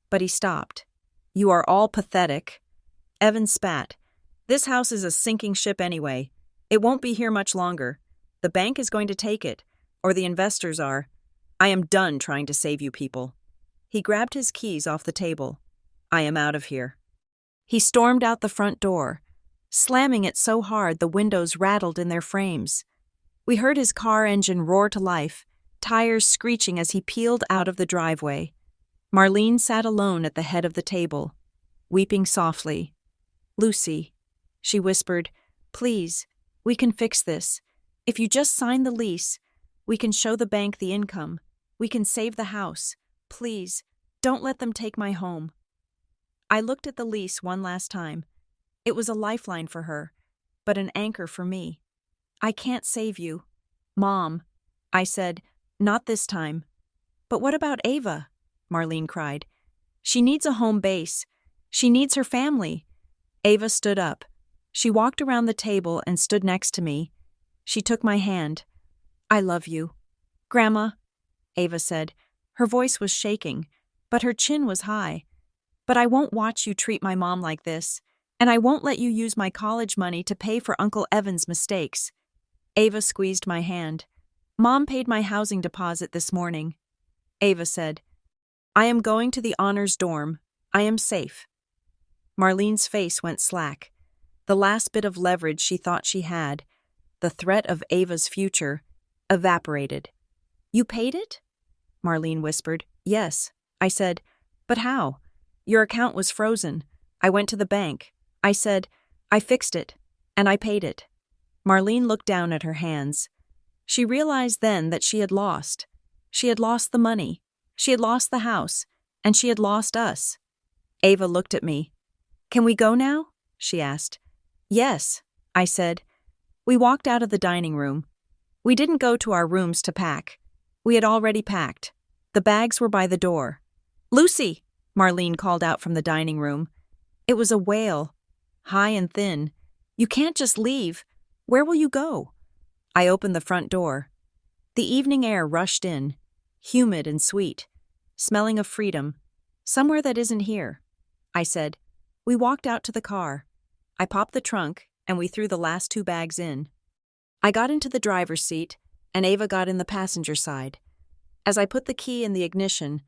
S1: but he stopped. You are all pathetic. Evan spat. This house is a sinking ship anyway. It won't be here much longer. The bank is going to take it, or the investors are. I am done trying to save you people. He grabbed his keys off the table. I am out of here. He stormed out the front door, slamming it so hard the windows rattled in their frames. We heard his car engine roar to life, tires screeching as he peeled out of the driveway. Marlene sat alone at the head of the table, weeping softly. Lucy, she whispered, please, we can fix this. If you just sign the lease, we can show the bank the income. We can save the house. Please, don't let them take my home." I looked at the lease one last time. It was a lifeline for her, but an anchor for me. "I can't save you." "Mom," I said, "not this time." "But what about Ava?" Marlene cried. "She needs a home base. She needs her family." Ava stood up. She walked around the table and stood next to me. She took my hand. "I love you." "Grandma," Ava said. Her voice was shaking, but her chin was high. "But I won't watch you treat my mom like this, and I won't let you use my college money to pay for Uncle Evan's mistakes." Ava squeezed my hand. "Mom paid my housing deposit this morning." Ava said, "I am going to the honors dorm. I am safe." Marlene's face went slack. The last bit of leverage she thought she had, the threat of Ava's future, evaporated. "You paid it?" Marlene whispered. "Yes." I said, "But how? Your account was frozen. I went to the bank. I said, I fixed it, and I paid it." Marlene looked down at her hands. She realized then that she had lost. She had lost the money. She had lost the house. And she had lost us. Ava looked at me. "Can we go now?" she asked. "Yes," I said. We walked out of the dining room. We didn't go to our rooms to pack. We had already packed. The bags were by the door. "Lucy!" Marlene called out from the dining room. It was a wail, high and thin. "You can't just leave. Where will you go?" I opened the front door. The evening air rushed in, humid and sweet, smelling of freedom, somewhere that isn't here. I said. We walked out to the car. I popped the trunk, and we threw the last 2 bags in. I got into the driver's seat, and Ava got in the passenger side. As I put the key in the ignition,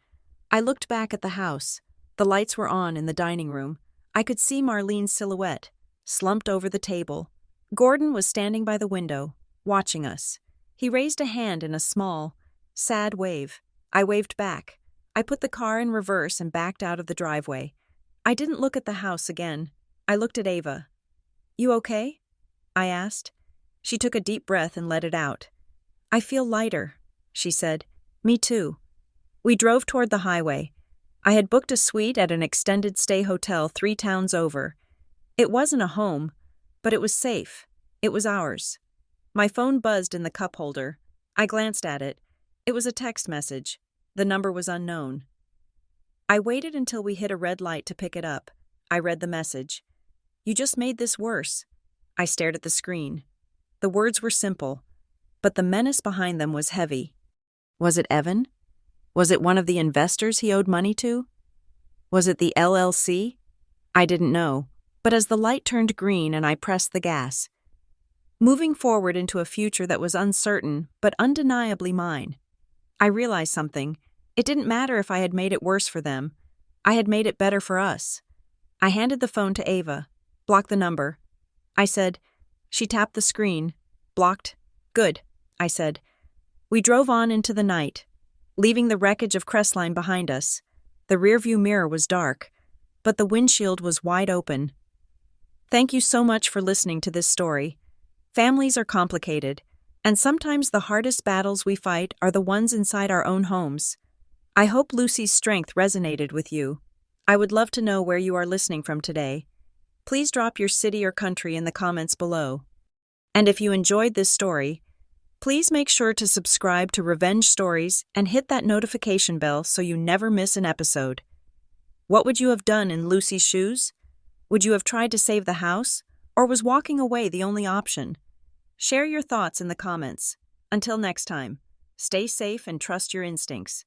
S1: I looked back at the house. The lights were on in the dining room. I could see Marlene's silhouette, slumped over the table. Gordon was standing by the window, watching us. He raised a hand in a small, sad wave. I waved back. I put the car in reverse and backed out of the driveway. I didn't look at the house again. I looked at Ava. "You okay?" I asked. She took a deep breath and let it out. "I feel lighter," she said. "Me too." We drove toward the highway. I had booked a suite at an extended stay hotel 3 towns over. It wasn't a home, but it was safe. It was ours. My phone buzzed in the cup holder. I glanced at it. It was a text message. The number was unknown. I waited until we hit a red light to pick it up. I read the message. "You just made this worse." I stared at the screen. The words were simple, but the menace behind them was heavy. Was it Evan? Was it one of the investors he owed money to? Was it the LLC? I didn't know, but as the light turned green and I pressed the gas, moving forward into a future that was uncertain but undeniably mine, I realized something. It didn't matter if I had made it worse for them. I had made it better for us. I handed the phone to Ava. "Block the number." I said. She tapped the screen. "Blocked." "Good," I said. We drove on into the night, leaving the wreckage of Crestline behind us. The rearview mirror was dark, but the windshield was wide open. Thank you so much for listening to this story. Families are complicated, and sometimes the hardest battles we fight are the ones inside our own homes. I hope Lucy's strength resonated with you. I would love to know where you are listening from today. Please drop your city or country in the comments below. And if you enjoyed this story, please make sure to subscribe to Revenge Stories and hit that notification bell so you never miss an episode. What would you have done in Lucy's shoes? Would you have tried to save the house, or was walking away the only option? Share your thoughts in the comments. Until next time, stay safe and trust your instincts.